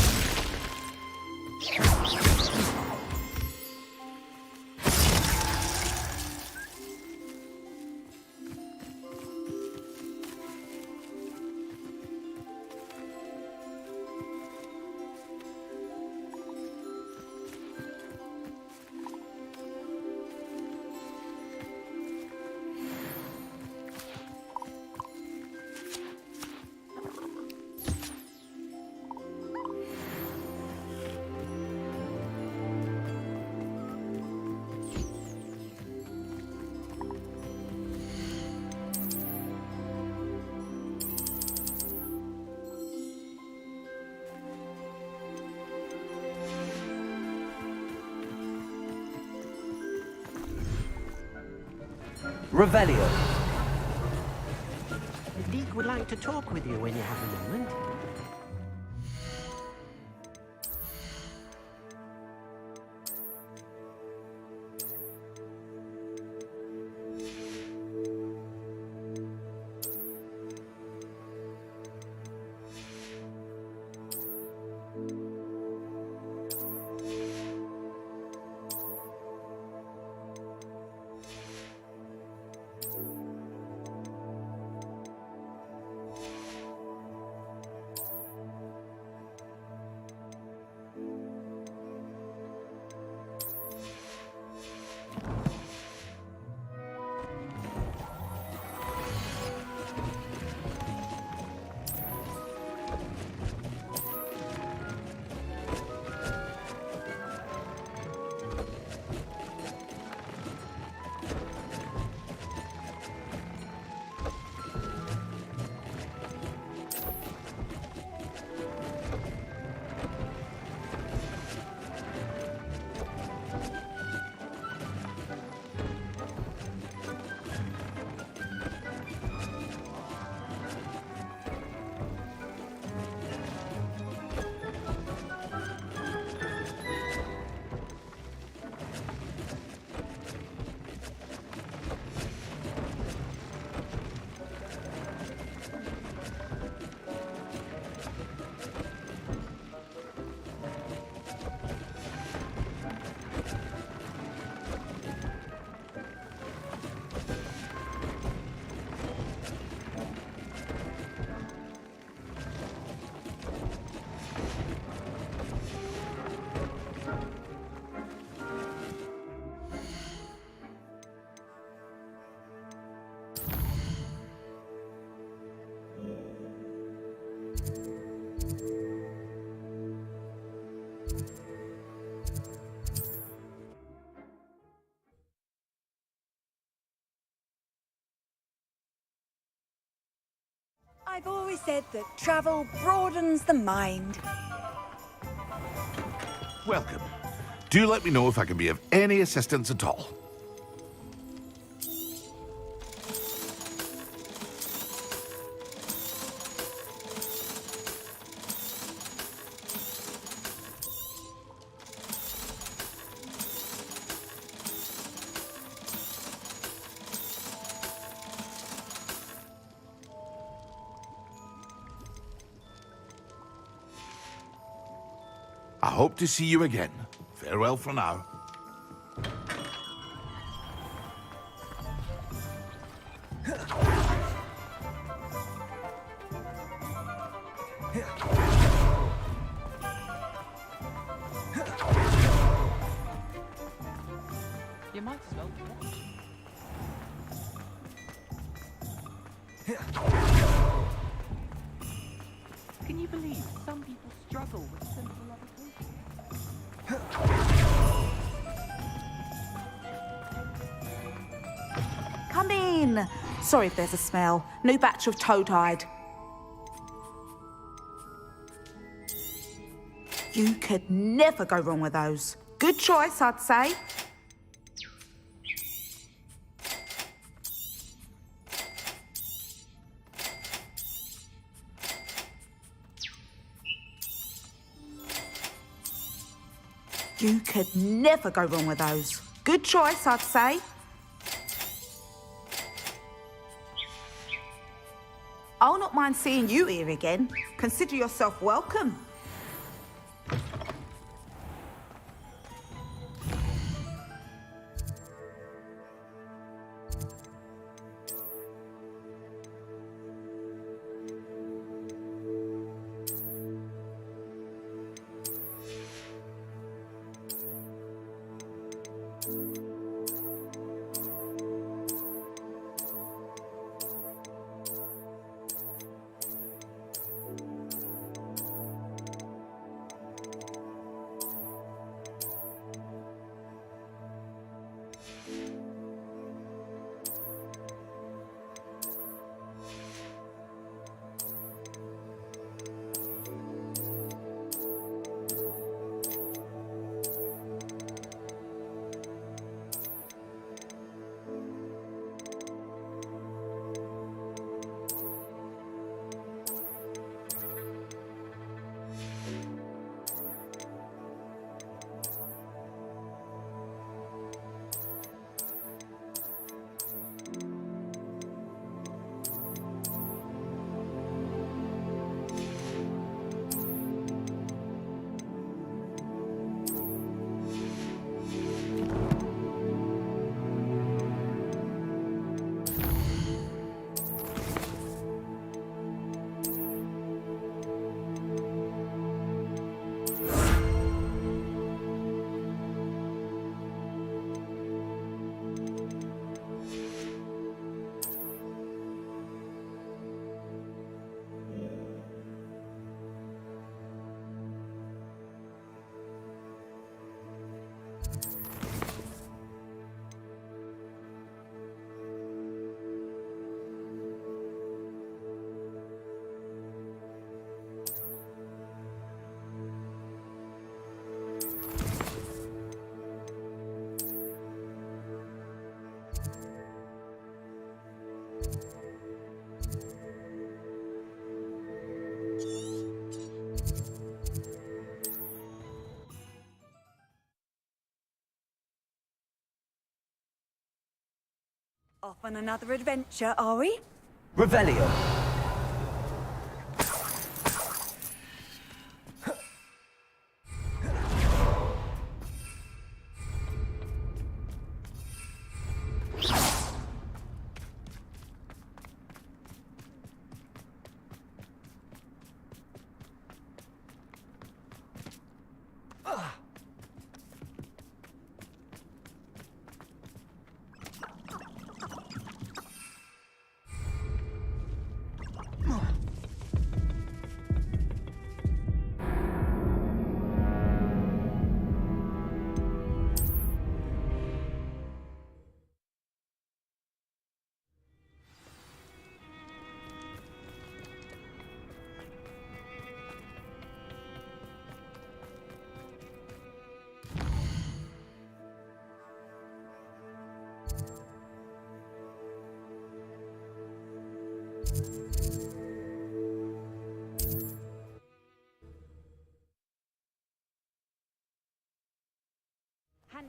Revelio. The League would like to talk with you when you have a moment. I've always said that travel broadens the mind. Welcome. Do let me know if I can be of any assistance at all. I hope to see you again. Farewell for now. You might as well watch. Can you believe some people struggle with simple levitation? Come in. Sorry if there's a smell. New batch of toad-hide. You could never go wrong with those. Good choice, I'd say. You could never go wrong with those. Good choice, I'd say. I'll not mind seeing you here again. Consider yourself welcome. Off on another adventure, are we? Revelio.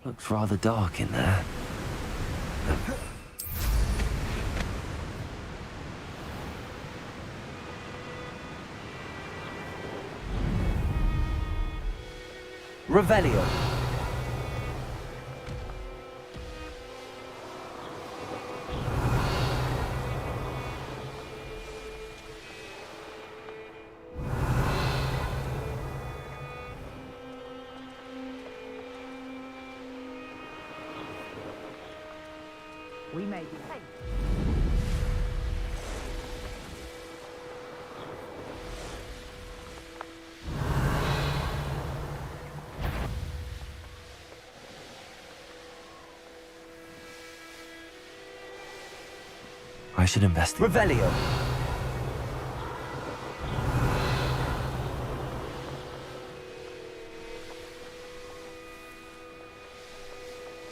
Looks rather dark in there. Revelio. We may be late. I should investigate. Revelio.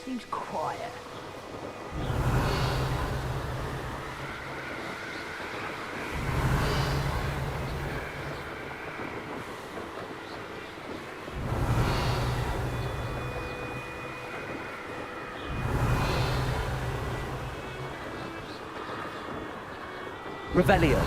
Seems quiet. Revelio.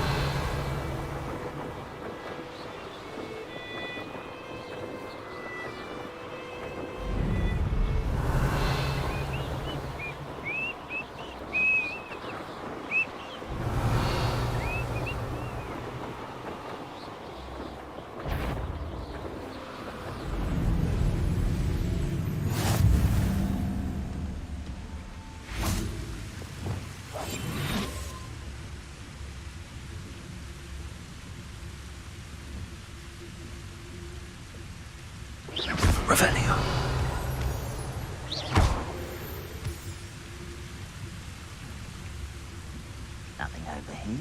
Revelio. Nothing over here.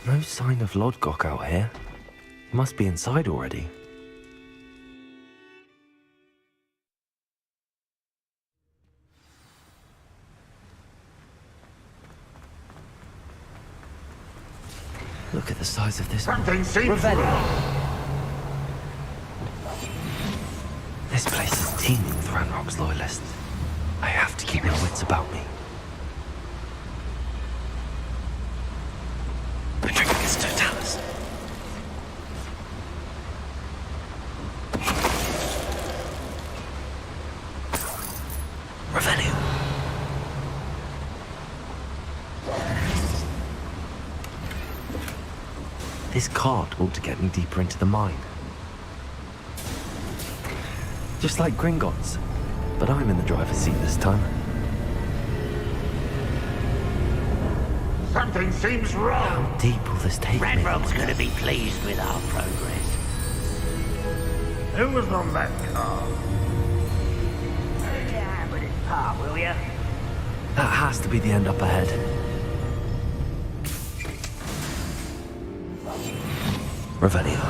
No sign of Lodgok out here. He must be inside already. Look at the size of this. Something seems wrong. This place is teeming with Ranrock's loyalists. I have to keep my wits about me. Patricius Totalis. Revelio. This cart ought to get me deeper into the mine. Just like Gringotts, but I'm in the driver's seat this time. Something seems wrong. How deep will this take me? Ranrock's going to be pleased with our progress. Who was on that car? Take your hand with this part, will ya? That has to be the end up ahead. Revelio.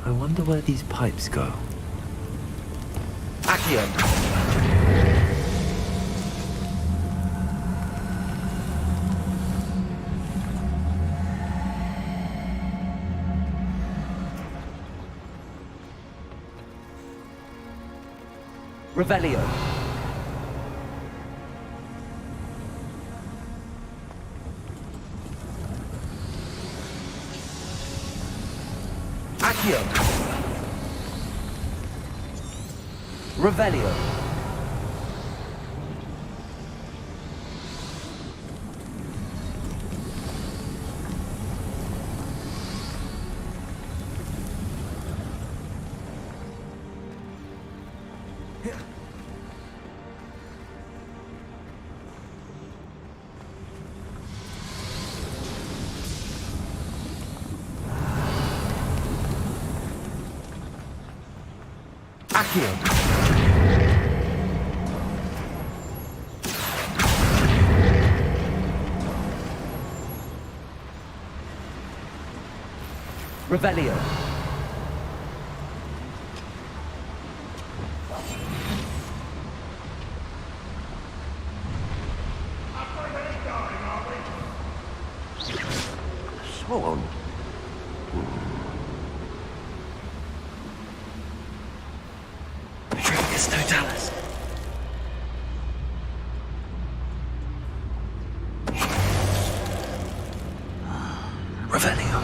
I wonder where these pipes go. Accio. Revelio. Accio. Revelio. Accio. Revelio. Sworn. Petrificus Totalis. Revelio.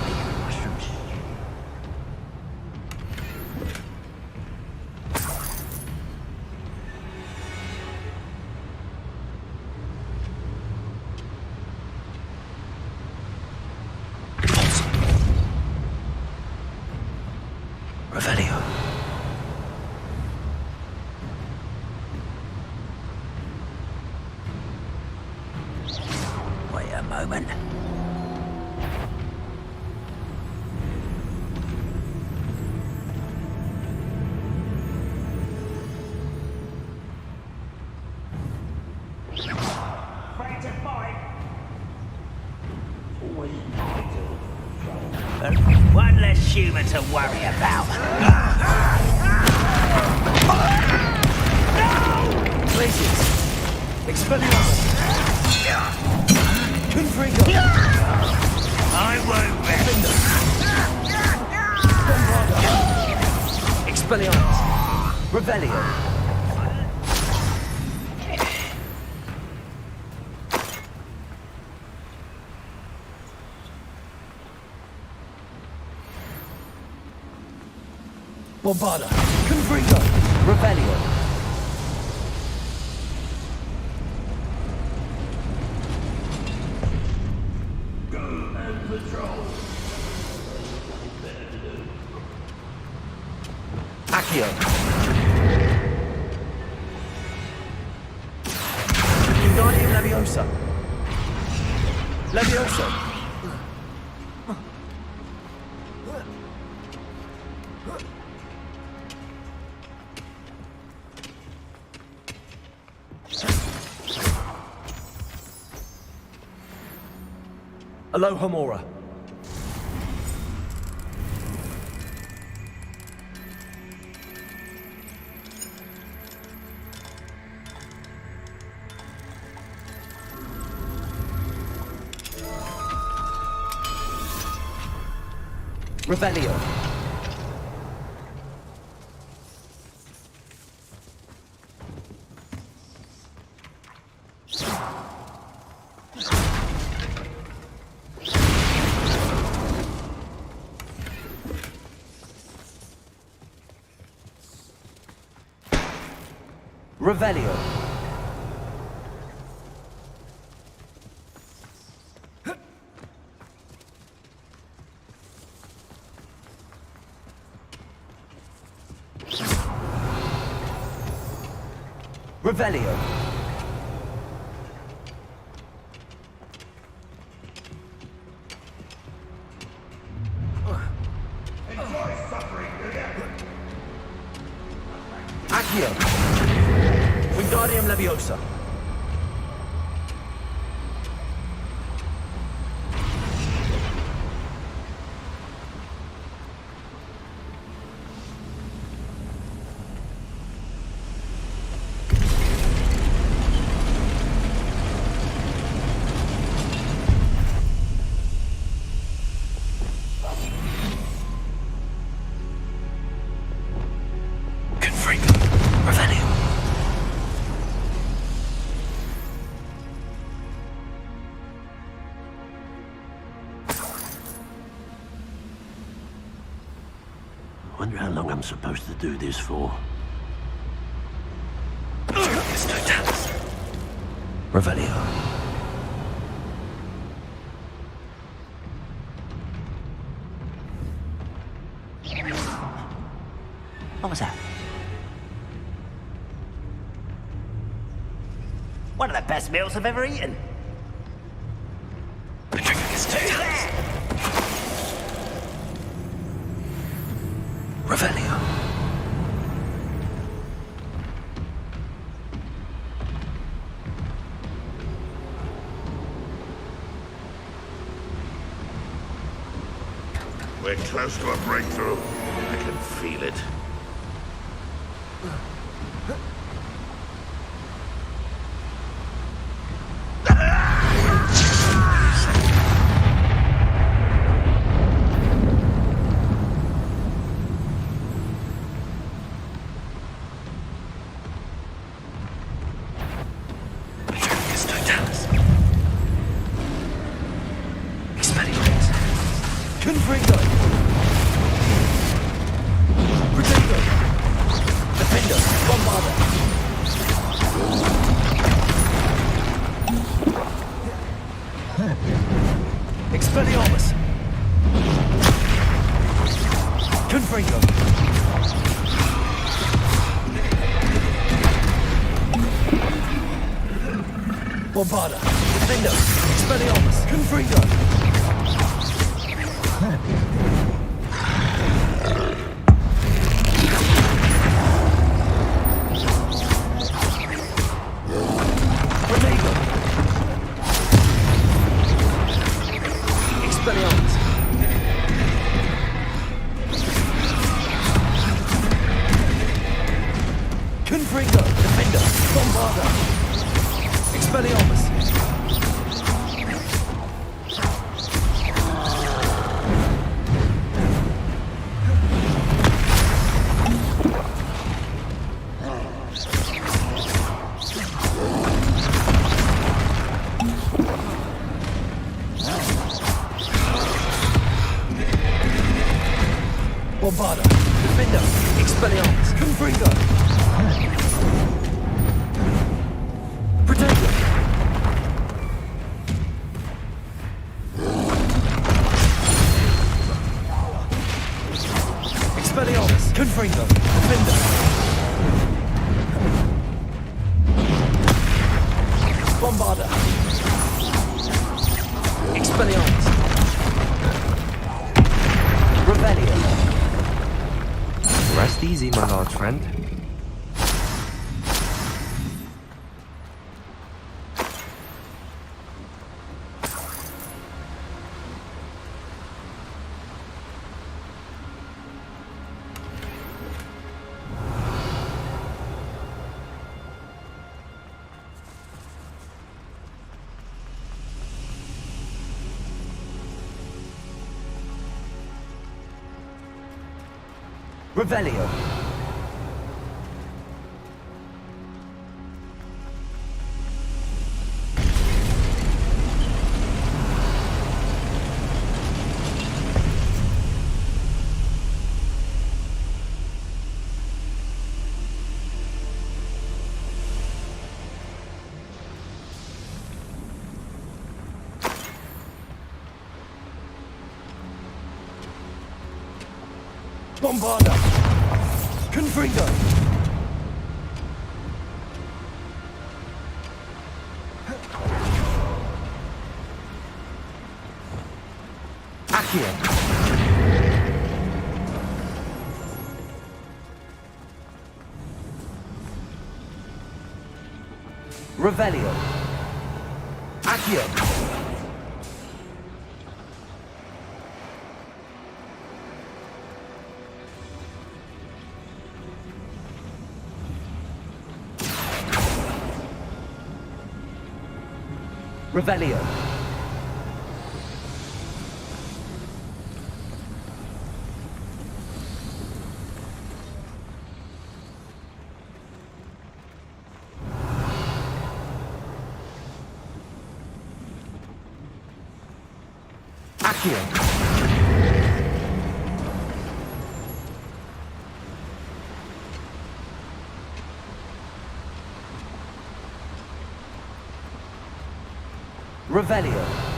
Revelio. Wait a moment. One less human to worry about. Places. Expelliarmus. Confringo. I won't rest. Expelliarmus. Revelio. Bombarda. Confringo. Revelio. Accio. Wingardium Leviosa. Levioso. Alohomora. Revelio. Revelio. Revelio. Accio. Wingardium Leviosa. Confringo. Revelio. Wonder how long I'm supposed to do this for. Petrificus Totalis. Revelio. What was that? One of the best meals I've ever eaten. Petrificus Totalis. Revelio. We're close to a breakthrough. I can feel it. Confringo! Protego! Defender! Bombarda! Expelliarmus! Confringo! Bombarda! Defender! Expelliarmus! Confringo! Confringo! Defender! Bombarda! Expelliarmus! Bombarda! Defender! Expelliarmus! Confringo! Protego! Expelliarmus! Confringo! Defender! Bombarda! Expelliarmus! Revelio! Rest easy, my large friend. Revelio. Bombarda! Confringo! Accio! Revelio! Accio! Revelio. Accio. Revelio.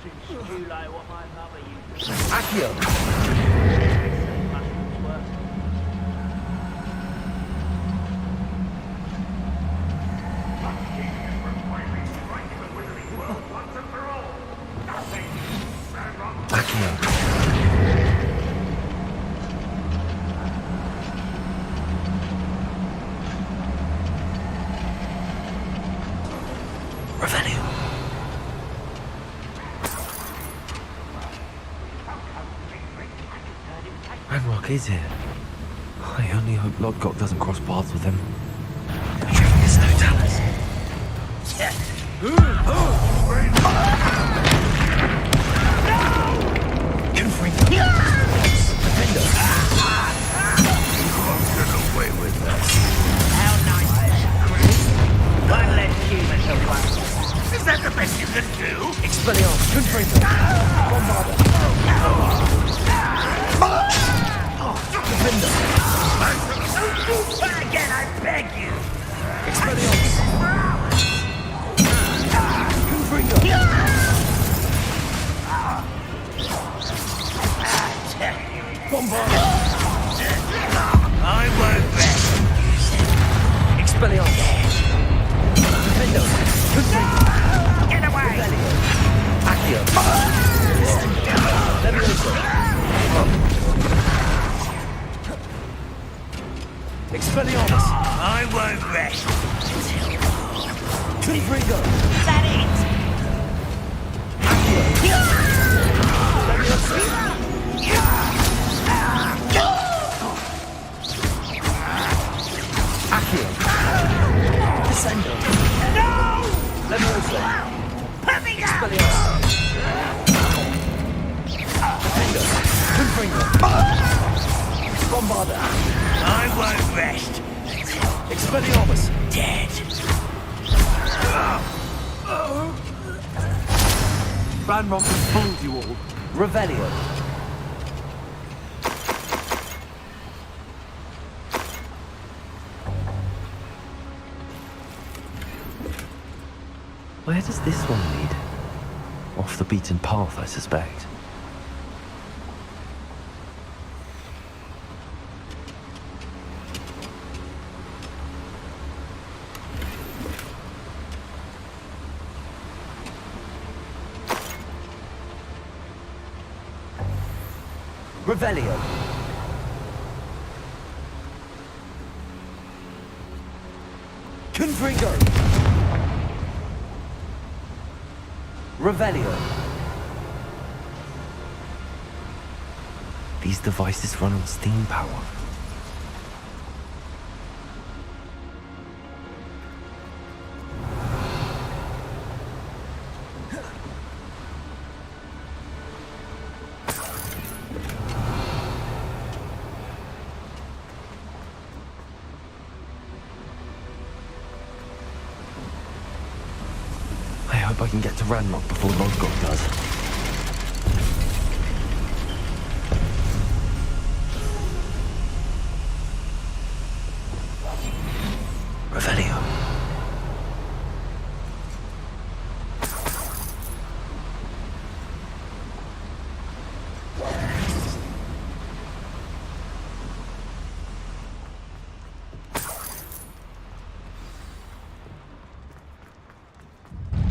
stew like what my mother used to. Accio. Revelio. Ranrock is here. I only hope Lodgok doesn't cross paths with him. Trivia's no talents. Confringo. Defender. Get away with that. How nice, one less human to work. Is that the best you can do? Expelliarmus. Confringo. Bombarda. Defender. But again, I beg you. Expelliarmus. Confringo. Bombarda. I won't rest. Expelliarmus. Defender. Confringo. Get away! Accio. Leviosa. Expelliarmus. I won't rest. Confringo. That it? Accio. Leviosa. Accio. Descendo. No! Leviosa. Put me down! Expelliarmus. Defender. Confringo. Bombarda. I won't rest. Expelliarmus. Dead. Ranrock has fooled you all. Revelio. Where does this one lead? Off the beaten path, I suspect. Revelio. Confringo. Revelio. These devices run on steam power. I hope I can get to Ranrock before Lodgok does. Revelio.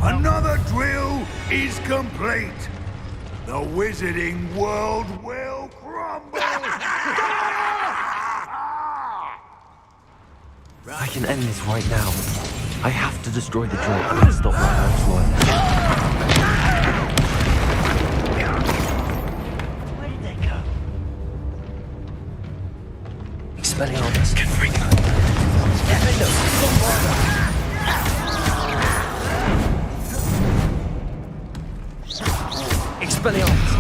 Another drill is complete. The wizarding world will crumble. I can end this right now. I have to destroy the drill and stop Ranrock's loyalty. Where did they go? Expelliarmus. Confringo. Defender. Bombarda. Expelliarmus.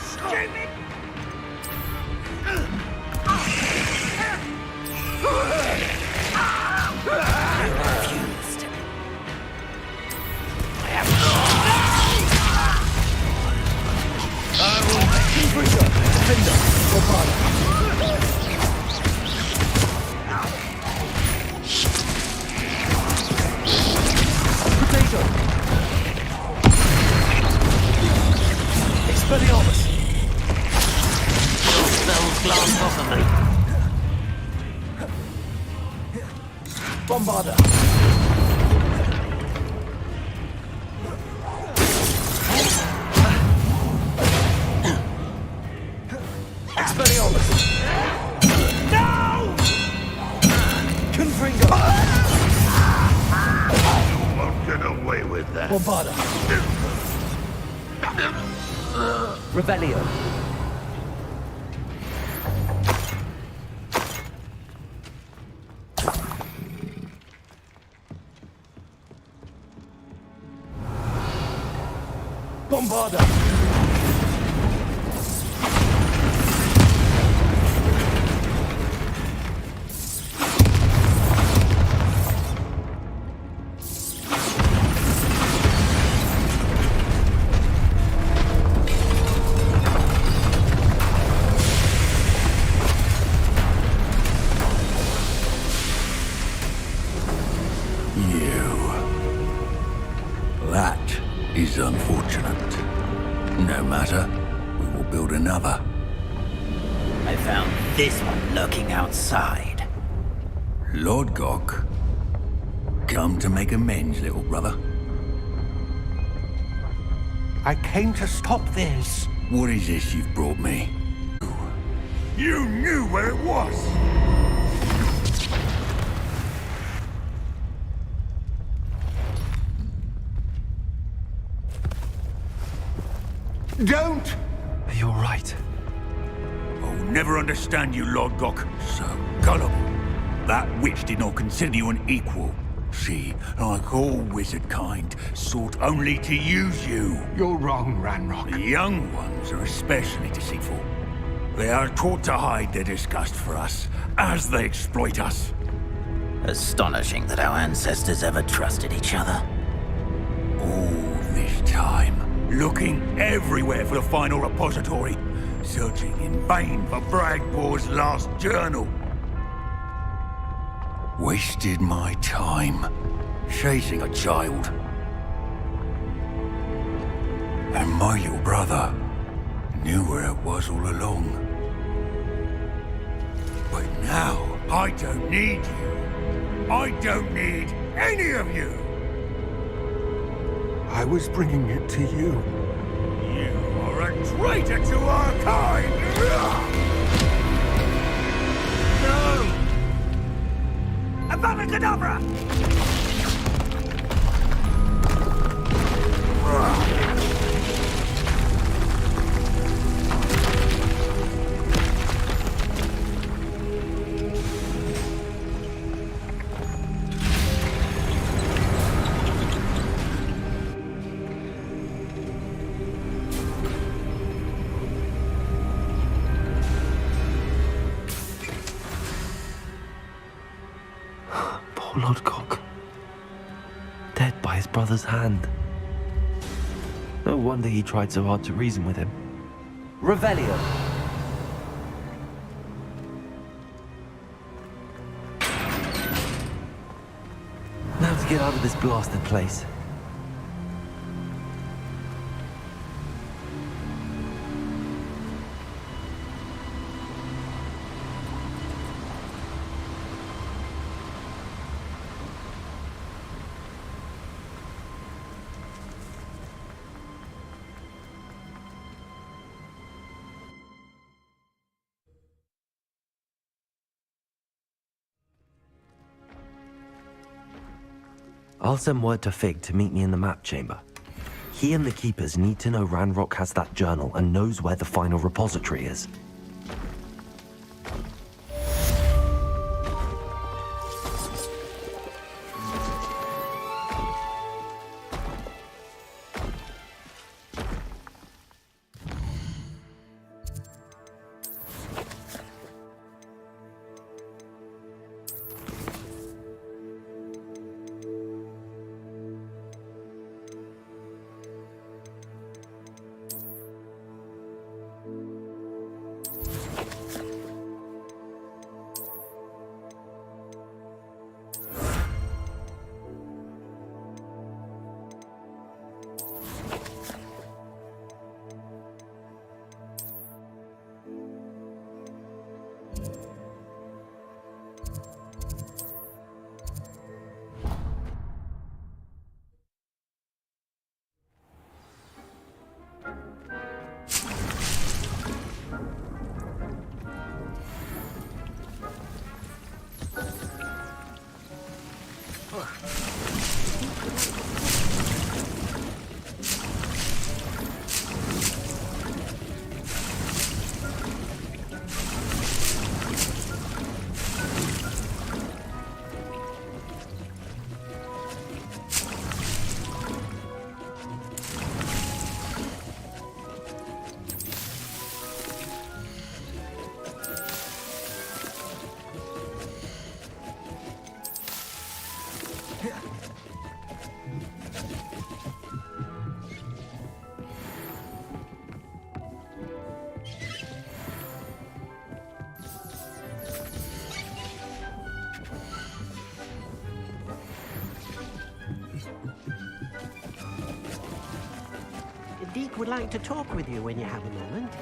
Stupid! Confringo. Defender. Bombarda. glanced off of me. Bombarda. Expelliarmus. No! Confringo. You won't get away with that. Bombarda. Revelio. Bombarda. That is unfortunate. No matter, we will build another. I found this one lurking outside. Lord Gok, come to make amends, little brother. I came to stop this. What is this you've brought me? You knew where it was! Don't! You're right. I'll never understand you, Lord Gok. So gullible. That witch did not consider you an equal. She, like all wizard kind, sought only to use you. You're wrong, Ranrock. The young ones are especially deceitful. They are taught to hide their disgust for us, as they exploit us. Astonishing that our ancestors ever trusted each other. All this time, looking everywhere for the final repository, searching in vain for Bragbor's last journal. Wasted my time, chasing a child. And my little brother knew where it was all along. But now, I don't need you. I don't need any of you. I was bringing it to you. You are a traitor to our kind! No! Avada Kedavra! Poor Lord Gok. Dead by his brother's hand. No wonder he tried so hard to reason with him. Revelio. Now to get out of this blasted place. I'll send word to Fig to meet me in the map chamber. He and the Keepers need to know Ranrock has that journal and knows where the final repository is. would like to talk with you when you have a moment.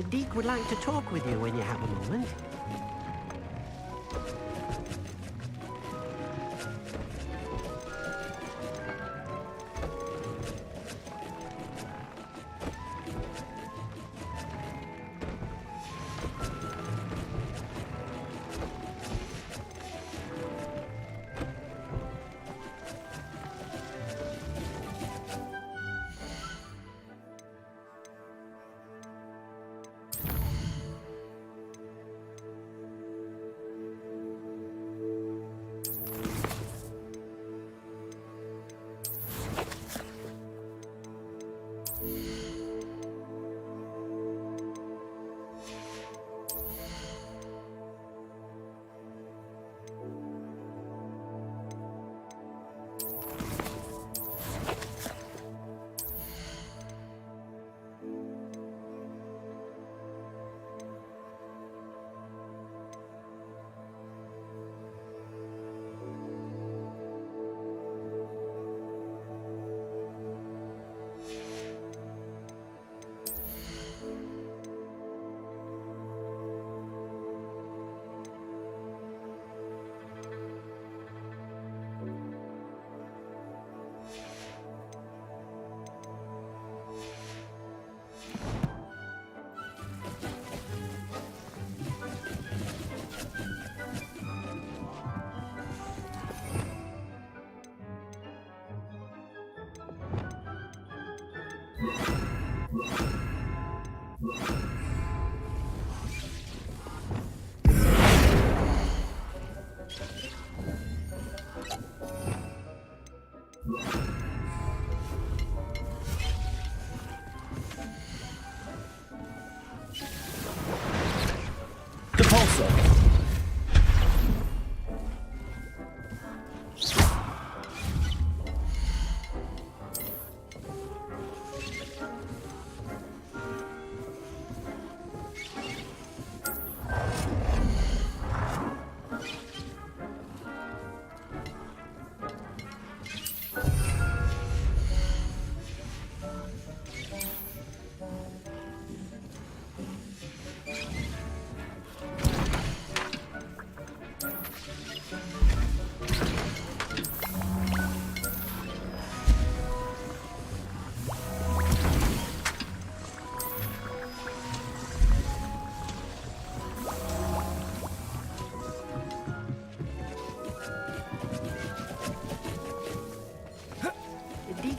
Deek would like to talk with you when you have a moment.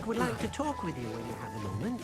Would like to talk with you when you have a moment.